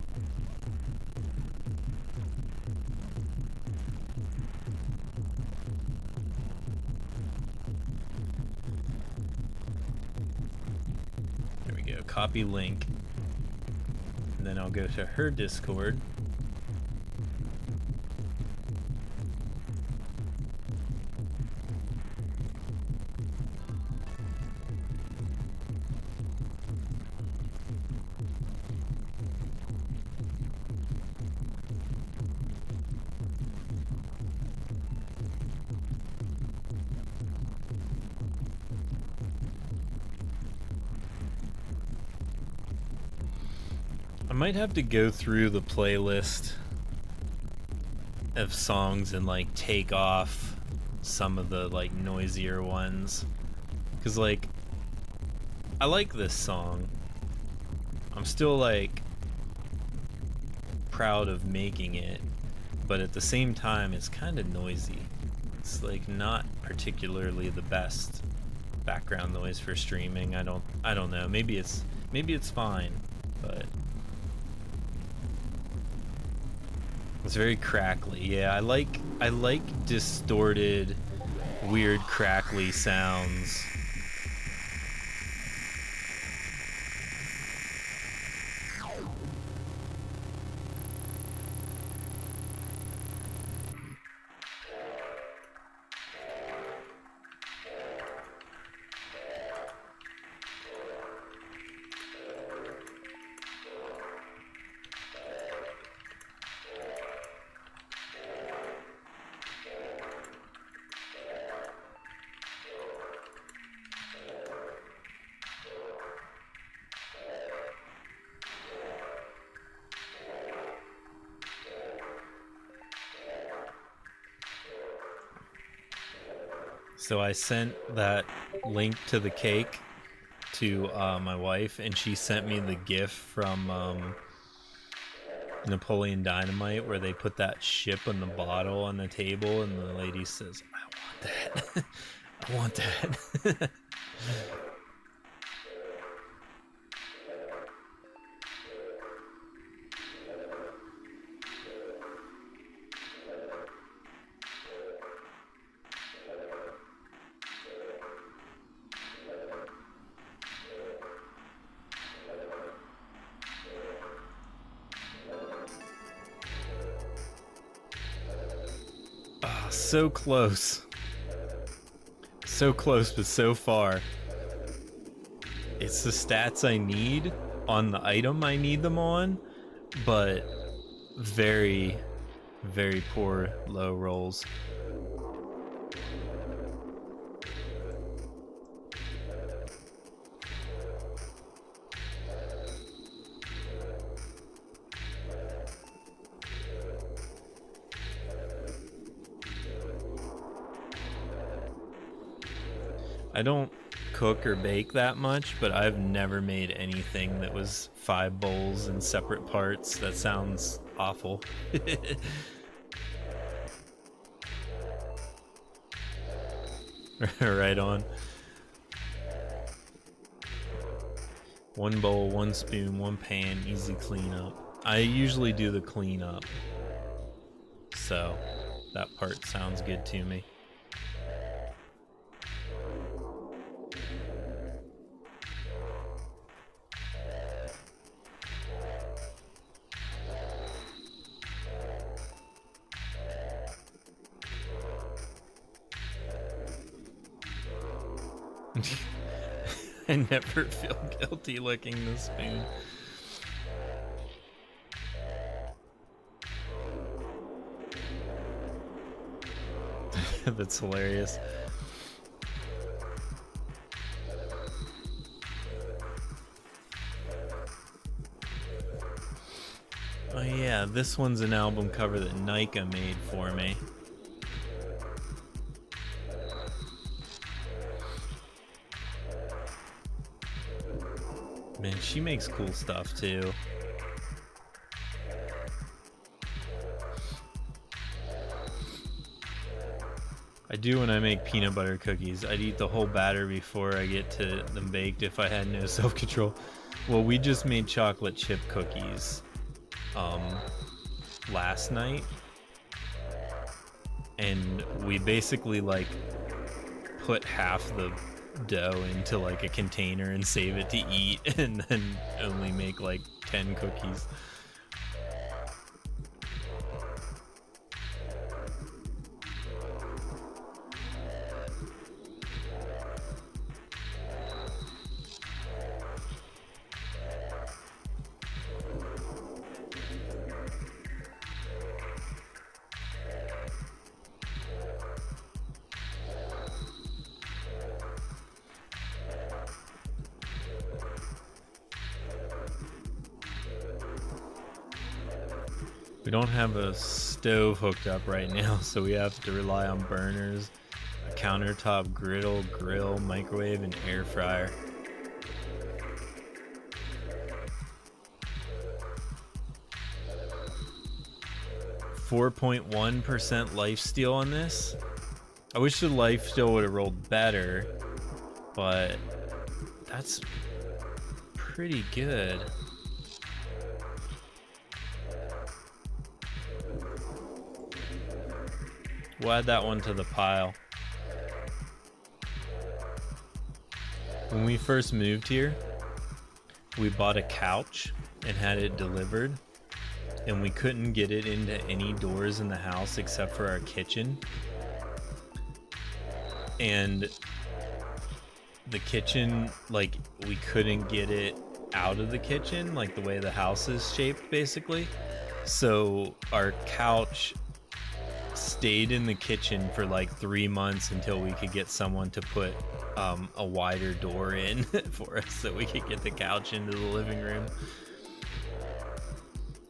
There we go. Copy link. And then I'll go to her Discord. I might have to go through the playlist of songs and like take off some of the like noisier ones, because like I like this song. I'm still like proud of making it, but at the same time it's kind of noisy. It's like not particularly the best background noise for streaming. I don't know, maybe it's fine, but it's very crackly. Yeah, I like distorted, weird crackly sounds. So I sent that link to the cake to my wife, and she sent me the GIF from Napoleon Dynamite where they put that ship in the bottle on the table, and the lady says, "I want that." I want that. Oh, so close. So close, but so far. It's the stats I need on the item I need them on, but very, very poor low rolls. I don't cook or bake that much, but I've never made anything that was 5 bowls in separate parts. That sounds awful. Right on. 1 bowl, 1 spoon, 1 pan, easy cleanup. I usually do the cleanup, so that part sounds good to me. I never feel guilty licking the spoon. That's hilarious. Oh yeah, this one's an album cover that Nika made for me. Man, she makes cool stuff too. I do when I make peanut butter cookies. I'd eat the whole batter before I get to them baked if I had no self-control. Well, we just made chocolate chip cookies last night, and we basically like put half the dough into like a container and save it to eat, and then only make like 10 cookies. We don't have a stove hooked up right now, so we have to rely on burners, a countertop griddle, grill, microwave, and air fryer. .1% lifesteal on this. I wish the lifesteal would have rolled better, but that's pretty good. We'll add that one to the pile. When we first moved here, we bought a couch and had it delivered, and we couldn't get it into any doors in the house except for our kitchen. And the kitchen, like, we couldn't get it out of the kitchen, like the way the house is shaped, basically. So our couch stayed in the kitchen for like 3 months until we could get someone to put a wider door in for us so we could get the couch into the living room.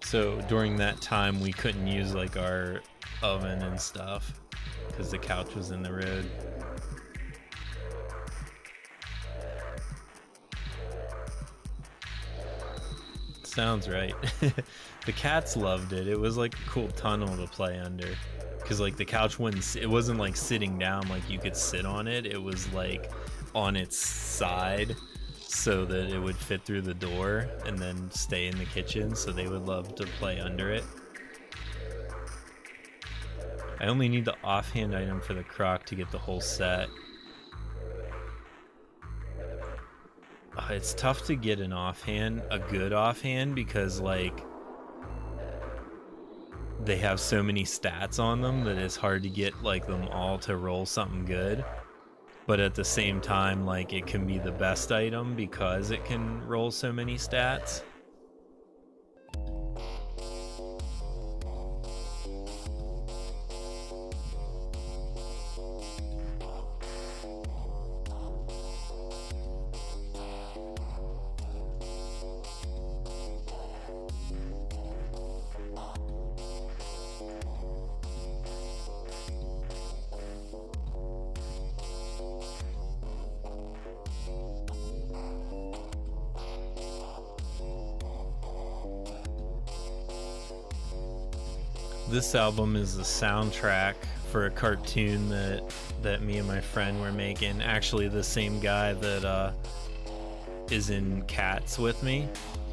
So during that time we couldn't use like our oven and stuff because the couch was in the road. sounds right. The cats loved it. It was like a cool tunnel to play under, because like the couch wouldn't, it wasn't like sitting down like you could sit on it. It was like on its side so that it would fit through the door and then stay in the kitchen, so they would love to play under it. I only need the offhand item for the croc to get the whole set. It's tough to get an offhand, a good offhand, because like they have so many stats on them that it's hard to get like them all to roll something good. But at the same time, like it can be the best item because it can roll so many stats. This album is the soundtrack for a cartoon that me and my friend were making. Actually, the same guy that is in Cats with me.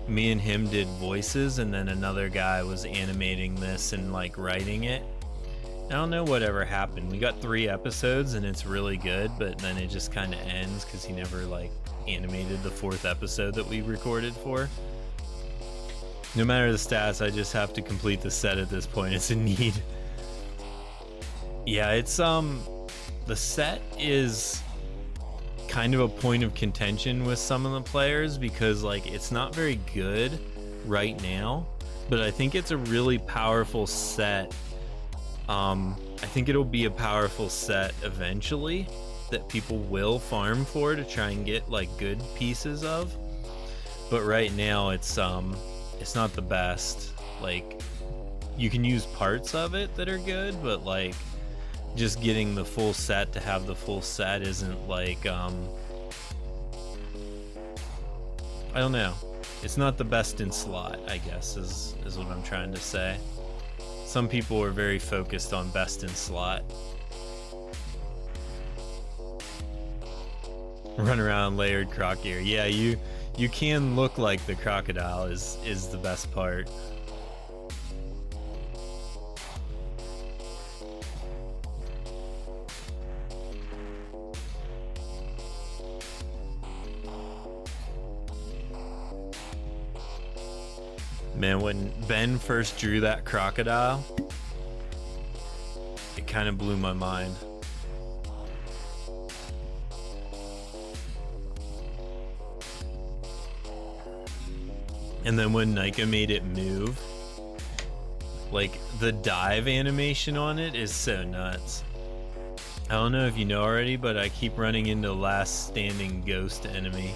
Me and him did voices, and then another guy was animating this and like writing it. I don't know whatever happened. We got 3 episodes and it's really good, but then it just kind of ends because he never like animated the 4th episode that we recorded for. No matter the stats, I just have to complete the set at this point. It's a need. Yeah, it's the set is kind of a point of contention with some of the players because like it's not very good right now, but I think it's a really powerful set. I think it'll be a powerful set eventually that people will farm for to try and get like good pieces of. But right now it's not the best. Like you can use parts of it that are good, but like just getting the full set to have the full set isn't like I don't know. It's not the best in slot, I guess is what I'm trying to say. Some people are very focused on best in slot. Run around layered croc gear. Yeah, you can look like the crocodile is the best part. Man, when Ben first drew that crocodile, it kind of blew my mind. And then when Nika made it move, like the dive animation on it is so nuts. I don't know if you know already, but I keep running into last standing ghost enemy.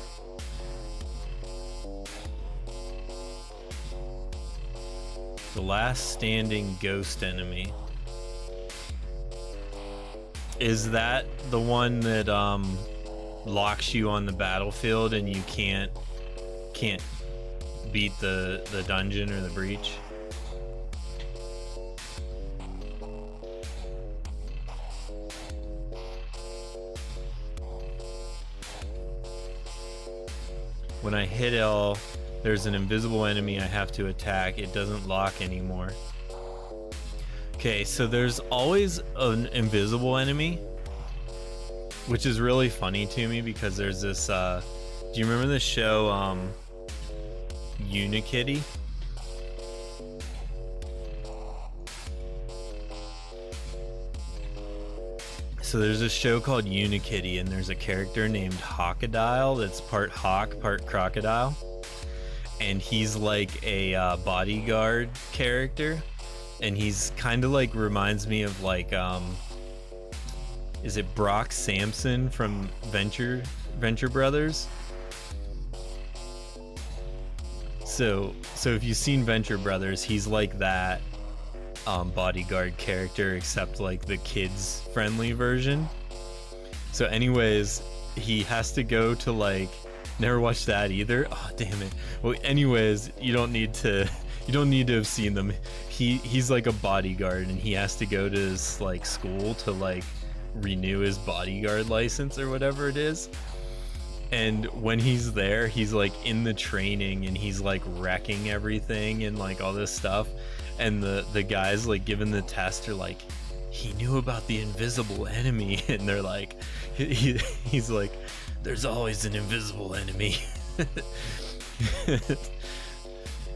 The last standing ghost enemy. Is that the one that locks you on the battlefield and you can't beat the dungeon or the breach? When I hit L, there's an invisible enemy I have to attack. It doesn't lock anymore. Okay, so there's always an invisible enemy, which is really funny to me because there's this do you remember the show Unikitty? So there's a show called Unikitty, and there's a character named Hawkadile that's part hawk, part crocodile. And he's like a bodyguard character. And he's kind of like, reminds me of like, is it Brock Sampson from Venture Brothers? So if you've seen Venture Brothers, he's like that bodyguard character, except like the kids friendly version. So anyways, he has to go to like Never watched that either. Oh damn it. Well, anyways, you don't need to have seen them. He's like a bodyguard, and he has to go to his like school to like renew his bodyguard license or whatever it is. And when he's there, he's like in the training, and he's like wrecking everything and like all this stuff. And the guys like giving the test are like, he knew about the invisible enemy, and they're like, he's like, there's always an invisible enemy.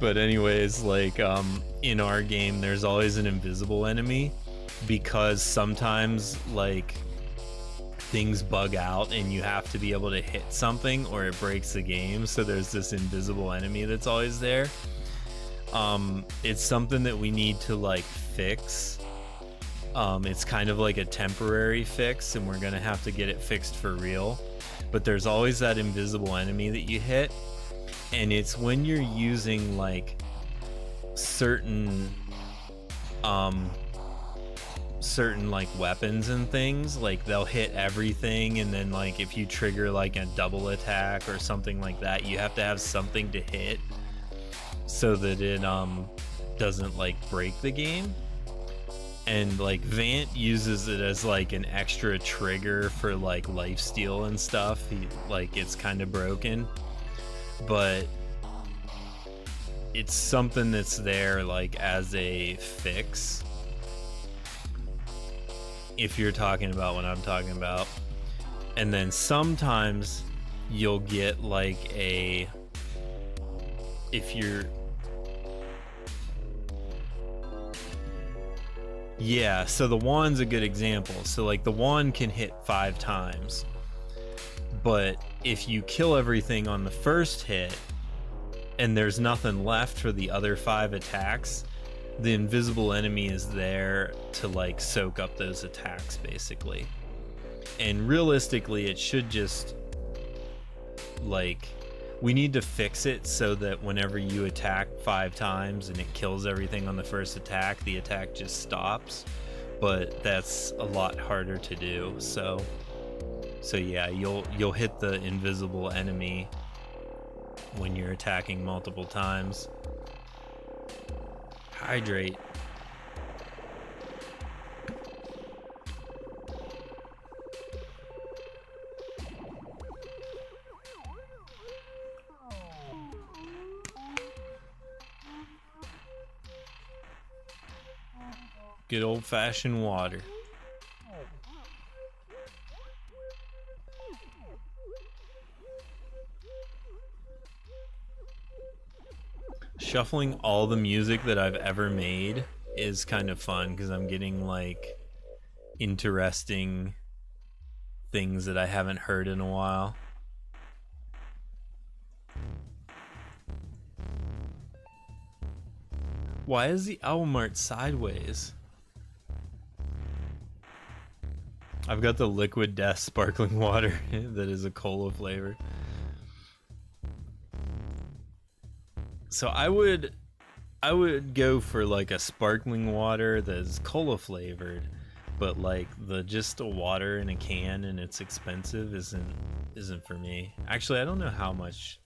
But anyways, like in our game, there's always an invisible enemy, because sometimes like things bug out and you have to be able to hit something or it breaks the game. So there's this invisible enemy that's always there. It's something that we need to like fix. It's kind of like a temporary fix, and we're gonna have to get it fixed for real. But there's always that invisible enemy that you hit, and it's when you're using like certain like weapons and things, like they'll hit everything, and then like if you trigger like a double attack or something like that, you have to have something to hit so that it doesn't like break the game. And like Vant uses it as like an extra trigger for like lifesteal and stuff. Like it's kind of broken, but it's something that's there like as a fix, if you're talking about what I'm talking about. And then sometimes you'll get like yeah, so the wand's a good example. So like the wand can hit 5 times, but if you kill everything on the first hit and there's nothing left for the other 5 attacks, the invisible enemy is there to like soak up those attacks basically. And realistically, it should just like, we need to fix it so that whenever you attack 5 times and it kills everything on the first attack, the attack just stops. But that's a lot harder to do. So yeah, you'll hit the invisible enemy when you're attacking multiple times. Hydrate. Good old-fashioned water. Shuffling all the music that I've ever made is kind of fun, because I'm getting like interesting things that I haven't heard in a while. Why is the album art sideways? I've got the Liquid Death sparkling water that is a cola flavor. So I would go for like a sparkling water that's cola flavored, but like just a water in a can and it's expensive isn't for me. Actually, I don't know how much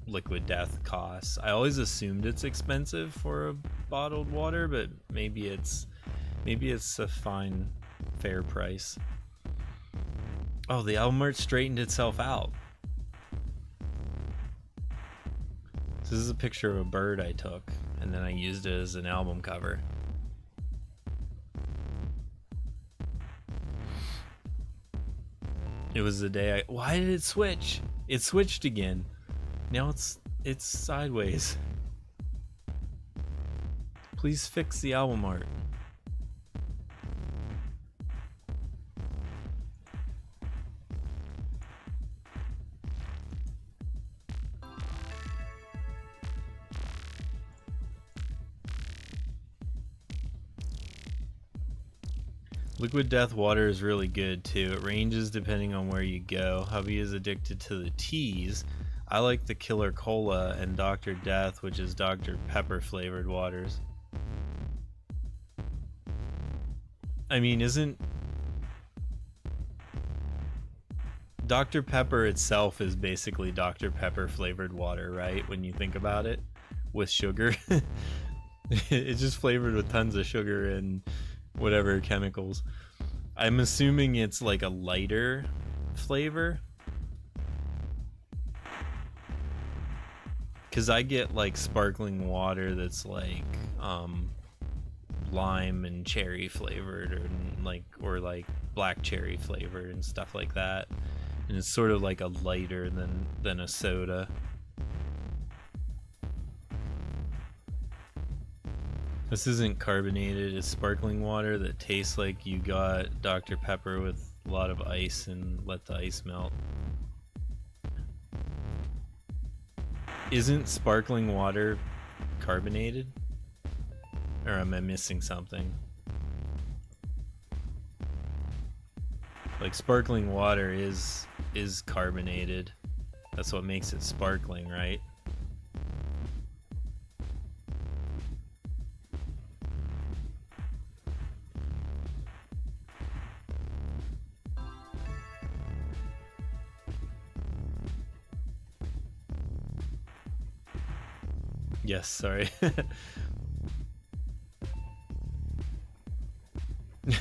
Liquid Death costs. I always assumed it's expensive for a bottled water, but maybe it's a fine, fair price. Oh, the album art straightened itself out. So this is a picture of a bird I took, and then I used it as an album cover. It was the day why did it switch? It switched again. Now it's sideways. Please fix the album art. Liquid Death water is really good too. It ranges depending on where you go. Hubby is addicted to the teas. I like the Killer Cola and Dr. Death, which is Dr. Pepper flavored waters. I mean, Dr. Pepper itself is basically Dr. Pepper flavored water, right? When you think about it, with sugar. It's just flavored with tons of sugar and whatever chemicals. I'm assuming it's like a lighter flavor. Because I get like sparkling water that's like lime and cherry flavored, or like black cherry flavored and stuff like that. And it's sort of like a lighter than a soda. This isn't carbonated, it's sparkling water that tastes like you got Dr. Pepper with a lot of ice and let the ice melt. Isn't sparkling water carbonated? Or am I missing something? Like sparkling water is carbonated. That's what makes it sparkling, right? Yes, sorry.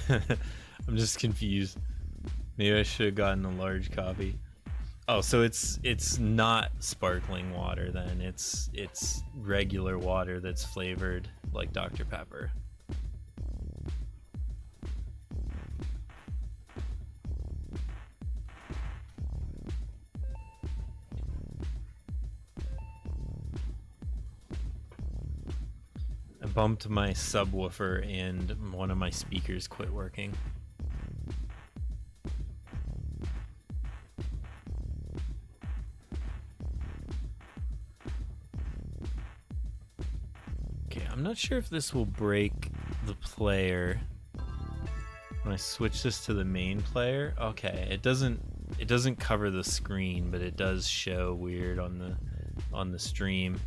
I'm just confused. Maybe I should have gotten a large copy. Oh, so it's not sparkling water then. It's regular water that's flavored like Dr. Pepper. I bumped my subwoofer and one of my speakers quit working. Okay, I'm not sure if this will break the player when I switch this to the main player. Okay, it doesn't cover the screen, but it does show weird on the stream.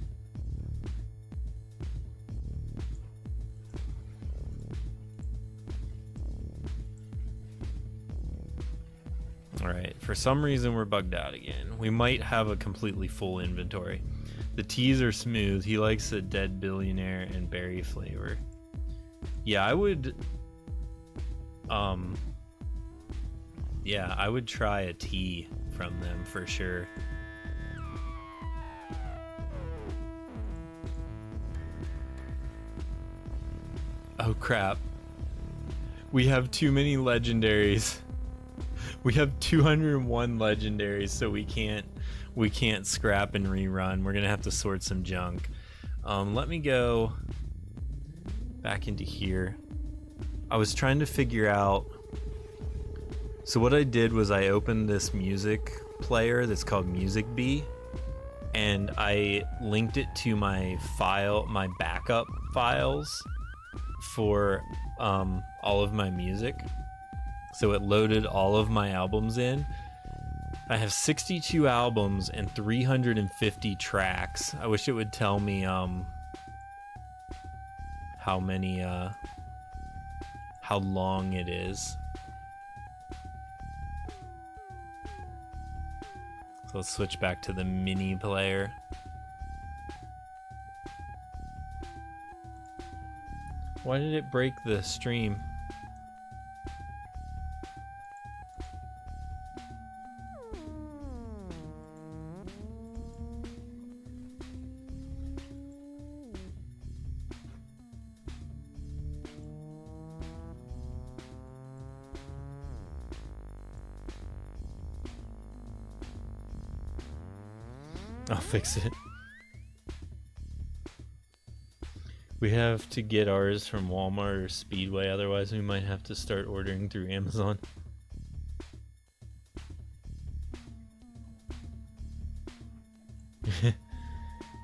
Alright, for some reason we're bugged out again. We might have a completely full inventory. The teas are smooth. He likes the dead billionaire and berry flavor. Yeah, I would try a tea from them for sure. Oh crap. We have too many legendaries. We have 201 legendaries, so we can't scrap and rerun. We're gonna have to sort some junk. Let me go back into here. I was trying to figure out. So what I did was I opened this music player that's called Music Bee, and I linked it to my backup files for all of my music. So it loaded all of my albums in. I have 62 albums and 350 tracks. I wish it would tell me how many how long it is. So let's switch back to the mini player. Why did it break the stream? I'll fix it. We have to get ours from Walmart or Speedway, otherwise we might have to start ordering through Amazon.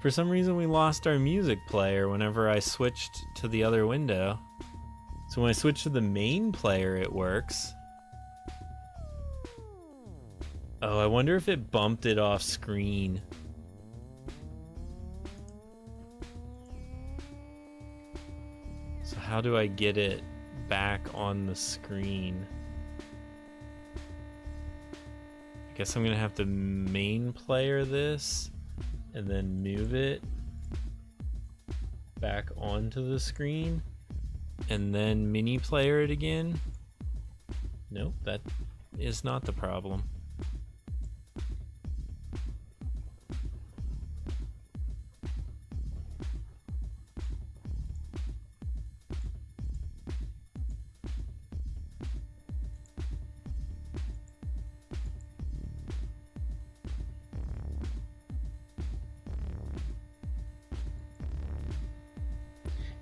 For some reason we lost our music player whenever I switched to the other window. So when I switch to the main player it works. Oh, I wonder if it bumped it off screen. So how do I get it back on the screen? Guess I'm gonna have to main player this and then move it back onto the screen and then mini player it again. Nope, that is not the problem.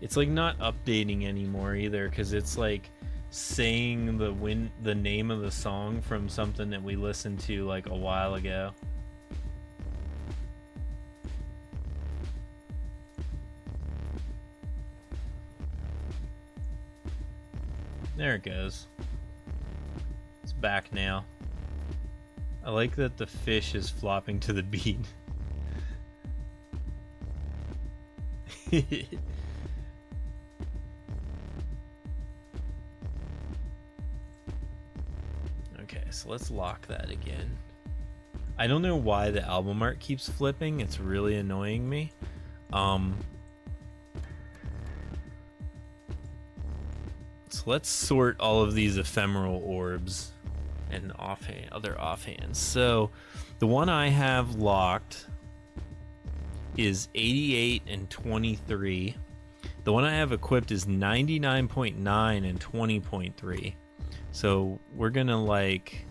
It's like not updating anymore either, because it's like saying the name of the song from something that we listened to like a while ago. There it goes. It's back now. I like that the fish is flopping to the beat. Okay, so let's lock that again. I don't know why the album art keeps flipping. It's really annoying me. So let's sort all of these ephemeral orbs and other offhands. So the one I have locked is 88 and 23. The one I have equipped is 99.9 and 20.3. So we're gonna like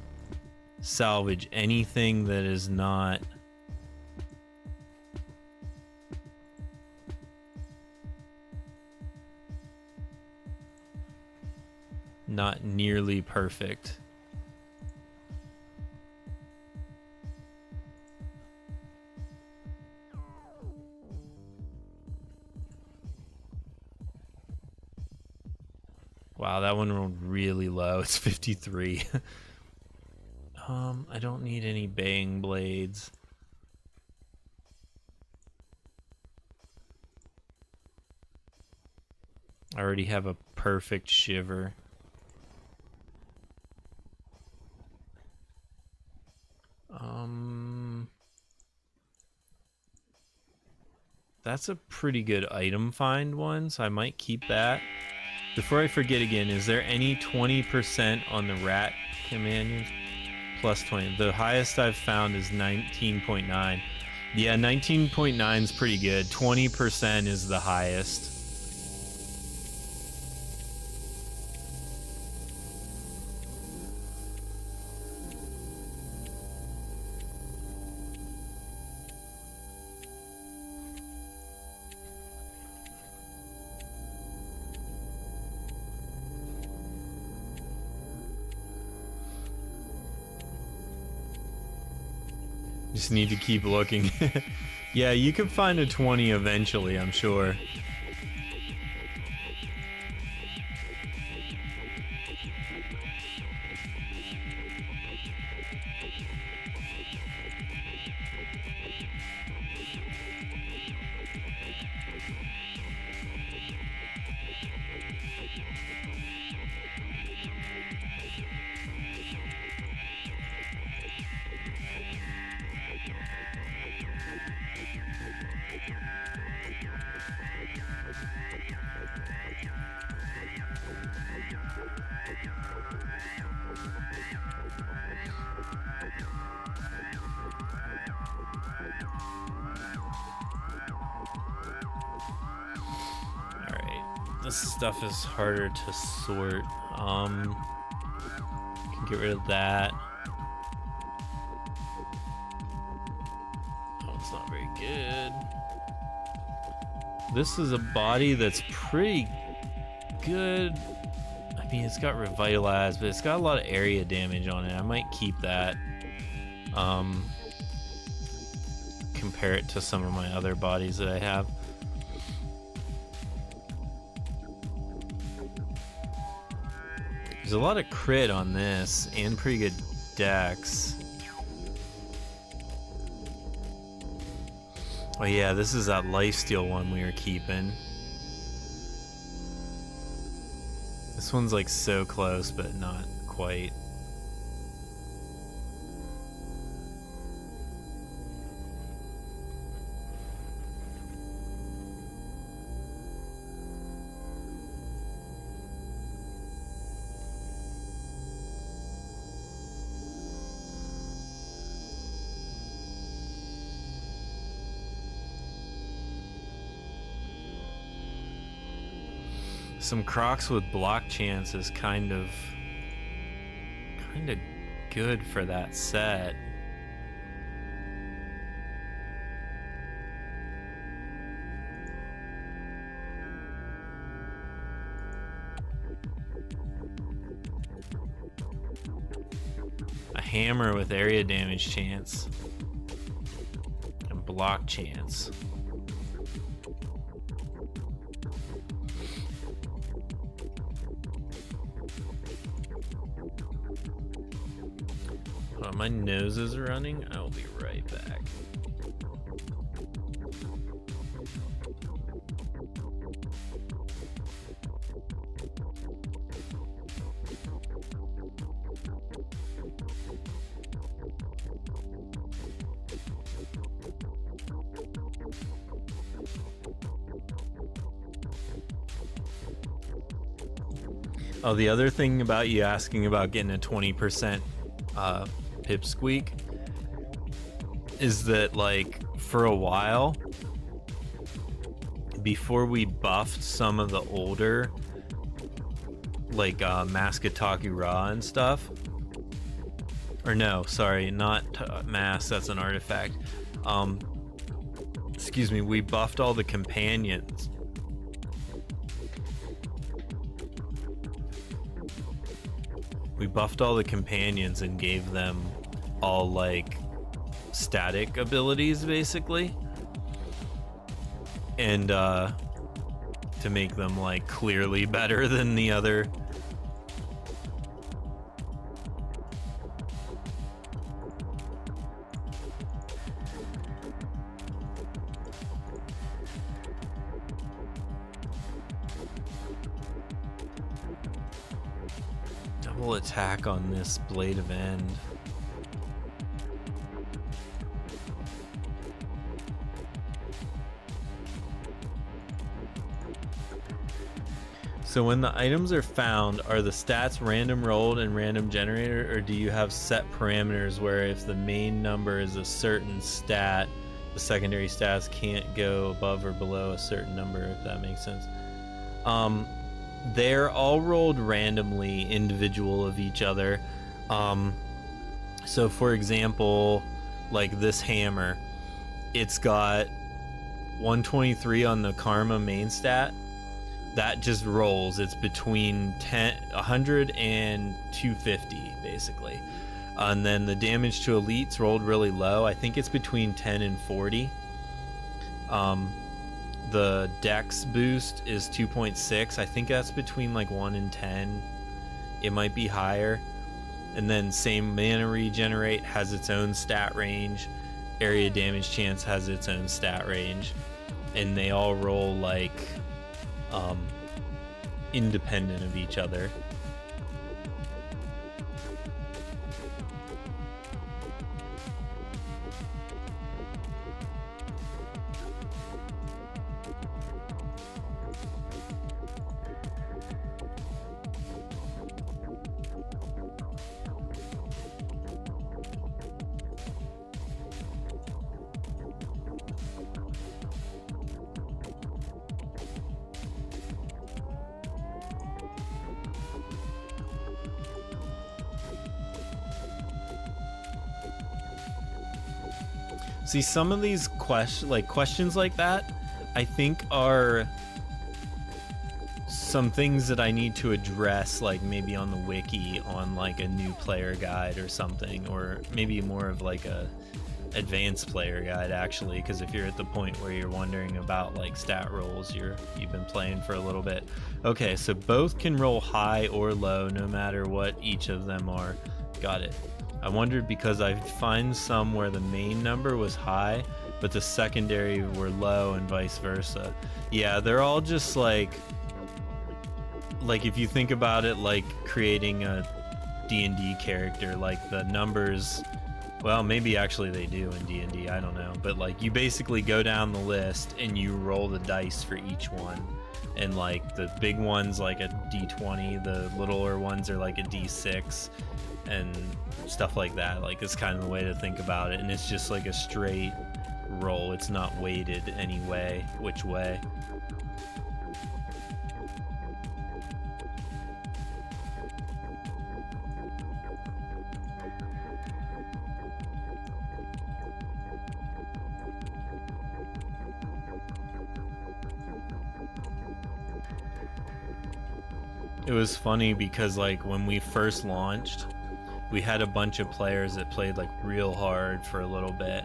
salvage anything that is not nearly perfect. Wow, that one rolled really low. It's 53. I don't need any baying blades. I already have a perfect shiver. That's a pretty good item find one, so I might keep that. Before I forget again, is there any 20% on the rat companions? Plus 20. The highest I've found is 19.9. Yeah, 19.9 is pretty good. 20% is the highest. Just need to keep looking. Yeah, you could find a 20 eventually, I'm sure. This stuff is harder to sort. Can get rid of that. Oh, it's not very good. This is a body that's pretty good. I mean, it's got revitalized, but it's got a lot of area damage on it. I might keep that. Compare it to some of my other bodies that I have. There's a lot of crit on this and pretty good dex. Oh yeah, this is that lifesteal one we were keeping. This one's like so close, but not quite. some Crocs with block chance is kind of good for that set. A hammer with area damage chance and block chance. My nose is running. I will be right back. Oh, the other thing about you asking about getting a 20% pipsqueak is that, like, for a while before we buffed some of the older, like, Maskataku Ra and stuff, or no, sorry, not Mask, that's an artifact. Excuse me, we buffed all the companions. We buffed all the companions and gave them all, like, static abilities, basically. And, to make them, like, clearly better than the other. Double attack on this Blade of End. So when the items are found, are the stats random rolled and random generated, or do you have set parameters where if the main number is a certain stat, the secondary stats can't go above or below a certain number, if that makes sense? They're all rolled randomly, individual of each other. So for example, like this hammer, it's got 123 on the karma main stat. That just rolls. It's between 100 and 250 basically. And then the damage to elites rolled really low. I think it's between 10 and 40. The dex boost is 2.6. I think that's between like 1 and 10. It might be higher. And then same mana regenerate has its own stat range. Area damage chance has its own stat range. And they all roll like independent of each other. See, some of these questions like that, I think are some things that I need to address, like maybe on the wiki, on like a new player guide or something, or maybe more of like a advanced player guide actually, because if you're at the point where you're wondering about like stat rolls, you've been playing for a little bit. Okay, so both can roll high or low no matter what each of them are. Got it. I wondered because I find some where the main number was high, but the secondary were low and vice versa. Yeah, they're all just like if you think about it, like creating a D&D character, like the numbers, well, maybe actually they do in D&D, I don't know. But like you basically go down the list and you roll the dice for each one. And like the big one's like a D20, the littler ones are like a D6. And stuff like that. Like it's kind of the way to think about it, and it's just like a straight roll. It's not weighted any way, which way. it was funny because like when we first launched, we had a bunch of players that played like real hard for a little bit,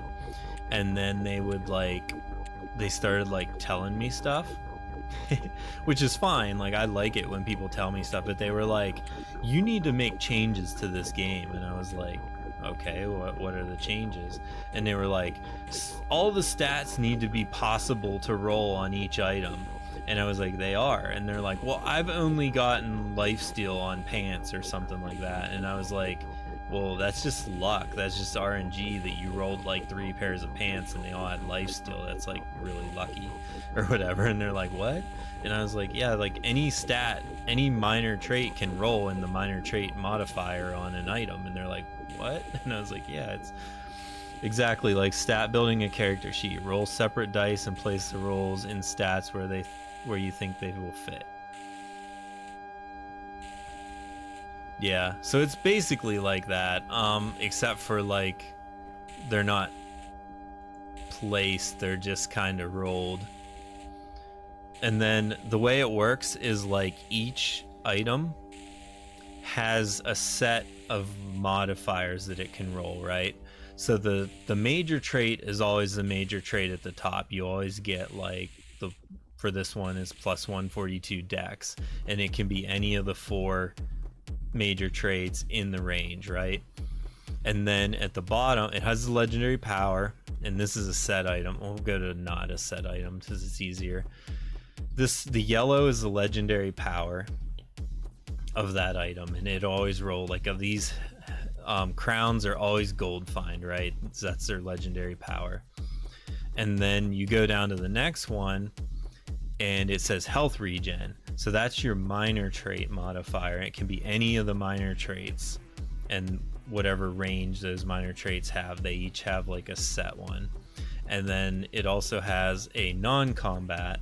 and then they started like telling me stuff. Which is fine, like I like it when people tell me stuff, but they were like, you need to make changes to this game, and I was like, okay, what are the changes? And they were like, all the stats need to be possible to roll on each item. And I was like, they are. And they're like, well, I've only gotten lifesteal on pants or something like that. And I was like, well, that's just luck. That's just RNG that you rolled like 3 pairs of pants and they all had lifesteal. That's like really lucky or whatever. And they're like, what? And I was like, yeah, like any stat, any minor trait can roll in the minor trait modifier on an item. And they're like, what? And I was like, yeah, it's exactly like stat building a character sheet. Roll separate dice and place the rolls in stats where you think they will fit. Yeah, so it's basically like that, except for like they're not placed, they're just kind of rolled. And then the way it works is like each item has a set of modifiers that it can roll, right? So the major trait is always the major trait at the top. You always get like for this one is plus 142 dex, and it can be any of the 4 major traits in the range, right? And then at the bottom it has the legendary power, and this is a set item. We'll go to not a set item because it's easier. The yellow is the legendary power of that item, and it always roll like of these crowns are always gold find, right? So that's their legendary power. And then you go down to the next one and it says health regen. So that's your minor trait modifier. It can be any of the minor traits, and whatever range those minor traits have, they each have like a set one. And then it also has a non-combat,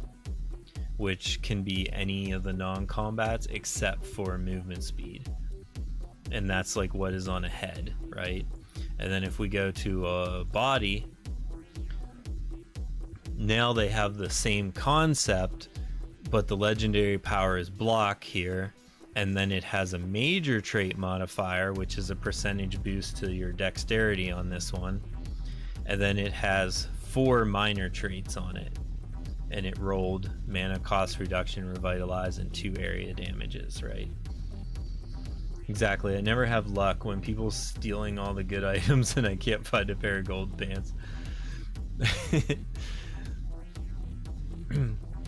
which can be any of the non-combats except for movement speed. And that's like what is on a head, right? And then if we go to a body, now they have the same concept, but the legendary power is block here, and then it has a major trait modifier, which is a percentage boost to your dexterity on this one, and then it has 4 minor traits on it, and it rolled mana cost reduction, revitalize, and 2 area damages, right? Exactly. I never have luck when people stealing all the good items and I can't find a pair of gold pants.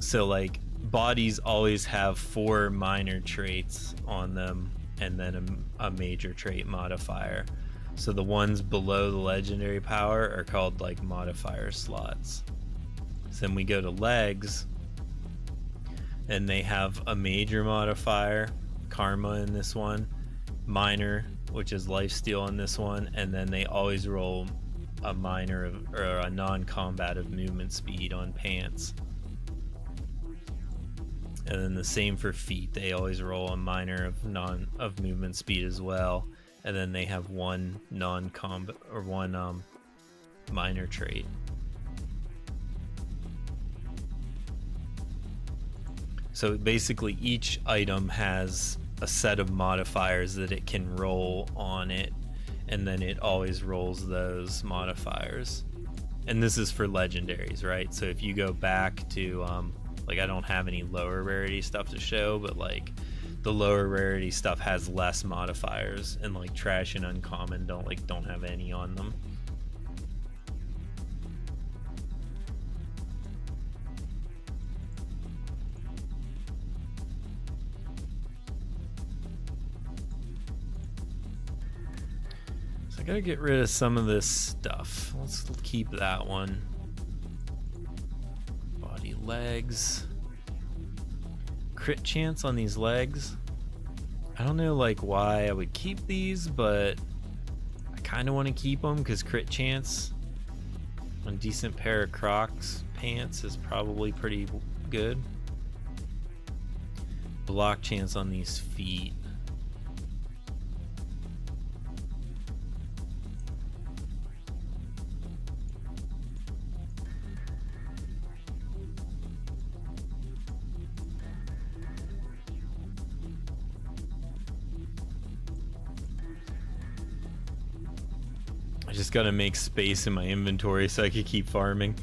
So like bodies always have 4 minor traits on them and then a major trait modifier. So the ones below the legendary power are called like modifier slots. So then we go to legs, and they have a major modifier, karma in this one, minor, which is lifesteal in this one, and then they always roll a minor or a non-combat of movement speed on pants. And then the same for feet, they always roll a minor of movement speed as well, and then they have 1 non-combat or 1 minor trait. So basically each item has a set of modifiers that it can roll on it, and then it always rolls those modifiers. And this is for legendaries, right? So if you go back to like, I don't have any lower rarity stuff to show, but like the lower rarity stuff has less modifiers, and like trash and uncommon don't have any on them. So I gotta get rid of some of this stuff. Let's keep that one. Body, legs. Crit chance on these legs. I don't know like why I would keep these, but I kind of want to keep them because crit chance on a decent pair of Crocs pants is probably pretty good. Block chance on these feet. just gotta make space in my inventory so I can keep farming.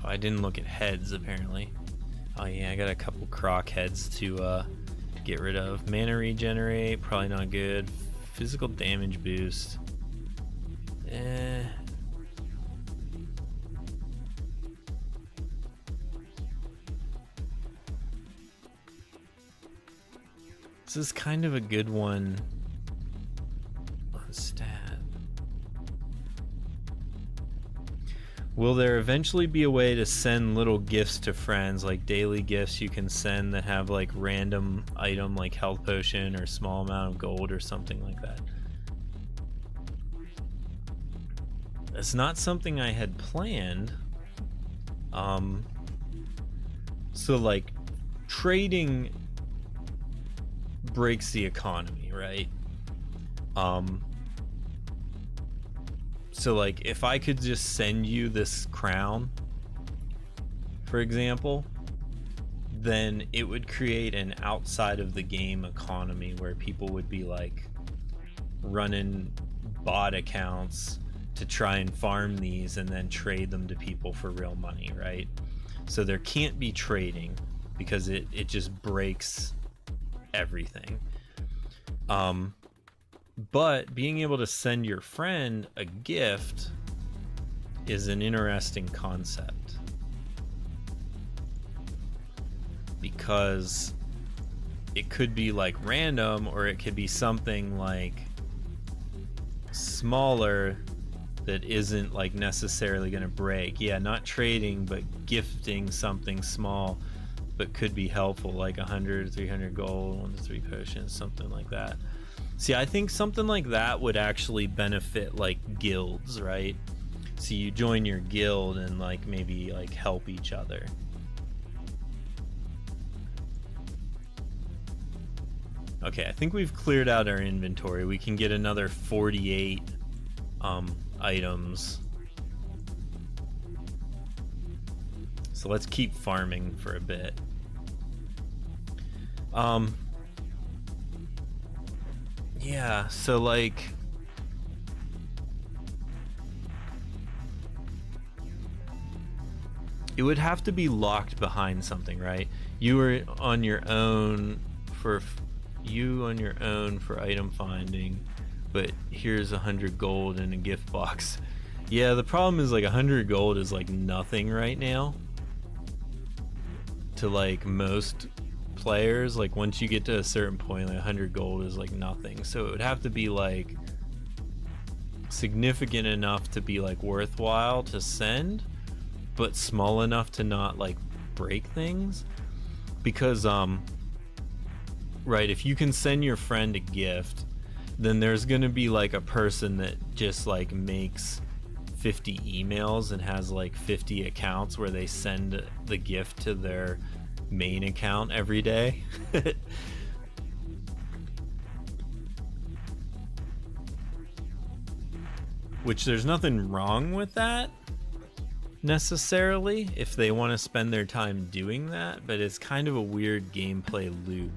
Oh, I didn't look at heads apparently. Oh yeah, I got a couple croc heads to get rid of. Mana regenerate, probably not good. Physical damage boost. This is kind of a good one on stat. Will there eventually be a way to send little gifts to friends, like daily gifts you can send that have like random item like health potion or small amount of gold or something like that? It's not something I had planned. So like trading breaks the economy, right? So like if I could just send you this crown, for example, then it would create an outside of the game economy where people would be like running bot accounts to try and farm these and then trade them to people for real money, right? So there can't be trading because it just breaks everything. But being able to send your friend a gift is an interesting concept, because it could be like random, or it could be something like smaller that isn't like necessarily going to break. Yeah, not trading, but gifting something small but could be helpful, like 100, 300 gold, 1 to 3 potions, something like that. See, I think something like that would actually benefit like guilds, right? So you join your guild and like maybe like help each other. Okay, I think we've cleared out our inventory. We can get another 48 items. So let's keep farming for a bit. Yeah, so like it would have to be locked behind something, right? You were on your own for item finding, but here's 100 gold in a gift box. Yeah, the problem is like 100 gold is like nothing right now to like most players. Like once you get to a certain point, like 100 gold is like nothing. So it would have to be like significant enough to be like worthwhile to send, but small enough to not like break things. Because right, if you can send your friend a gift, then there's gonna be like a person that just like makes 50 emails and has like 50 accounts where they send the gift to their main account every day. Which there's nothing wrong with that necessarily if they want to spend their time doing that, but it's kind of a weird gameplay loop.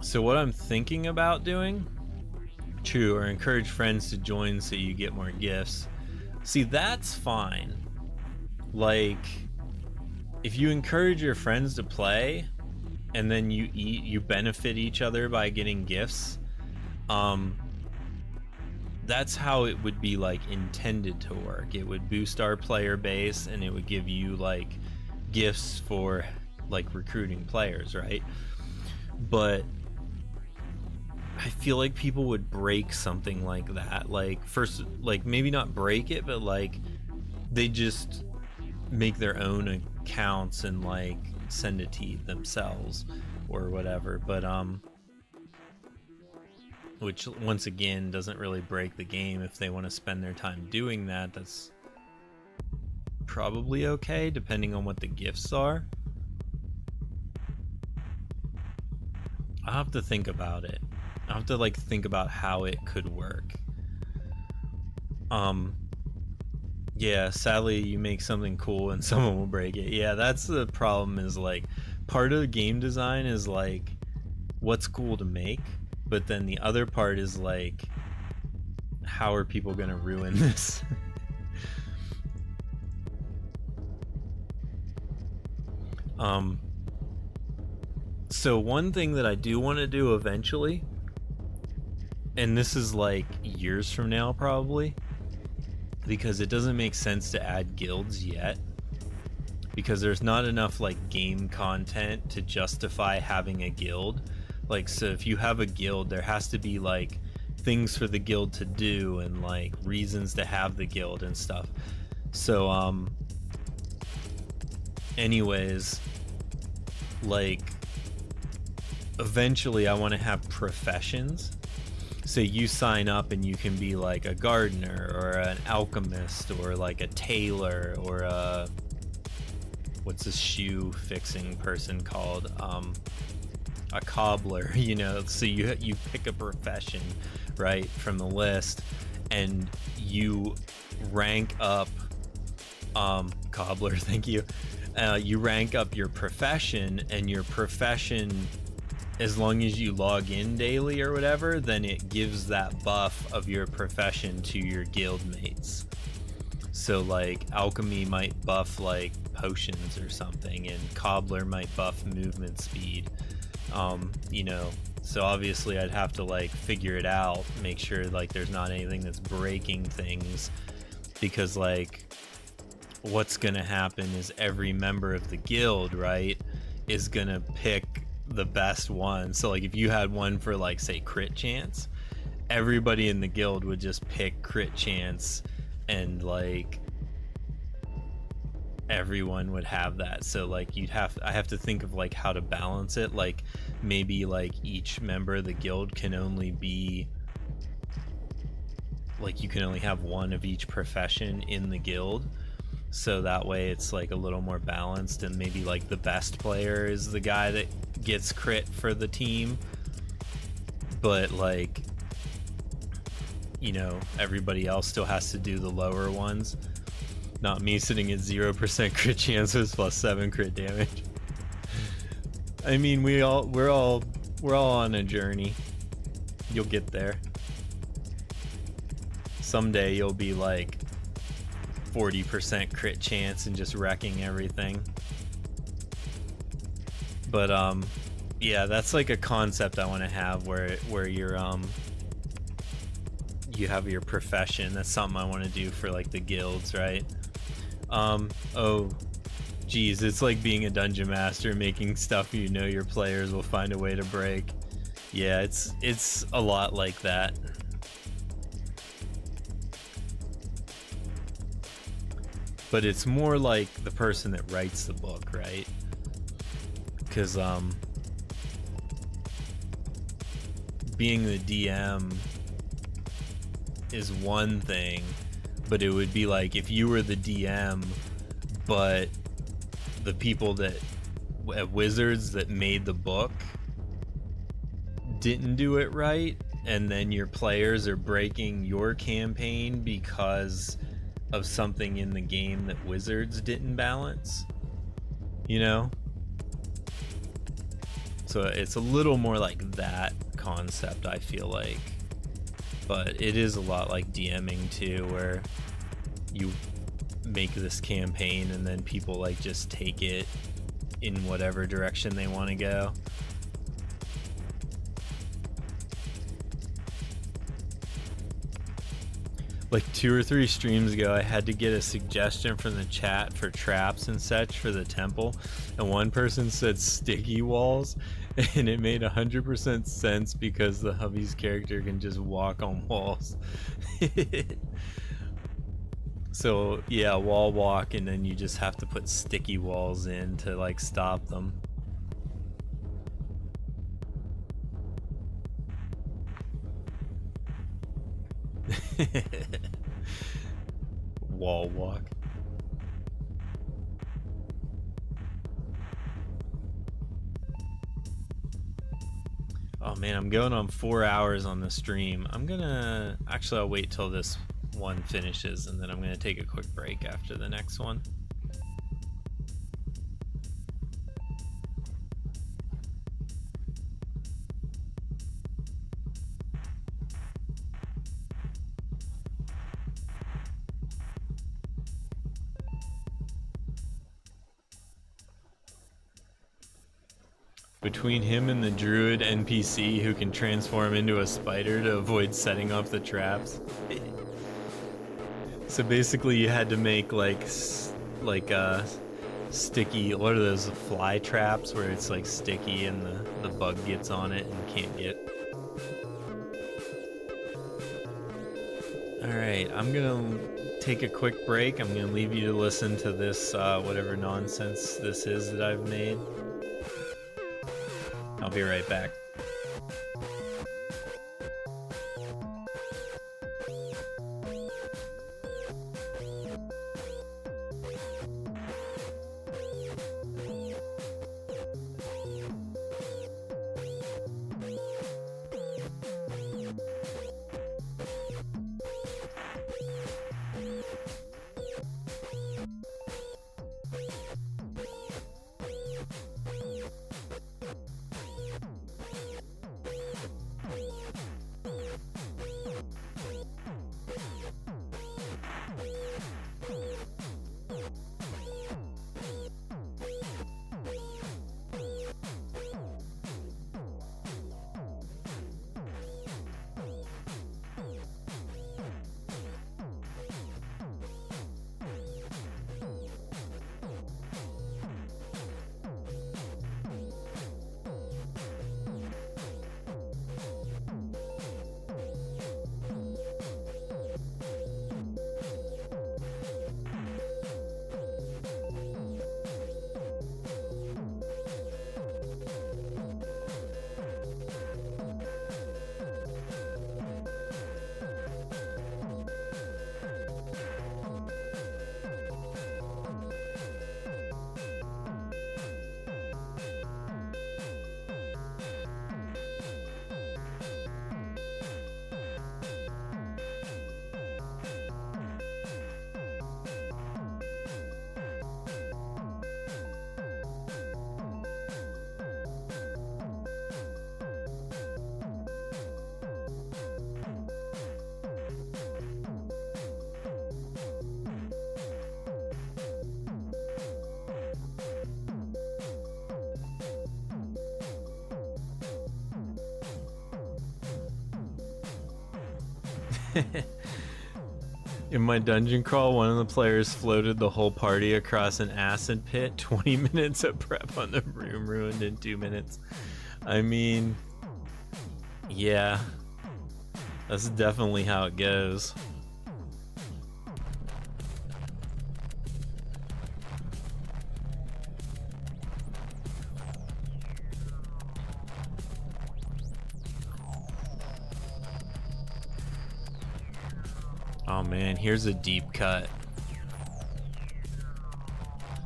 So what I'm thinking about doing, true, or encourage friends to join so you get more gifts. See, that's fine. Like, if you encourage your friends to play and then you benefit each other by getting gifts, that's how it would be like intended to work. It would boost our player base and it would give you like gifts for like recruiting players, right? But I feel like people would break something like that. Like first, like maybe not break it, but like they just make their own accounts and like send it to themselves or whatever. But which once again doesn't really break the game. If they want to spend their time doing that, that's probably okay, depending on what the gifts are. I'll have to think about it. I'll have to like think about how it could work. Yeah, sadly you make something cool and someone will break it. Yeah, that's the problem, is like part of the game design is like what's cool to make, but then the other part is like how are people gonna ruin this? So one thing that I do want to do eventually, and this is like years from now probably, because it doesn't make sense to add guilds yet, because there's not enough like game content to justify having a guild. Like, so if you have a guild, there has to be like things for the guild to do and like reasons to have the guild and stuff. So anyways, like eventually I want to have professions. So you sign up and you can be like a gardener or an alchemist or like a tailor or a, what's a shoe fixing person called, a cobbler, you know. So you pick a profession, right, from the list, and you rank up, cobbler, thank you. You rank up your profession, and your profession, as long as you log in daily or whatever, then it gives that buff of your profession to your guild mates. So like alchemy might buff like potions or something, and cobbler might buff movement speed. You know, so obviously I'd have to like figure it out, make sure like there's not anything that's breaking things, because like what's gonna happen is every member of the guild, right, is gonna pick the best one. So like if you had one for like say crit chance, everybody in the guild would just pick crit chance, and like everyone would have that. So like I have to think of like how to balance it. Like maybe like each member of the guild can only be like, you can only have one of each profession in the guild, so that way it's like a little more balanced, and maybe like the best player is the guy that gets crit for the team, but like, you know, everybody else still has to do the lower ones. Not me sitting at 0% crit chances plus 7 crit damage. I mean, we're all on a journey. You'll get there. Someday you'll be like 40% crit chance and just wrecking everything. But yeah, that's like a concept I want to have, where you're you have your profession. That's something I want to do for like the guilds, right? Oh geez, it's like being a dungeon master, making stuff you know your players will find a way to break. Yeah, it's a lot like that. But it's more like the person that writes the book, right? Because being the DM is one thing, but it would be like if you were the DM, but the people that at Wizards that made the book didn't do it right, and then your players are breaking your campaign because of something in the game that Wizards didn't balance, you know? So it's a little more like that concept, I feel like. But it is a lot like DMing too, where you make this campaign and then people like just take it in whatever direction they want to go. Like 2 or 3 streams ago, I had to get a suggestion from the chat for traps and such for the temple, and one person said sticky walls, and it made 100% sense because the hubby's character can just walk on walls. So yeah, wall walk, and then you just have to put sticky walls in to like stop them. Wall walk. Oh man, I'm going on 4 hours on the stream. Actually, I'll wait till this one finishes and then I'm gonna take a quick break after the next one. Between him and the druid NPC who can transform into a spider to avoid setting off the traps. So basically you had to make like sticky, what are those, fly traps where it's like sticky and the bug gets on it and can't get. Alright, I'm gonna take a quick break. I'm gonna leave you to listen to this, whatever nonsense this is that I've made. I'll be right back. In my dungeon crawl, one of the players floated the whole party across an acid pit. 20 minutes of prep on the room ruined in 2 minutes. I mean, yeah, that's definitely how it goes. Oh man, here's a deep cut.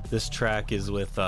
This track is with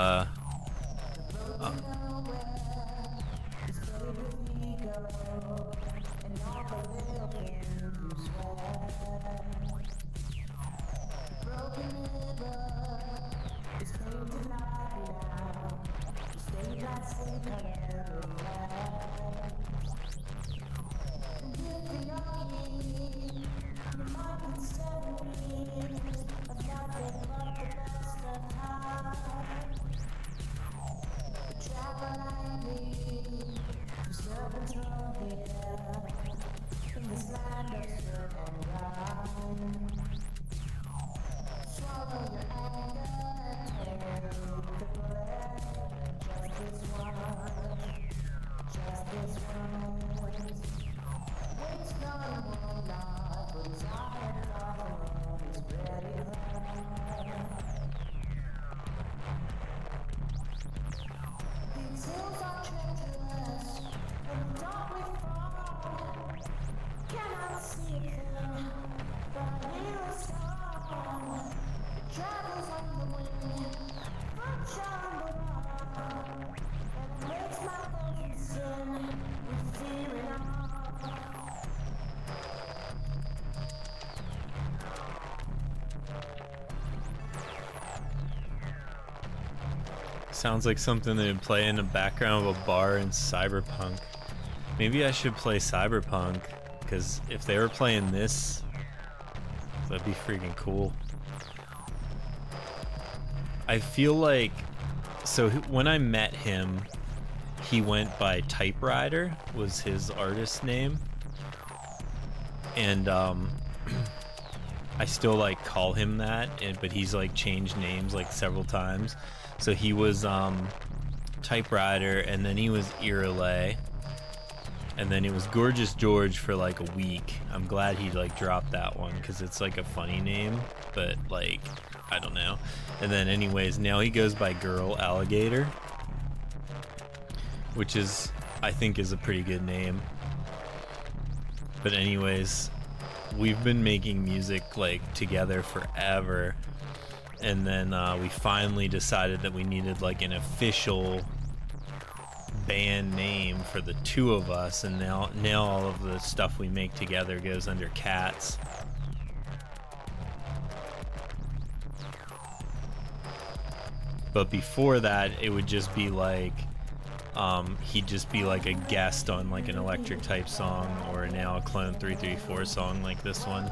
Travels on the wind, from Sounds like something they would play in the background of a bar in Cyberpunk. Maybe I should play Cyberpunk, because if they were playing this, that'd be freaking cool. I feel like, so when I met him, he went by Typewriter, was his artist name. And I still like call him that, but he's like changed names like several times. So he was Typewriter, and then he was Irrelay, and then it was Gorgeous George for like a week. I'm glad he like dropped that one because it's like a funny name, but like I don't know. And then anyways, now he goes by Girl Alligator, which is, I think, is a pretty good name. But anyways, we've been making music like together forever, and then we finally decided that we needed like an official band name for the two of us, and now all of the stuff we make together goes under Cats. But before that, it would just be like he'd just be like a guest on like an Electric Type song, or now a Clone 334 song like this one.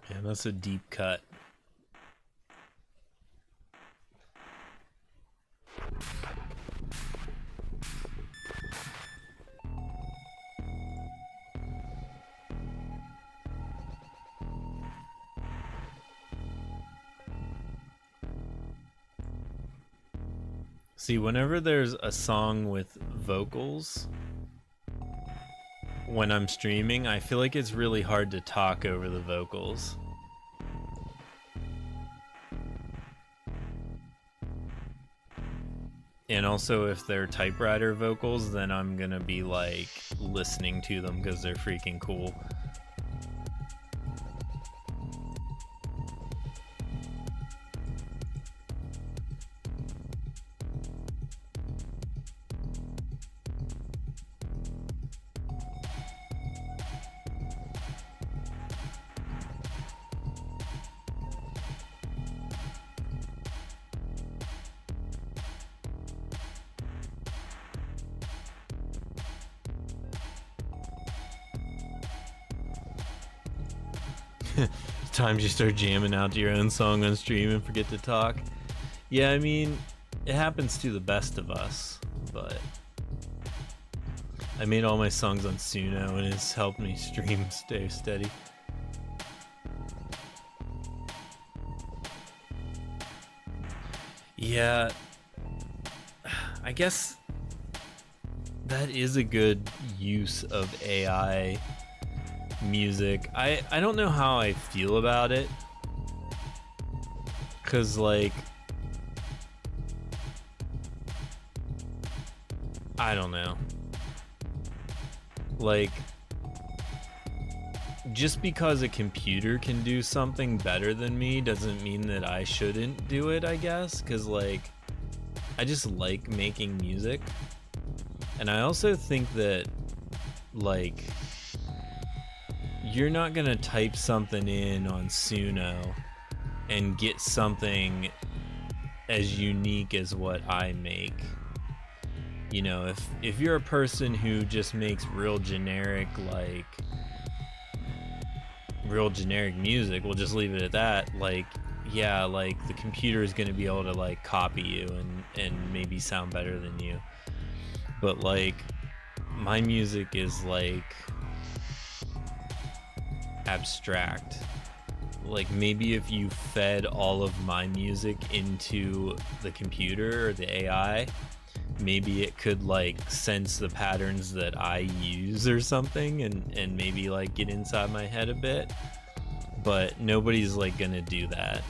Yeah, that's a deep cut. See, whenever there's a song with vocals, when I'm streaming, I feel like it's really hard to talk over the vocals. And also, if they're Typewriter vocals, then I'm gonna be like listening to them because they're freaking cool. Times you start jamming out to your own song on stream and forget to talk. Yeah, I mean, it happens to the best of us, but I made all my songs on Suno and it's helped me stream stay steady. Yeah, I guess that is a good use of AI music. I don't know how I feel about it, because like I don't know, like just because a computer can do something better than me doesn't mean that I shouldn't do it, I guess, because like I just like making music. And I also think that like you're not gonna type something in on Suno and get something as unique as what I make. You know, if you're a person who just makes real generic music, we'll just leave it at that. Like, yeah, like the computer is going to be able to like copy you and maybe sound better than you. But like my music is like abstract. Like maybe if you fed all of my music into the computer or the AI, maybe it could like sense the patterns that I use or something and maybe like get inside my head a bit, but nobody's like gonna do that.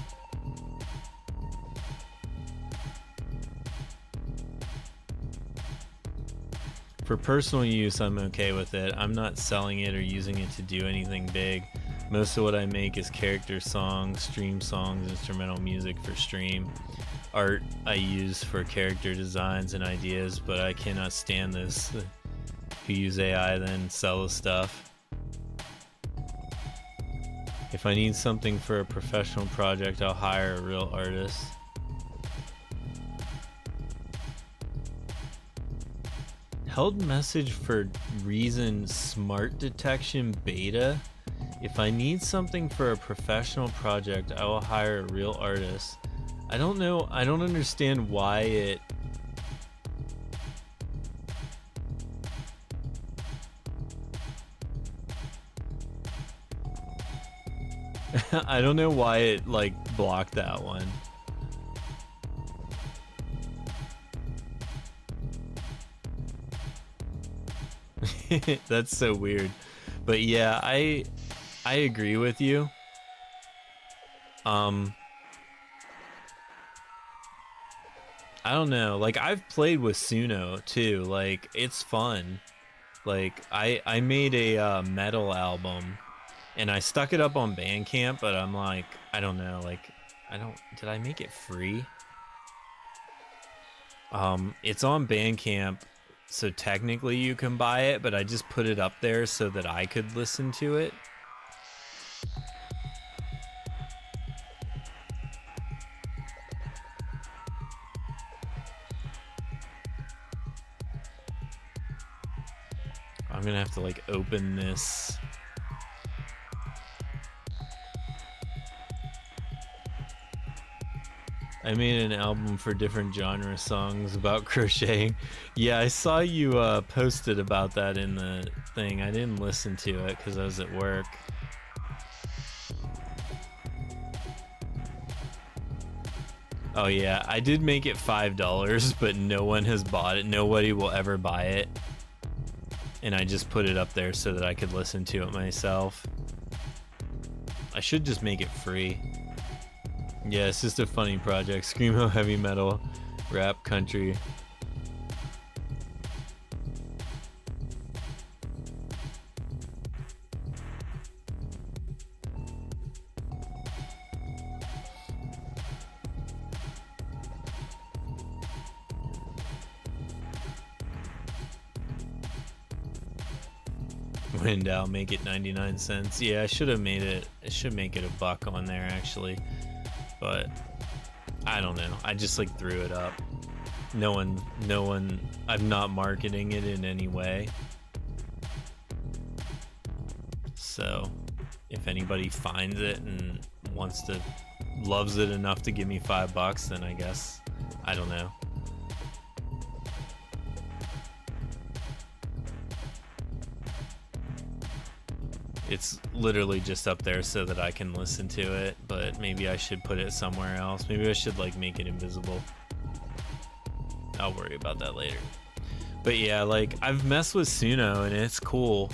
For personal use, I'm okay with it. I'm not selling it or using it to do anything big. Most of what I make is character songs, stream songs, instrumental music for stream. Art I use for character designs and ideas, but I cannot stand this who use AI then sell the stuff. If I need something for a professional project, I'll hire a real artist. Held message for Reason Smart Detection Beta. If I need something for a professional project, I will hire a real artist. I don't know. I don't understand why it... I don't know why it like blocked that one. That's so weird. But yeah, I agree with you. I don't know, like I've played with Suno too, like it's fun. Like I made a metal album and I stuck it up on Bandcamp, but I'm like, I don't know, like did I make it free? It's on Bandcamp, so technically you can buy it, but I just put it up there so that I could listen to it. I'm gonna have to like open this. I made an album for different genre songs about crocheting. Yeah, I saw you posted about that in the thing. I didn't listen to it because I was at work. Oh yeah, I did make it $5, but no one has bought it. Nobody will ever buy it. And I just put it up there so that I could listen to it myself. I should just make it free. Yeah, it's just a funny project. Screamo, heavy metal, rap, country. Wind out, make it 99 cents. Yeah, I should have made it. I should make it $1 on there actually, but I don't know. I just like threw it up. No one. I'm not marketing it in any way. So, if anybody finds it and loves it enough to give me $5, then I guess I don't know. It's literally just up there so that I can listen to it, but maybe I should put it somewhere else. Maybe I should like make it invisible. I'll worry about that later. But yeah, like I've messed with Suno and it's cool.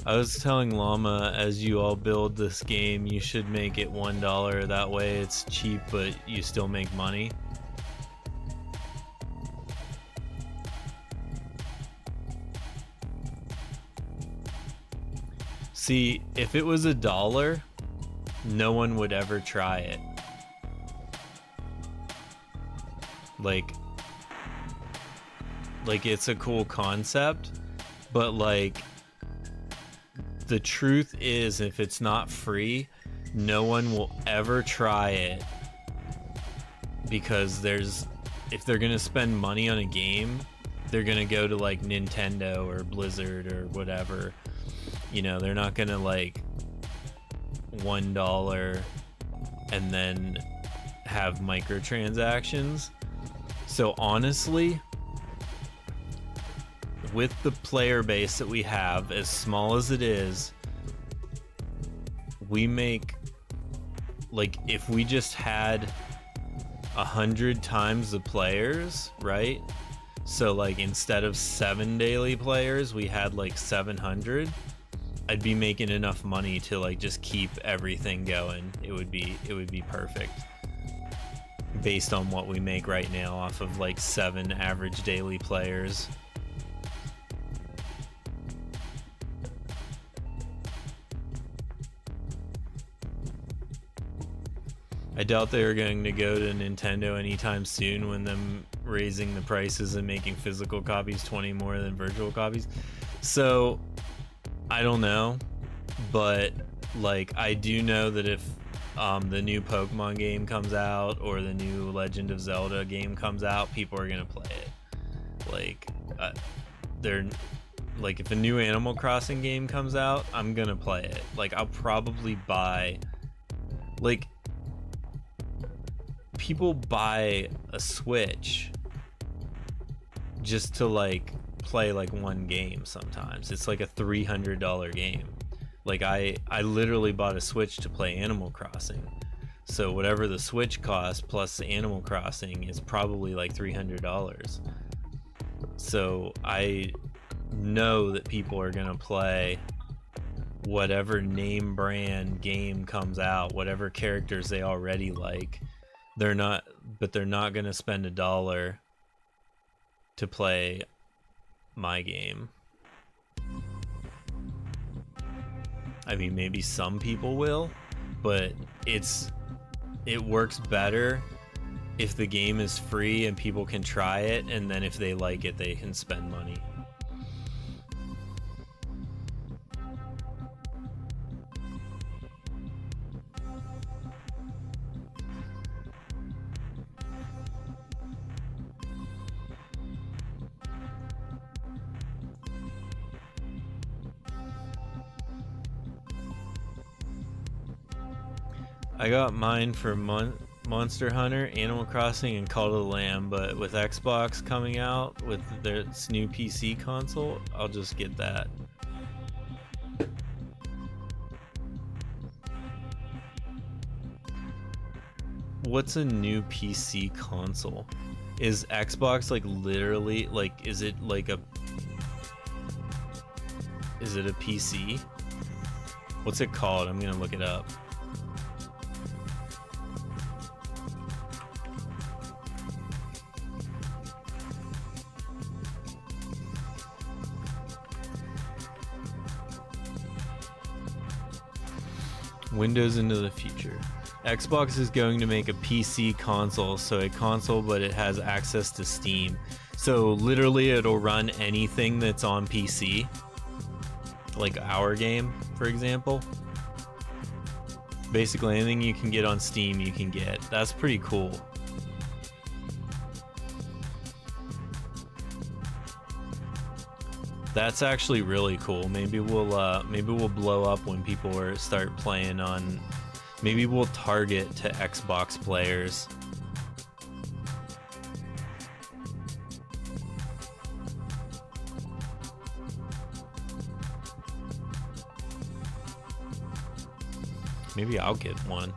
I was telling Llama, as you all build this game, you should make it $1. That way it's cheap, but you still make money. See, if it was $1, no one would ever try it. Like it's a cool concept, but like the truth is, if it's not free, no one will ever try it, because if they're gonna spend money on a game, they're gonna go to like Nintendo or Blizzard or whatever. You know, they're not gonna like $1 and then have microtransactions. So honestly, with the player base that we have, as small as it is, we make, like, if we just had 100 times the players, right? So like instead of 7 daily players, we had like 700. I'd be making enough money to like just keep everything going. It would be perfect, based on what we make right now off of like 7 average daily players. I doubt they are going to go to Nintendo anytime soon when them raising the prices and making physical copies 20 more than virtual copies. So I don't know, but like I do know that if the new Pokemon game comes out or the new Legend of Zelda game comes out, people are gonna play it. Like they're like, if a new Animal Crossing game comes out, I'm gonna play it. Like I'll probably buy, like, people buy a Switch just to like play like one game sometimes. It's like a $300 game. Like I literally bought a Switch to play Animal Crossing. So whatever the Switch costs plus Animal Crossing is probably like $300. So I know that people are gonna play whatever name brand game comes out, whatever characters they already like. They're not gonna spend $1 to play my game. I mean, maybe some people will, but it works better if the game is free and people can try it, and then if they like it, they can spend money. I got mine for Monster Hunter, Animal Crossing, and Call of the Lamb, but with Xbox coming out with their new PC console, I'll just get that. What's a new PC console? Is Xbox like literally, like, is it a PC? What's it called? I'm gonna look it up. Windows into the future. Xbox is going to make a PC console, so a console, but it has access to Steam. So literally it'll run anything that's on PC. Like our game, for example. Basically anything you can get on Steam, you can get. That's pretty cool. That's actually really cool. Maybe we'll blow up when people start playing on. Maybe we'll target to Xbox players. Maybe I'll get one.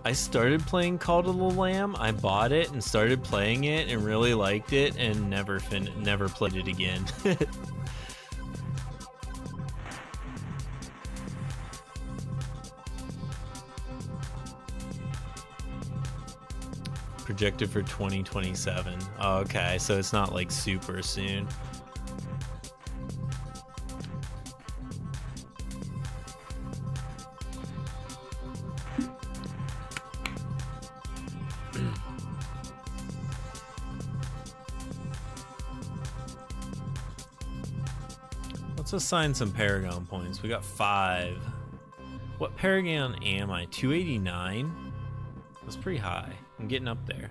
I started playing Call of the Lamb. I bought it and started playing it and really liked it and never played it again. Projected for 2027. Oh, okay, so it's not like super soon. Let's assign some Paragon points. We got 5. What Paragon am I? 289? That's pretty high. I'm getting up there.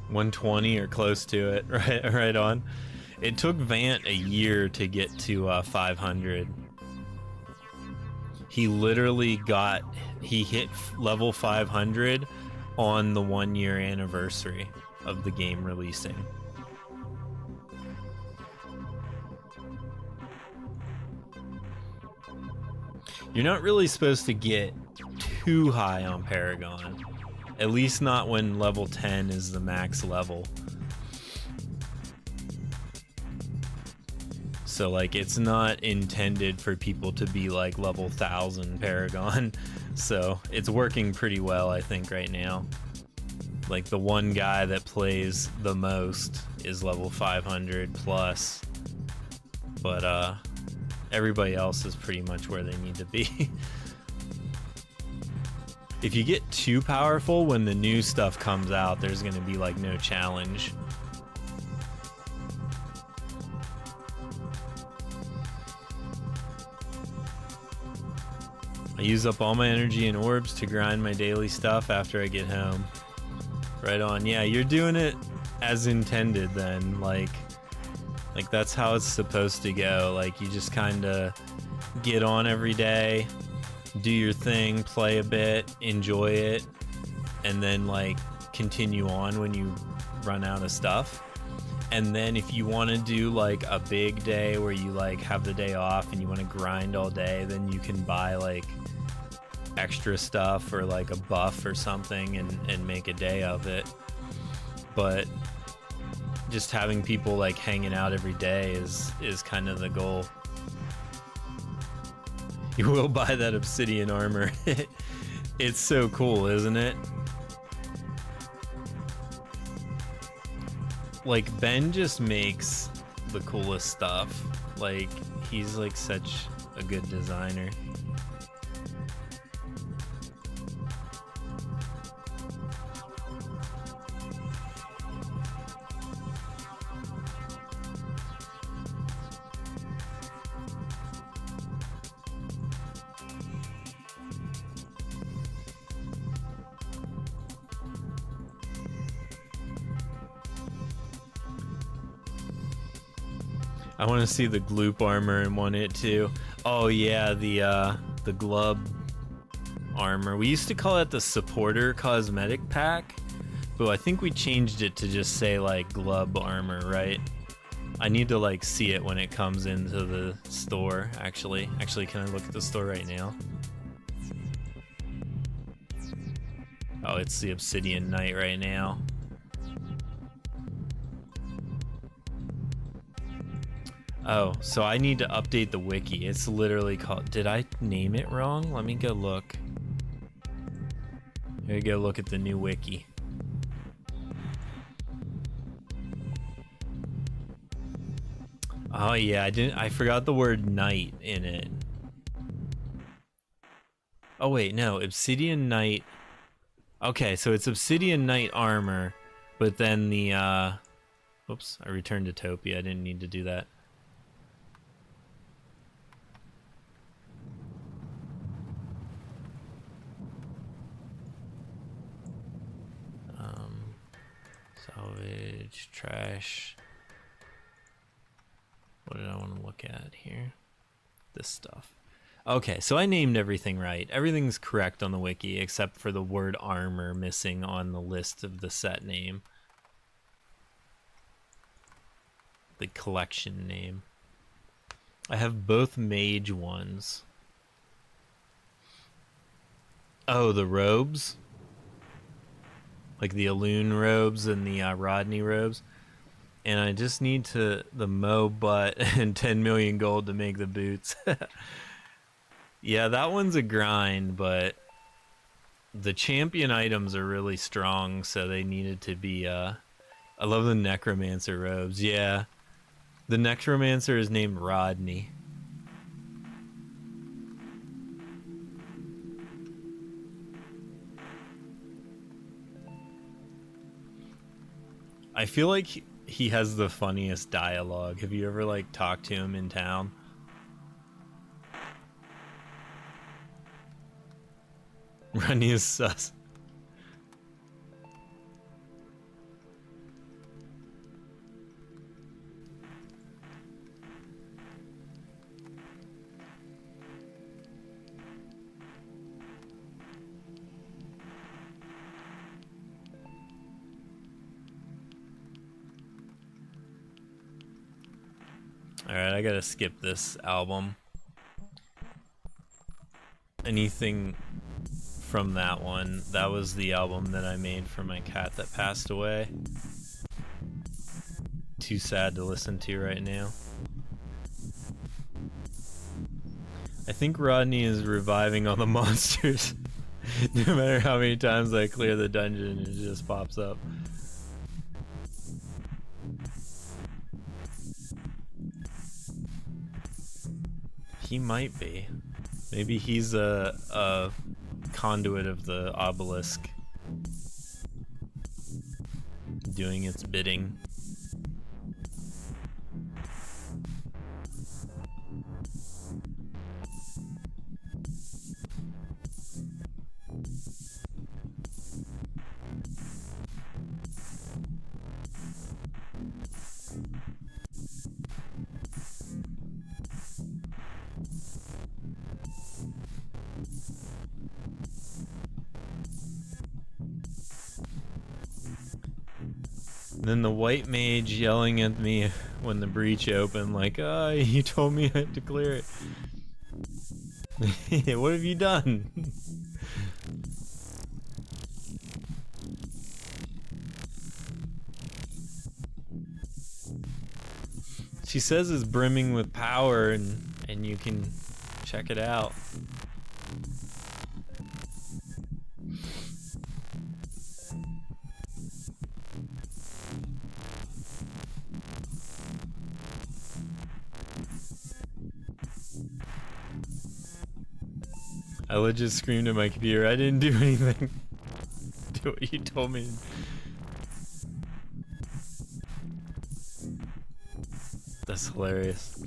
$120 or close to it, right on. It took Vant a year to get to 500. He literally hit level 500 on the 1-year anniversary of the game releasing. You're not really supposed to get too high on Paragon. At least not when level 10 is the max level. So like it's not intended for people to be like level 1000 Paragon. So it's working pretty well, I think, right now. Like the one guy that plays the most is level 500 plus. But everybody else is pretty much where they need to be. If you get too powerful when the new stuff comes out, there's gonna be like no challenge. I use up all my energy and orbs to grind my daily stuff after I get home. Right on. Yeah, you're doing it as intended then. Like that's how it's supposed to go. Like you just kind of get on every day, do your thing, play a bit, enjoy it, and then like continue on when you run out of stuff. And then if you want to do like a big day where you like have the day off and you want to grind all day, then you can buy like extra stuff or like a buff or something and make a day of it. But just having people like hanging out every day is kind of the goal. You will buy that obsidian armor. It's so cool, isn't it? Like Ben just makes the coolest stuff. Like he's like such a good designer. I want to see the gloop armor and want it too. Oh yeah, the glub armor. We used to call it the supporter cosmetic pack, but I think we changed it to just say like glub armor, right? I need to like see it when it comes into the store. Actually, can I look at the store right now? Oh, it's the Obsidian Knight right now. Oh, so I need to update the wiki. It's literally called... Did I name it wrong? Let me go look. Here we go, look at the new wiki. Oh yeah, I forgot the word knight in it. Oh wait, no, Obsidian Knight. Okay, so it's Obsidian Knight armor, but then the oops, I returned to Topia. I didn't need to do that. Salvage, trash. What did I want to look at here? This stuff. Okay, so I named everything right. Everything's correct on the wiki except for the word armor missing on the list of the set name. The collection name. I have both mage ones. Oh, the robes? Like the Alloon robes and the Rodney robes. And I just need the Mo butt and 10 million gold to make the boots. Yeah, that one's a grind, but the champion items are really strong, so they needed to be, I love the Necromancer robes, yeah. The Necromancer is named Rodney. I feel like he has the funniest dialogue. Have you ever, like, talked to him in town? Rodney is sus. Alright, I gotta skip this album. Anything from that one, that was the album that I made for my cat that passed away. Too sad to listen to right now. I think Rodney is reviving all the monsters. No matter how many times I clear the dungeon, it just pops up. He might be. Maybe he's a conduit of the Obelisk, doing its bidding. Then the white mage yelling at me when the breach opened, like, "Ah, you told me I had to clear it." What have you done? She says it's brimming with power, and you can check it out. I legit screamed at my computer, "I didn't do anything." Do what you told me. That's hilarious.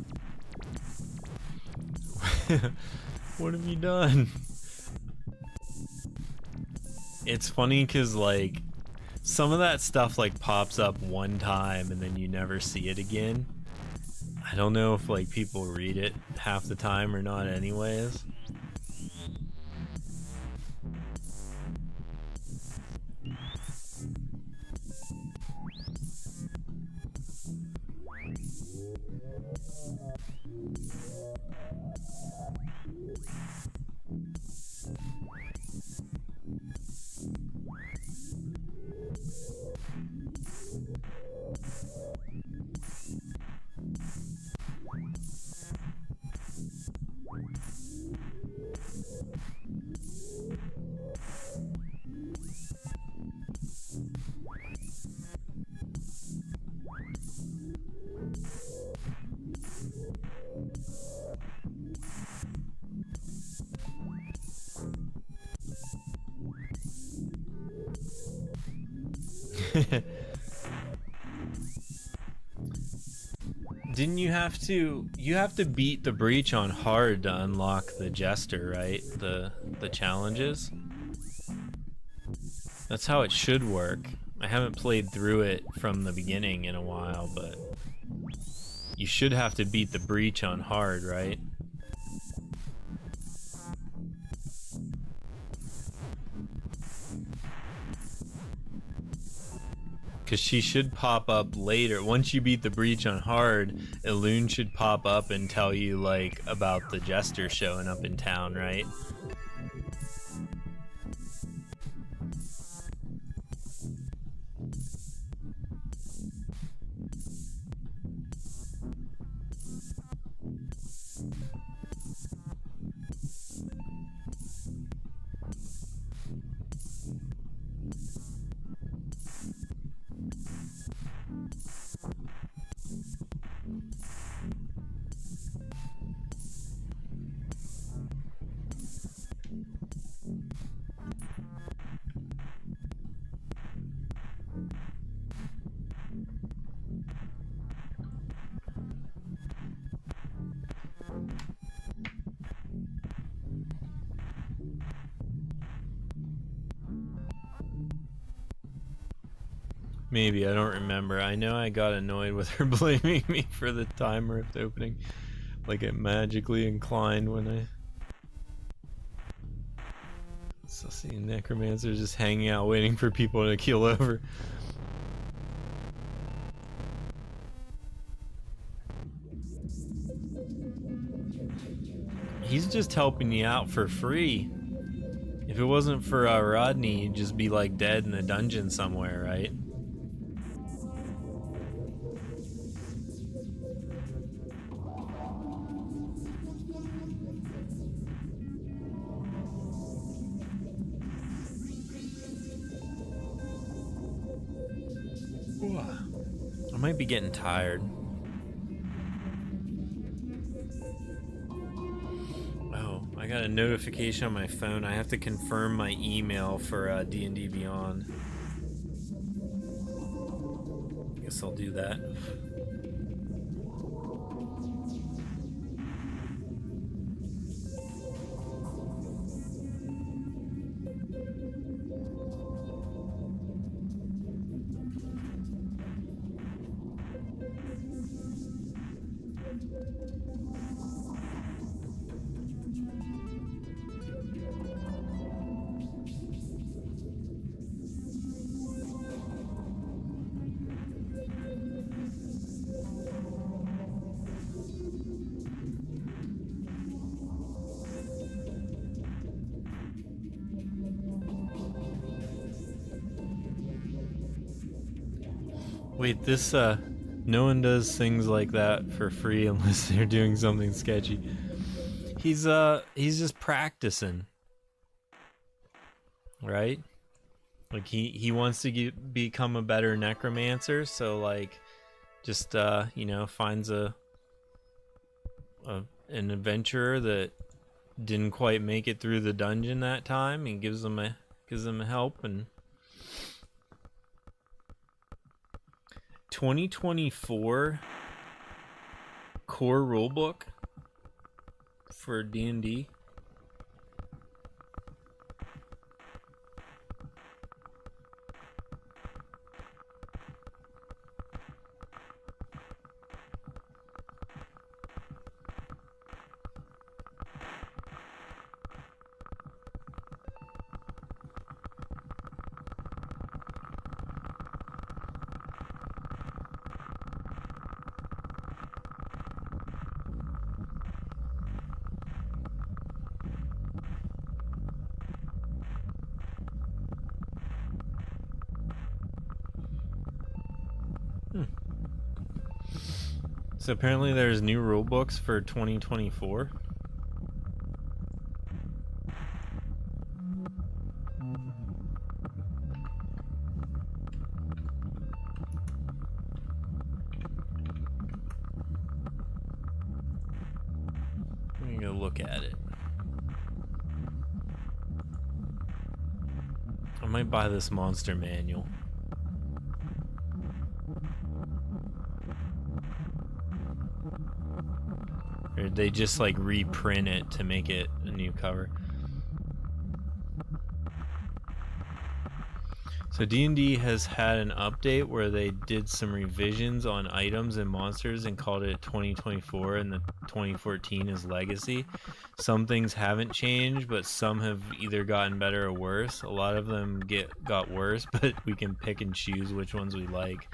What have you done? It's funny because, like, some of that stuff, like, pops up one time and then you never see it again. I don't know if, like, people read it half the time or not anyways. Didn't you have to beat the breach on hard to unlock the jester, right? The challenges? That's how it should work. I haven't played through it from the beginning in a while, but you should have to beat the breach on hard, right? Because she should pop up later. Once you beat the breach on hard, Alloon should pop up and tell you, like, about the jester showing up in town, right? Maybe, I don't remember. I know I got annoyed with her blaming me for the time rift opening. Like it magically inclined when I... So see Necromancer just hanging out waiting for people to keel over. He's just helping you out for free. If it wasn't for Rodney, you'd just be like dead in a dungeon somewhere, right? I might be getting tired. Oh, I got a notification on my phone. I have to confirm my email for D&D Beyond. Guess I'll do that. Wait, this, no one does things like that for free unless they're doing something sketchy. He's just practicing. Right? Like, he wants to become a better necromancer, so, like, just, you know, finds an adventurer that didn't quite make it through the dungeon that time and gives them a help. And 2024 core rulebook for D&D. So apparently there's new rule books for 2024. I'm gonna go look at it. I might buy this monster manual. Or they just like reprint it to make it a new cover. So D&D has had an update where they did some revisions on items and monsters and called it 2024, and the 2014 is Legacy. Some things haven't changed, but some have either gotten better or worse. A lot of them got worse, but we can pick and choose which ones we like.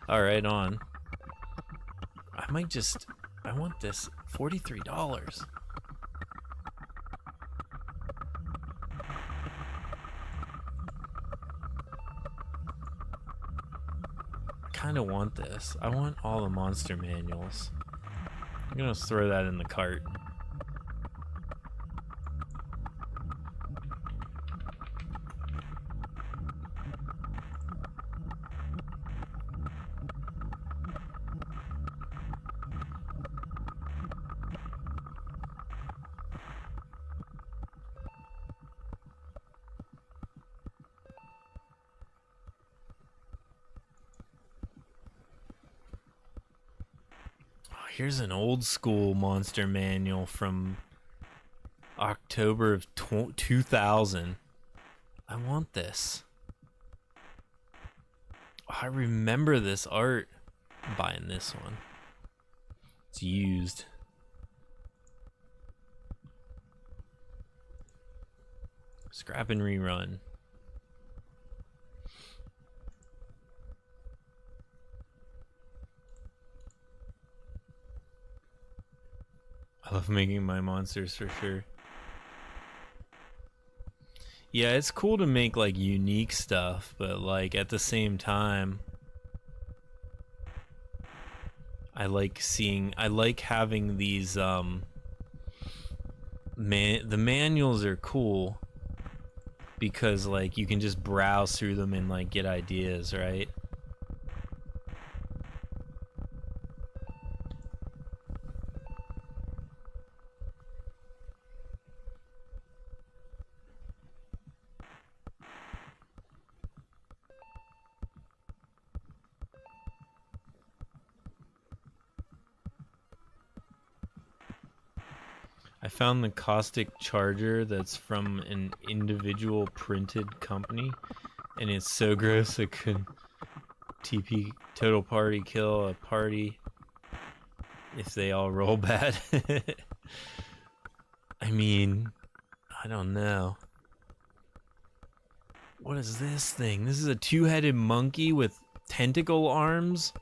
Alright, on. I want this $43. I kind of want this. I want all the monster manuals. I'm gonna throw that in the cart. Here's an old school monster manual from October of 2000. I want this. Oh, I remember this art. I'm buying this one. It's used. Scrap and rerun. I love making my monsters for sure. Yeah, it's cool to make like unique stuff, but like at the same time, I like having these the manuals are cool because like you can just browse through them and like get ideas, right? I found the caustic charger that's from an individual printed company, and it's so gross it could TP total party kill a party if they all roll bad. I mean, I don't know. What is this thing? This is a two-headed monkey with tentacle arms?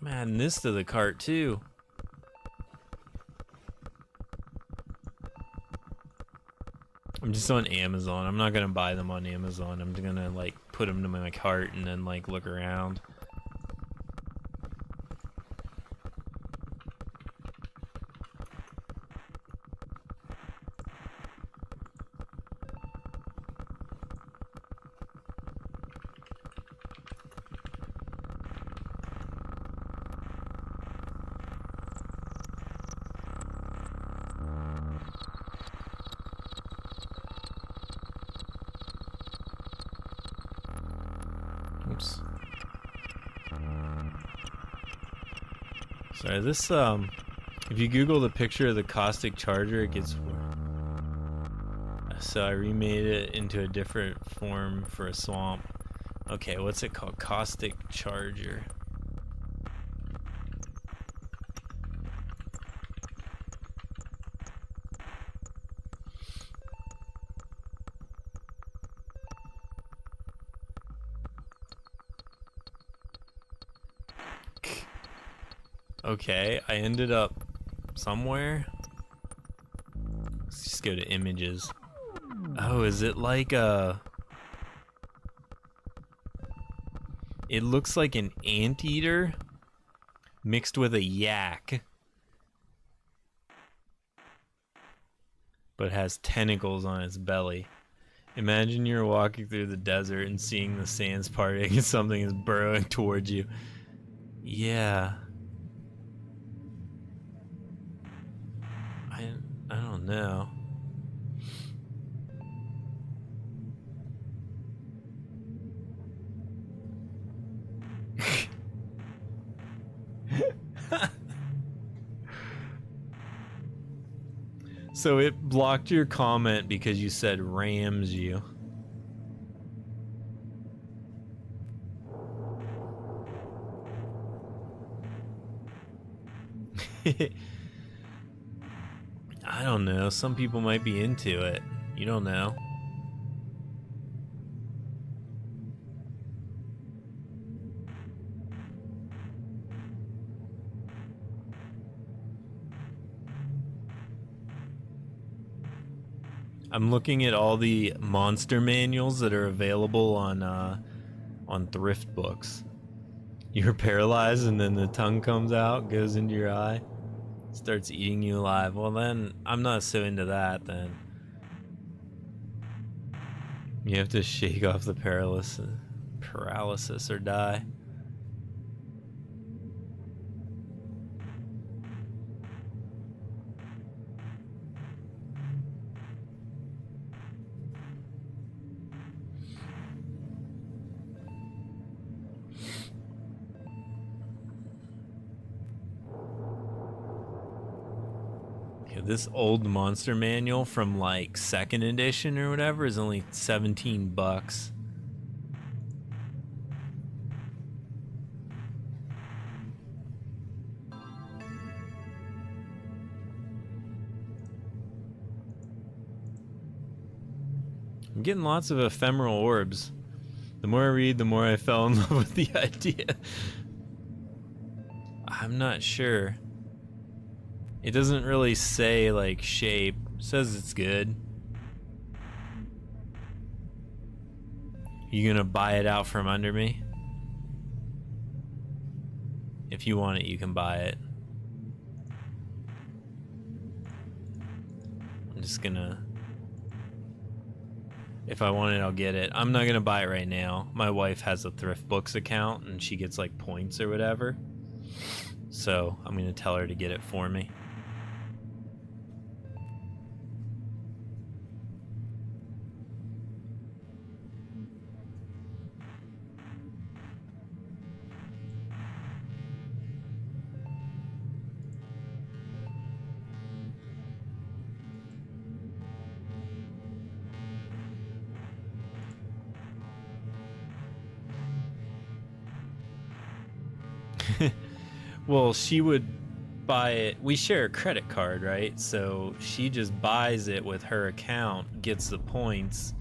I'm adding this to the cart too. I'm just on Amazon. I'm not gonna buy them on Amazon. I'm gonna like put them to my cart and then like look around. Oops. Sorry, this if you Google the picture of the caustic charger, it gets. So I remade it into a different form for a swamp. Okay, what's it called? Caustic charger. Okay, I ended up somewhere. Let's just go to images. Oh, is it like a... It looks like an anteater mixed with a yak. But has tentacles on its belly. Imagine you're walking through the desert and seeing the sands parting and something is burrowing towards you. Yeah. I don't know. So it blocked your comment because you said rams you. I don't know. Some people might be into it. You don't know. I'm looking at all the monster manuals that are available on thrift books. You're paralyzed and then the tongue comes out, goes into your eye, starts eating you alive. Well then, I'm not so into that then. You have to shake off the paralysis or die. Yeah, this old monster manual from like 2nd edition or whatever is only 17 bucks. I'm getting lots of ephemeral orbs. The more I read, the more I fell in love with the idea. I'm not sure. It doesn't really say like shape. It says it's good. You gonna buy it out from under me? If you want it, you can buy it. I'm just gonna... If I want it, I'll get it. I'm not gonna buy it right now. My wife has a Thrift Books account and she gets like points or whatever. So I'm gonna tell her to get it for me. Well, she would buy it. We share a credit card, right? So she just buys it with her account, gets the points,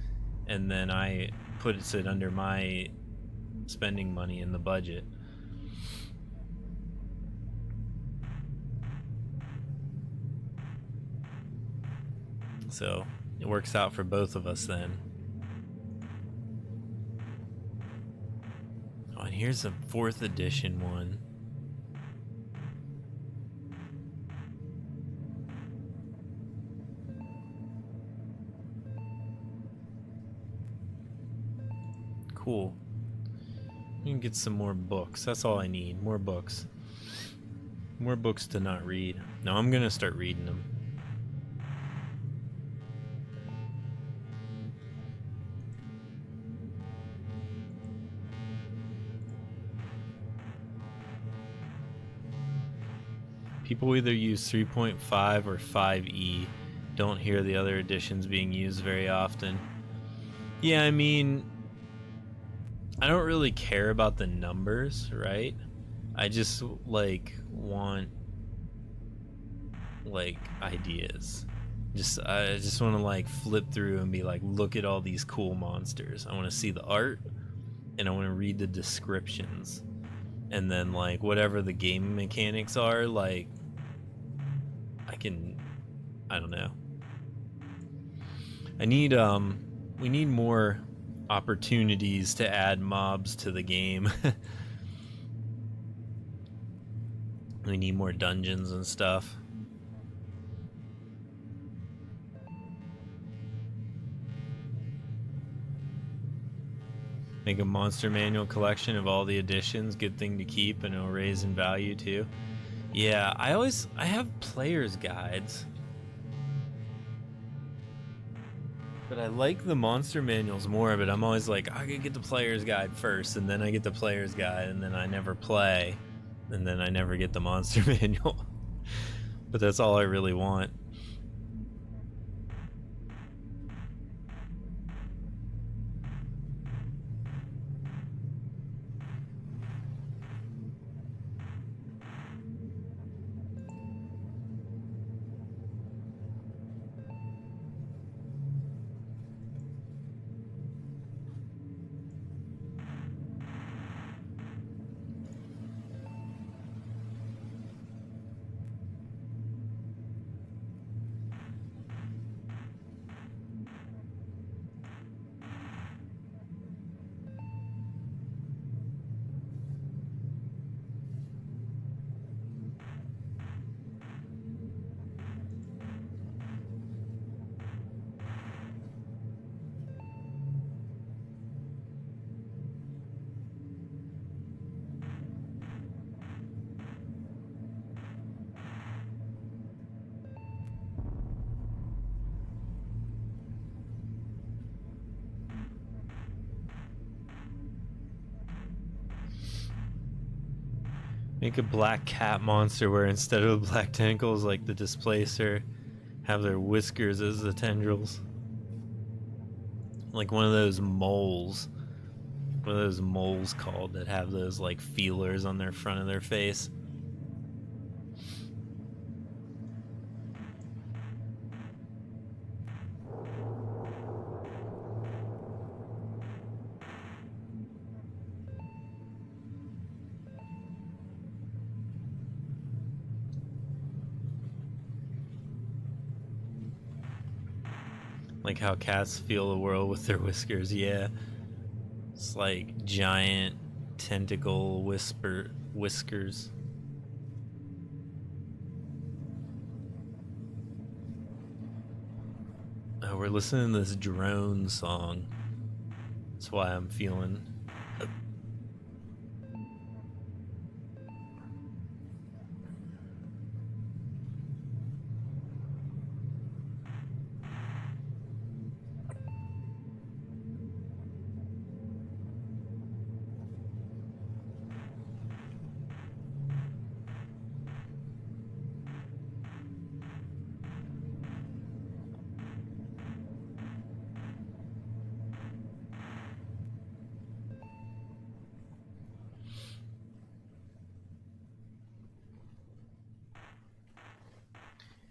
and then I puts it under my spending money in the budget. So it works out for both of us then. Oh, and here's a 4th edition one. Cool. We can get some more books. That's all I need. More books. More books to not read. No, I'm gonna start reading them. People either use 3.5 or 5e. Don't hear the other editions being used very often. Yeah, I mean, I don't really care about the numbers, right? I just like want like ideas. I just want to like flip through and be like, look at all these cool monsters. I want to see the art and I want to read the descriptions. And then like whatever the game mechanics are, like I don't know. We need more opportunities to add mobs to the game. We need more dungeons and stuff. Make a monster manual collection of all the editions. Good thing to keep, and it'll raise in value too. Yeah, I have player's guides. But I like the monster manuals more, but I'm always like, I could get the player's guide first, and then I get the player's guide, and then I never play, and then I never get the monster manual. But that's all I really want. Make a black cat monster where instead of black tentacles like the displacer, have their whiskers as the tendrils. Like one of those moles. What are those moles called that have those like feelers on their front of their face? Like how cats feel the world with their whiskers, yeah. It's like giant tentacle whiskers. Oh, we're listening to this drone song. That's why I'm feeling...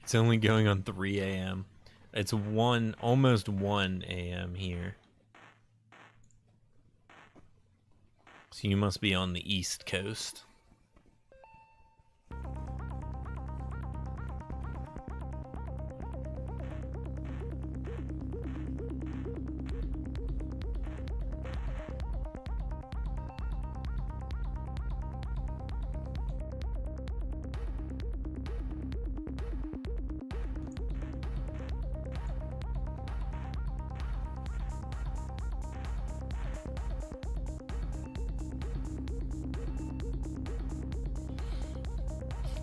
It's only going on 3 a.m. It's almost 1 a.m. here. So you must be on the East Coast.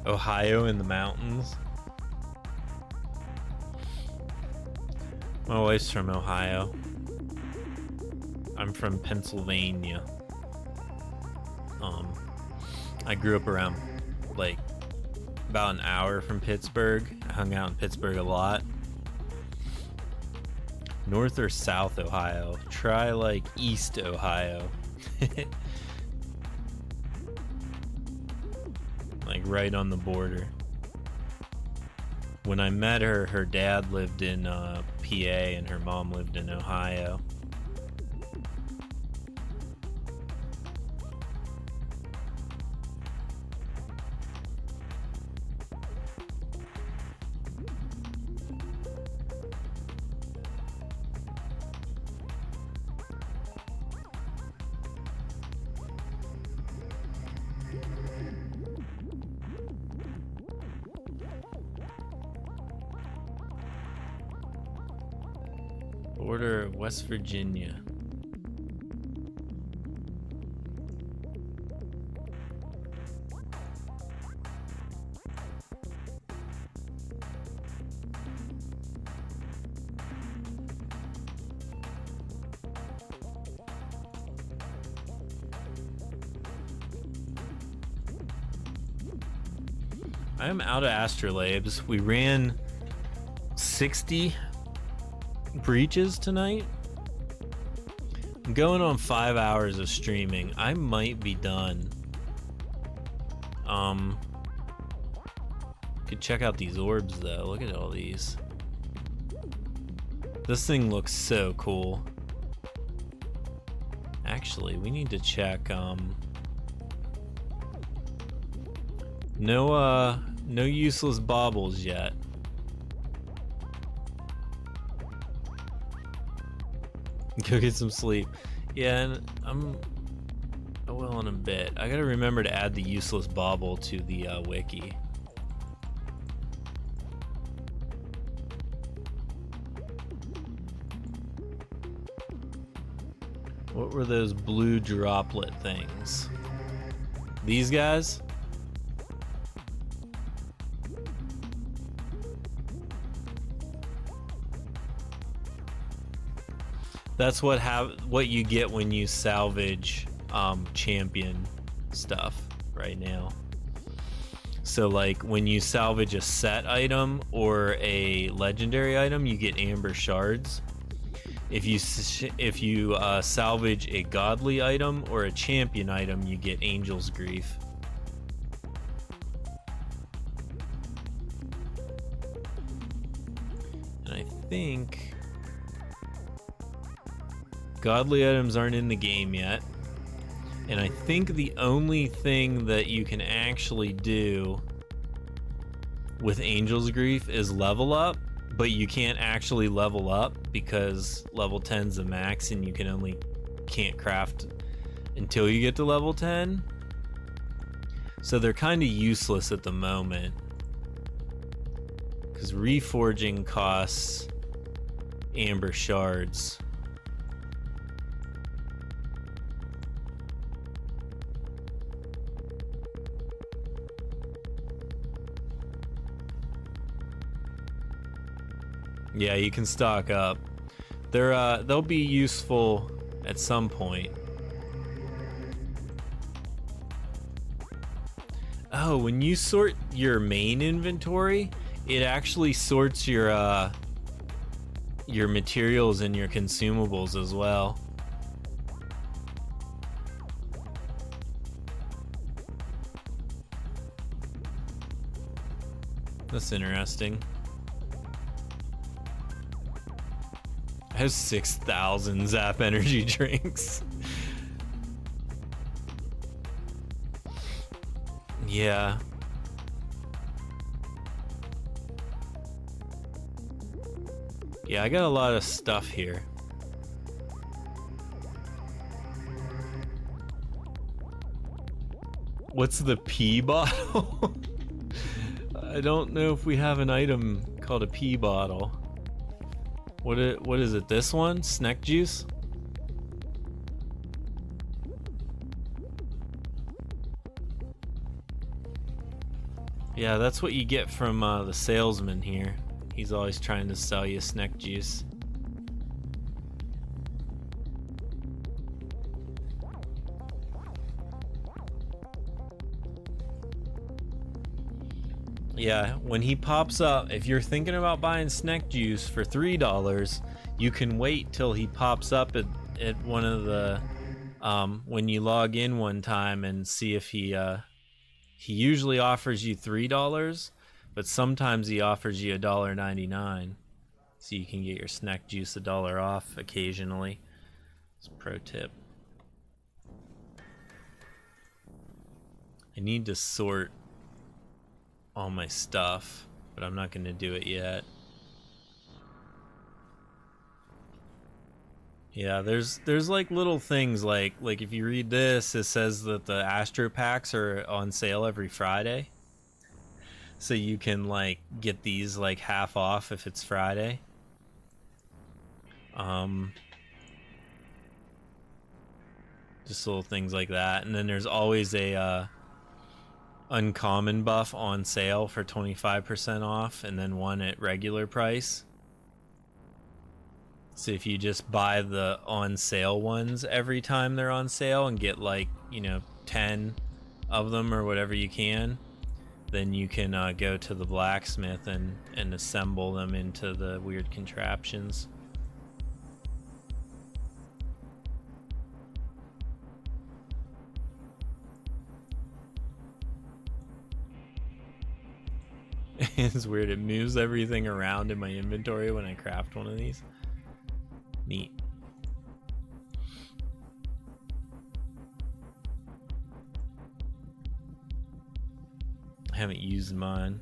Ohio in the mountains. My wife's from Ohio. I'm from Pennsylvania. I grew up around like about an hour from Pittsburgh. I hung out in Pittsburgh a lot. North or South Ohio? Try like East Ohio. Like right on the border. When I met her, her dad lived in PA and her mom lived in Ohio. Border of West Virginia. I am out of astrolabes. We ran 60 breaches tonight. I'm going on 5 hours of streaming. I might be done. Could check out these orbs though. Look at all these. This thing looks so cool. Actually, we need to check no useless baubles yet. Go get some sleep. Yeah, and I'm well in a bit. I gotta remember to add the useless bauble to the wiki. What were those blue droplet things? These guys? That's what you get when you salvage champion stuff right now. So like when you salvage a set item or a legendary item, you get amber shards. If you salvage a godly item or a champion item, you get angel's grief. And I think godly items aren't in the game yet. And I think the only thing that you can actually do with angel's grief is level up. But you can't actually level up because level 10's the max and you can't craft until you get to level 10. So they're kind of useless at the moment. Because reforging costs amber shards. Yeah, you can stock up. They'll be useful at some point. Oh, when you sort your main inventory, it actually sorts your materials and your consumables as well. That's interesting. I have 6,000 Zap energy drinks. Yeah. Yeah, I got a lot of stuff here. What's the pee bottle? I don't know if we have an item called a pee bottle. What is it? This one? Snack juice? Yeah, that's what you get from the salesman here. He's always trying to sell you snack juice. Yeah, when he pops up, if you're thinking about buying snack juice for $3, you can wait till he pops up at one of the when you log in one time and see if he usually offers you $3, but sometimes he offers you $1.99, so you can get your snack juice $1 off occasionally. It's a pro tip. I need to sort all my stuff, but I'm not going to do it yet. Yeah, there's like little things like if you read this, it says that the Astro packs are on sale every Friday. So you can like get these like half off if it's Friday. Just little things like that. And then there's always a uncommon buff on sale for 25% off, and then one at regular price. So if you just buy the on sale ones every time they're on sale and get like, 10 of them or whatever you can, then you can go to the blacksmith and assemble them into the weird contraptions. It's weird, it moves everything around in my inventory when I craft one of these. Neat. I haven't used mine.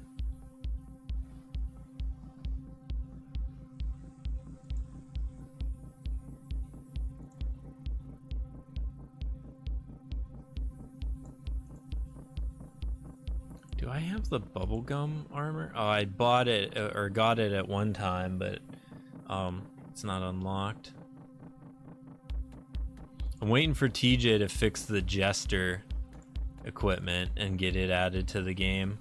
Do I have the bubblegum armor? Oh, I bought it or got it at one time, but it's not unlocked. I'm waiting for TJ to fix the Jester equipment and get it added to the game.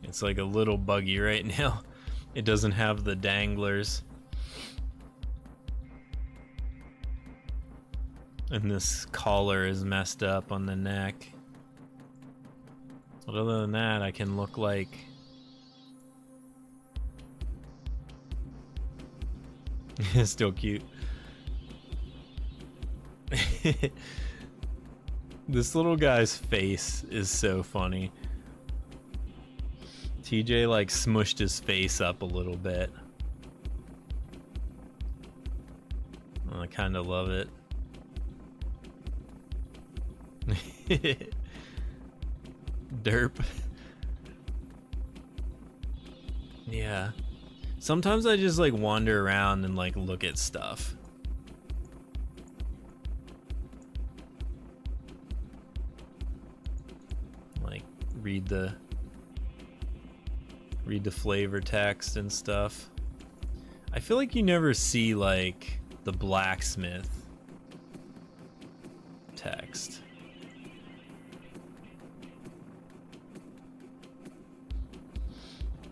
It's like a little buggy right now. It doesn't have the danglers. And this collar is messed up on the neck. But other than that, I can look like... It's still cute. This little guy's face is so funny. TJ like smushed his face up a little bit. I kind of love it. Derp. Yeah. Sometimes I just like wander around and like look at stuff. Like read the flavor text and stuff. I feel like you never see like the blacksmith text.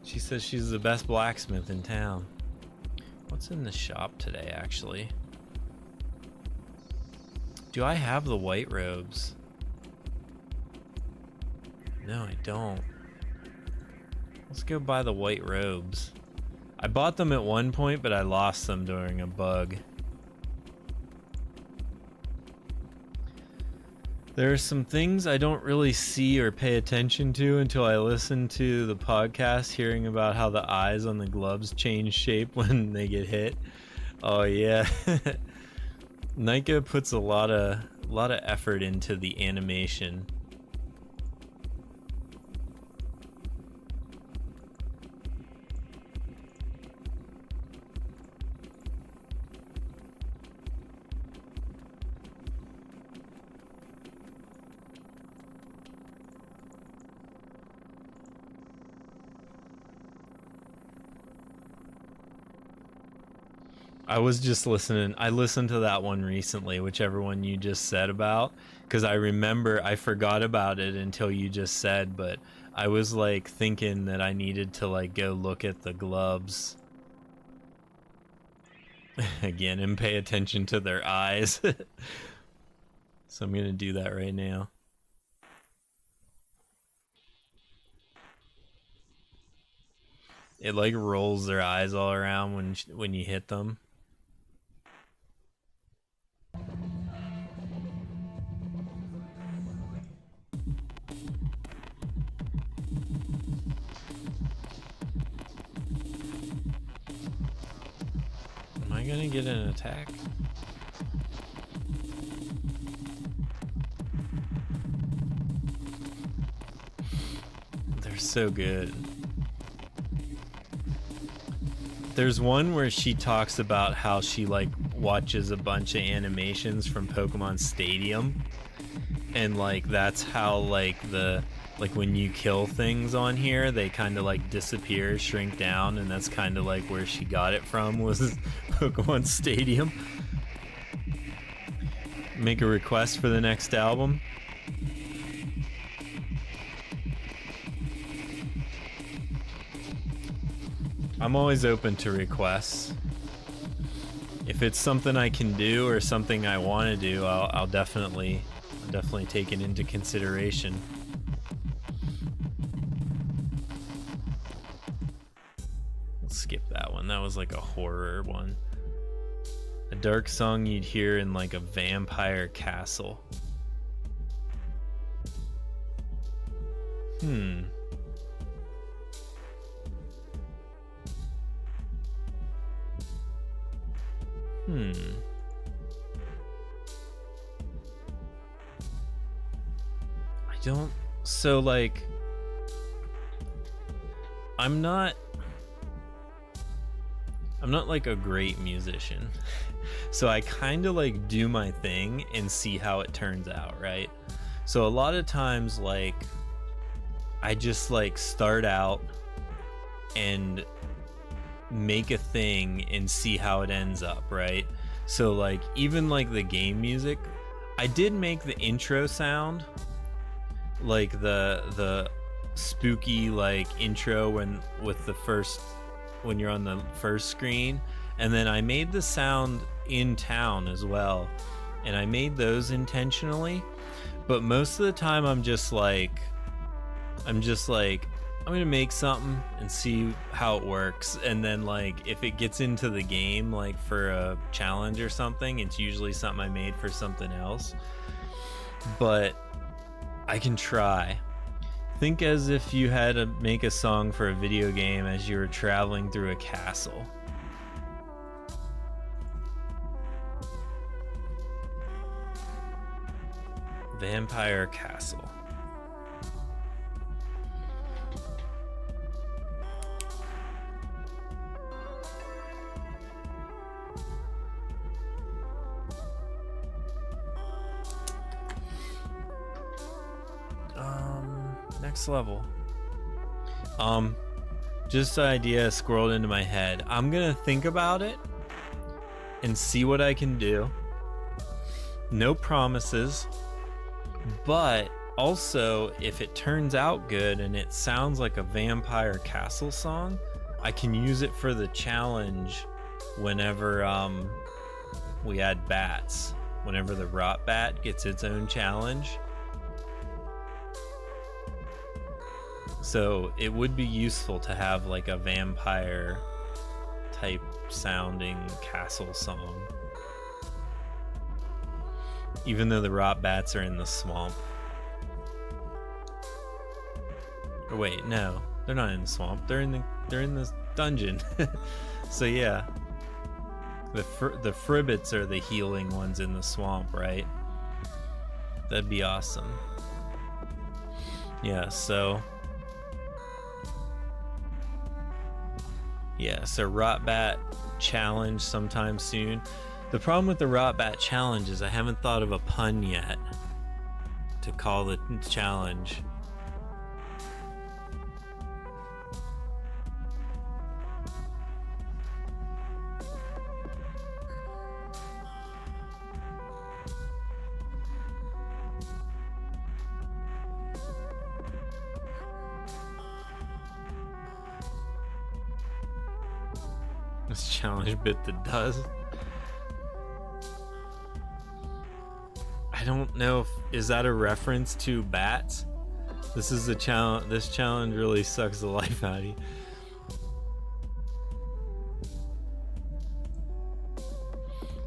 She says she's the best blacksmith in town. What's in the shop today, actually? Do I have the white robes? No, I don't. Let's go buy the white robes. I bought them at one point, but I lost them during a bug. There are some things I don't really see or pay attention to until I listen to the podcast, hearing about how the eyes on the gloves change shape when they get hit. Oh yeah. Nika puts a lot of effort into the animation. I was just listening. I listened to that one recently, whichever one you just said about, because I remember I forgot about it until you just said, but I was like thinking that I needed to like go look at the gloves again and pay attention to their eyes. So I'm gonna do that right now. It like rolls their eyes all around when you hit them. Am I gonna get an attack? They're so good. There's one where she talks about how she like watches a bunch of animations from Pokemon Stadium, and like that's how like when you kill things on here, they kind of like disappear, shrink down, and that's kind of like where she got it from, was Pokemon Stadium. Make a request for the next album. I'm always open to requests. If it's something I can do or something I want to do, I'll definitely take it into consideration. Let's skip that one. That was like a horror one. A dark song you'd hear in like a vampire castle. I don't... So, like... I'm not like a great musician. So I kind of like do my thing and see how it turns out, right? So a lot of times, like, I just like start out and make a thing and see how it ends up, right? So like even like the game music, I did make the intro sound, like the spooky like intro when you're on the first screen, and then I made the sound in town as well, and I made those intentionally. But most of the time I'm just like I'm gonna make something and see how it works, and then like if it gets into the game, like for a challenge or something, it's usually something I made for something else. But I can try. Think as if you had to make a song for a video game as you were traveling through a castle. Vampire Castle. Next level. Just an idea squirreled into my head. I'm gonna think about it and see what I can do. No promises, but also if it turns out good and it sounds like a Vampire Castle song, I can use it for the challenge whenever we add bats. Whenever the rot bat gets its own challenge. So it would be useful to have like a vampire type sounding castle song. Even though the rot bats are in the swamp. Or wait, no, they're not in the swamp. They're in the dungeon. So yeah, the fribbits are the healing ones in the swamp, right? That'd be awesome. Yeah, so Rotbat challenge sometime soon. The problem with the Rotbat challenge is I haven't thought of a pun yet to call the challenge. This challenge bit the dust. I don't know if is that a reference to bats. This is the challenge. This challenge really sucks the life out of you.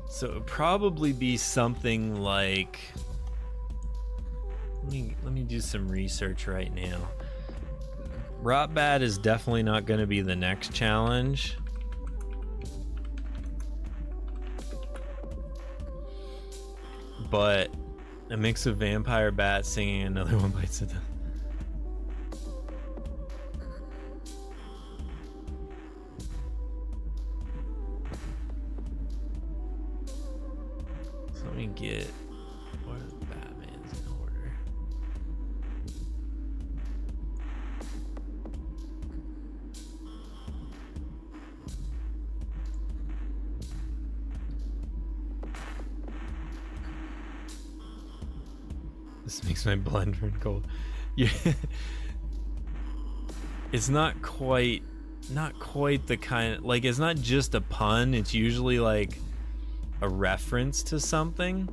So it would probably be something like. Let me do some research right now. Rotbat is definitely not going to be the next challenge. But a mix of vampire bat singing Another One Bites the Dust. So let me get what are the Batmans in order. This makes my blood turn cold. Yeah, it's not quite the kind of, like, it's not just a pun. It's usually like a reference to something.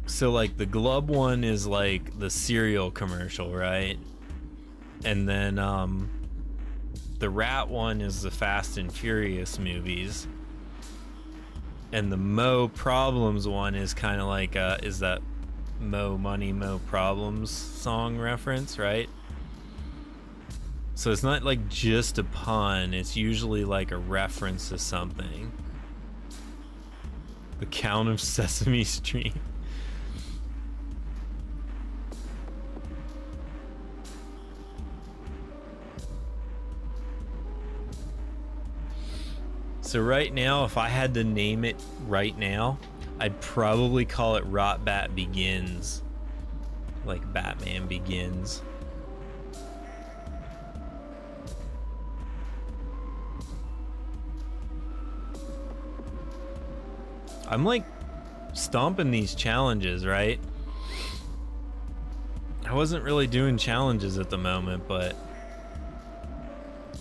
So like the Glub one is like the cereal commercial, right? And then the rat one is the Fast and Furious movies. And the Mo Problems one is kind of like is that Mo Money Mo Problems song reference, right? So it's not like just a pun, it's usually like a reference to something. The Count of Sesame Street. So right now, if I had to name it right now, I'd probably call it Rotbat Begins. Like Batman Begins. I'm like stomping these challenges, right? I wasn't really doing challenges at the moment, but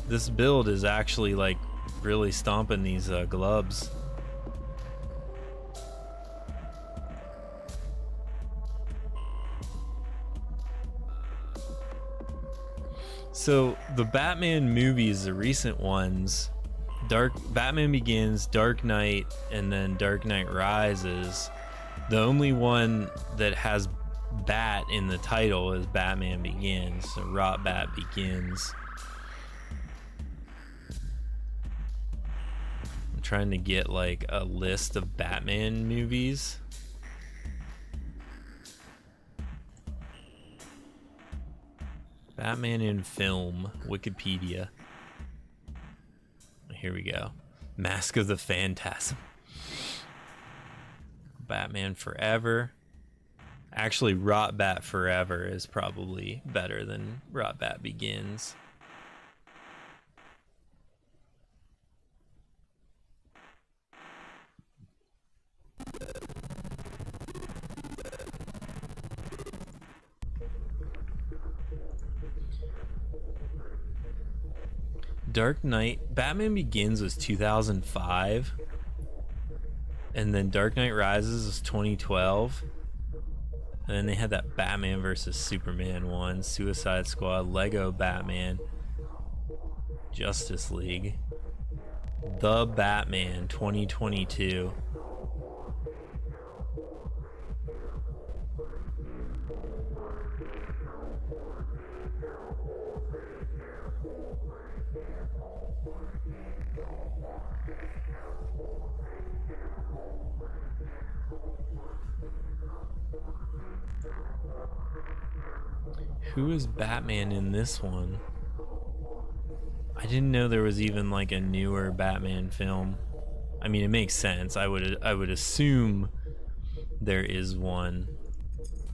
this build is actually like really stomping these glubs. So the Batman movies, the recent ones, Batman Begins, Dark Knight, and then Dark Knight Rises. The only one that has Bat in the title is Batman Begins. So Rot Bat Begins. I'm trying to get like a list of Batman movies. Batman in film, Wikipedia. Here we go. Mask of the Phantasm. Batman Forever. Actually, Rot Bat Forever is probably better than Rot Bat Begins. Dark Knight, Batman Begins was 2005, and then Dark Knight Rises was 2012, and then they had that Batman versus Superman one, Suicide Squad, Lego Batman, Justice League, The Batman 2022. Who is Batman in this one? I didn't know there was even like a newer Batman film. I mean, it makes sense. I would assume there is one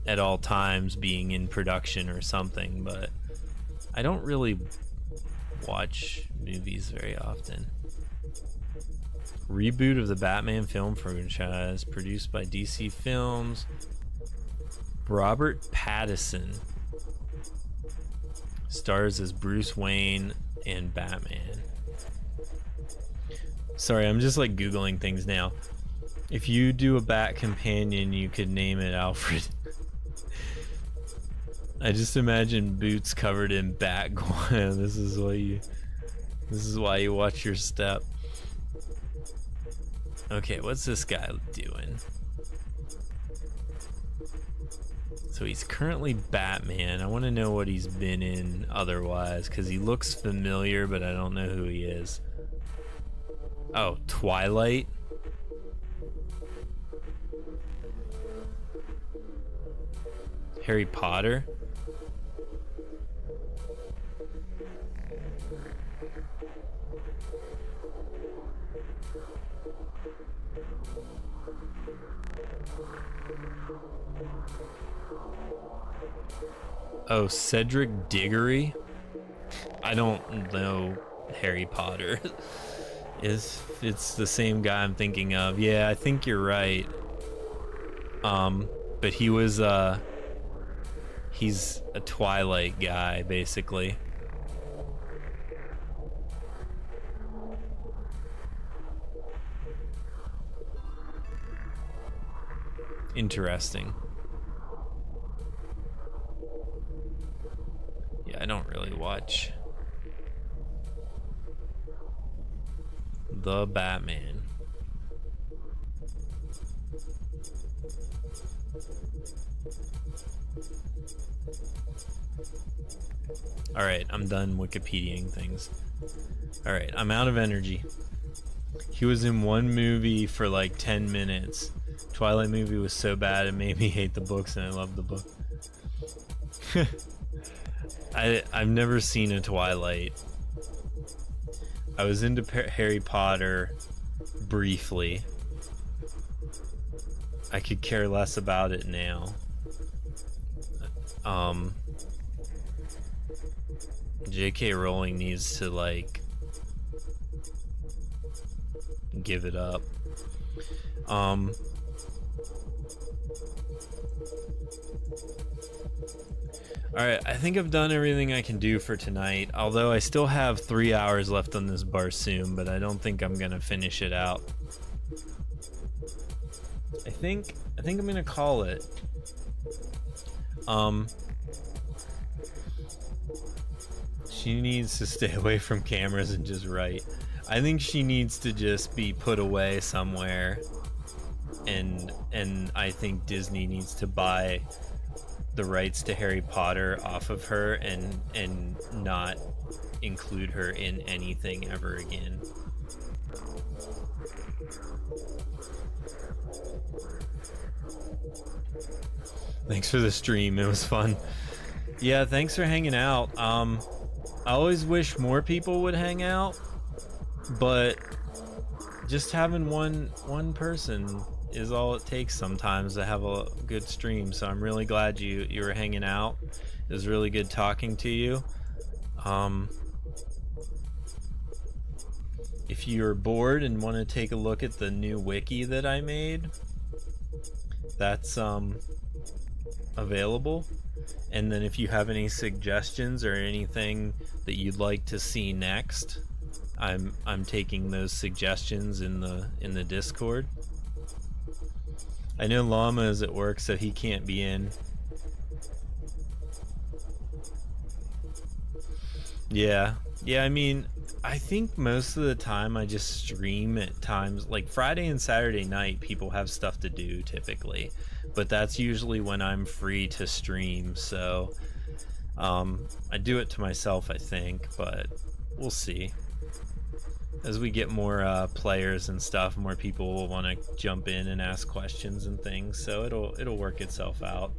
at all times being in production or something, but I don't really watch movies very often. Reboot of the Batman film franchise produced by DC Films. Robert Pattinson stars as Bruce Wayne and Batman. Sorry, I'm just like Googling things now. If you do a Bat companion, you could name it Alfred. I just imagine boots covered in bat guano. This is why you watch your step. Okay, what's this guy doing? So he's currently Batman. I want to know what he's been in otherwise, because he looks familiar, but I don't know who he is. Oh, Twilight. Harry Potter. Oh, Cedric Diggory? I don't know Harry Potter. It's the same guy I'm thinking of. Yeah, I think you're right. But he was he's a Twilight guy, basically. Interesting. Yeah, I don't really watch The Batman. Alright, I'm done Wikipediaing things. Alright, I'm out of energy. He was in one movie for like 10 minutes. Twilight movie was so bad it made me hate the books, and I love the book. I've never seen a Twilight. I was into Harry Potter briefly. I could care less about it now. J.K. Rowling needs to like give it up. Alright, I think I've done everything I can do for tonight, although I still have 3 hours left on this Barsoom, but I don't think I'm gonna finish it out. I think I'm gonna call it. She needs to stay away from cameras and just write. I think she needs to just be put away somewhere, and I think Disney needs to buy the rights to Harry Potter off of her and not include her in anything ever again. Thanks for the stream, it was fun. Yeah, thanks for hanging out. I always wish more people would hang out, but just having one person is all it takes sometimes to have a good stream. So I'm really glad you were hanging out. It was really good talking to you. If you're bored and want to take a look at the new wiki that I made, that's available. And then if you have any suggestions or anything that you'd like to see next, I'm taking those suggestions in the Discord. I know Llama is at work, so he can't be in. Yeah, I mean, I think most of the time I just stream at times like Friday and Saturday night. People have stuff to do typically, but that's usually when I'm free to stream. So I do it to myself, I think, but we'll see. As we get more players and stuff, more people will want to jump in and ask questions and things, so it'll work itself out.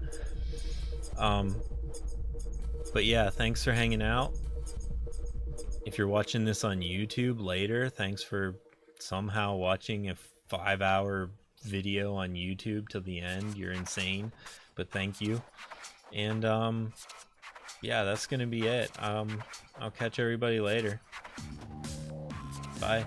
But yeah, thanks for hanging out. If you're watching this on YouTube later, thanks for somehow watching a 5-hour video on YouTube till the end. You're insane, but thank you. And yeah, that's gonna be it. I'll catch everybody later. Bye.